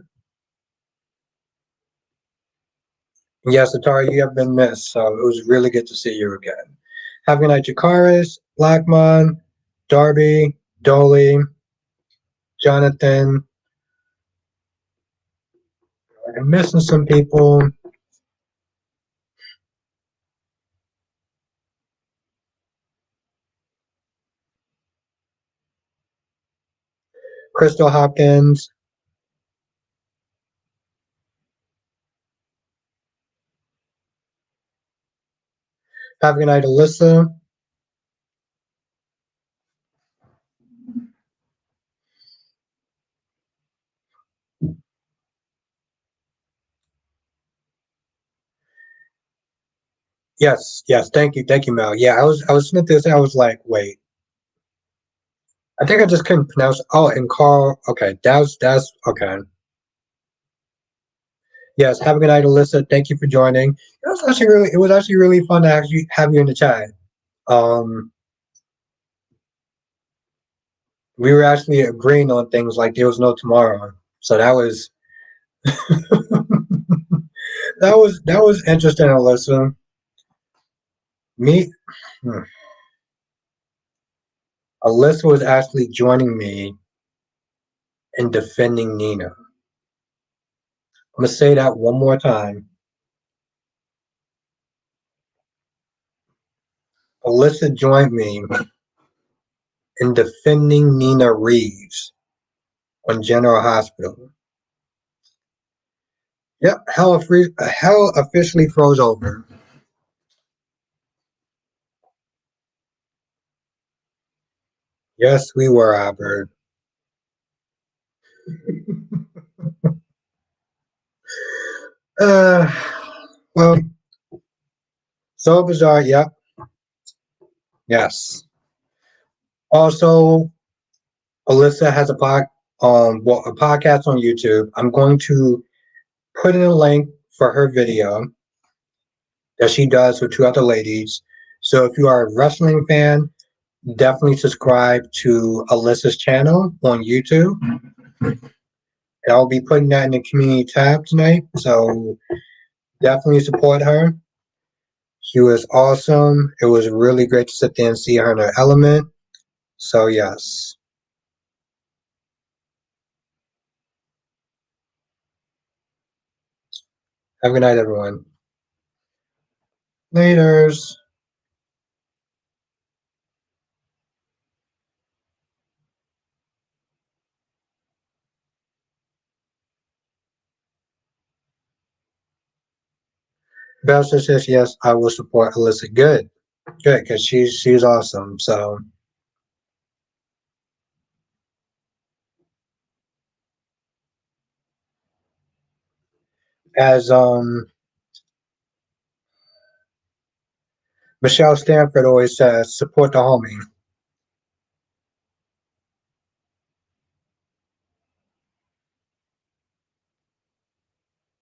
Yes, Atari, you have been missed, so it was really good to see you again. Have a good night, Jakaris, Blackmon, Darby, Dolly, Jonathan. I'm missing some people. Crystal Hopkins. Have a good night, Alyssa. Yes, yes, thank you, Mel. Yeah, I was listening to this and I was like, wait, I think I just couldn't pronounce. Oh, and Carl. Okay, that's okay. Yes, have a good night, Alyssa. Thank you for joining. It was actually really fun to actually have you in the chat. Um, we were actually agreeing on things like there was no tomorrow, so that was interesting, Alyssa. Me, hmm, Alyssa was actually joining me in defending Nina. I'm gonna say that one more time. Alyssa joined me in defending Nina Reeves on General Hospital. Yep, hell officially froze over. Yes, we were, Albert. Uh, well, so bizarre. Yep, yes. Also, Alyssa has a podcast on YouTube. I'm going to put in a link for her video that she does with two other ladies. So if you are a wrestling fan, definitely subscribe to Alyssa's channel on YouTube. And I'll be putting that in the community tab tonight. So definitely support her. She was awesome. It was really great to sit there and see her in her element. So yes. Have a good night, everyone. Laters. Belsha says yes, I will support Alyssa. Good. Good, because she's awesome. So as Michelle Stanford always says, support the homie.